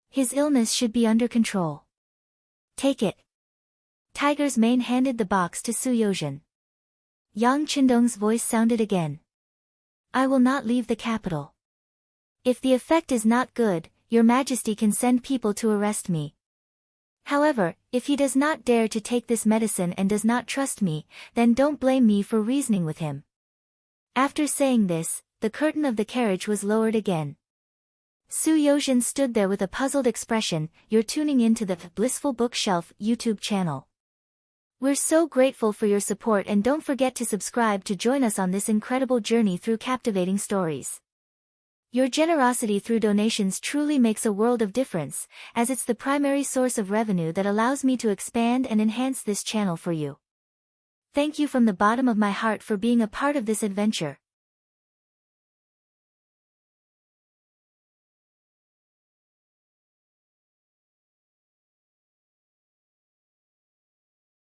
His illness should be under control. Take it. Tiger's Mane handed the box to Su Yozhen. Yang Qindong's voice sounded again. I will not leave the capital. If the effect is not good, your Majesty can send people to arrest me. However, if he does not dare to take this medicine and does not trust me, then don't blame me for reasoning with him. After saying this, the curtain of the carriage was lowered again. Su Yozhen stood there with a puzzled expression. You're tuning into the Blissful Bookshelf YouTube channel. We're so grateful for your support and don't forget to subscribe to join us on this incredible journey through captivating stories. Your generosity through donations truly makes a world of difference, as it's the primary source of revenue that allows me to expand and enhance this channel for you. Thank you from the bottom of my heart for being a part of this adventure.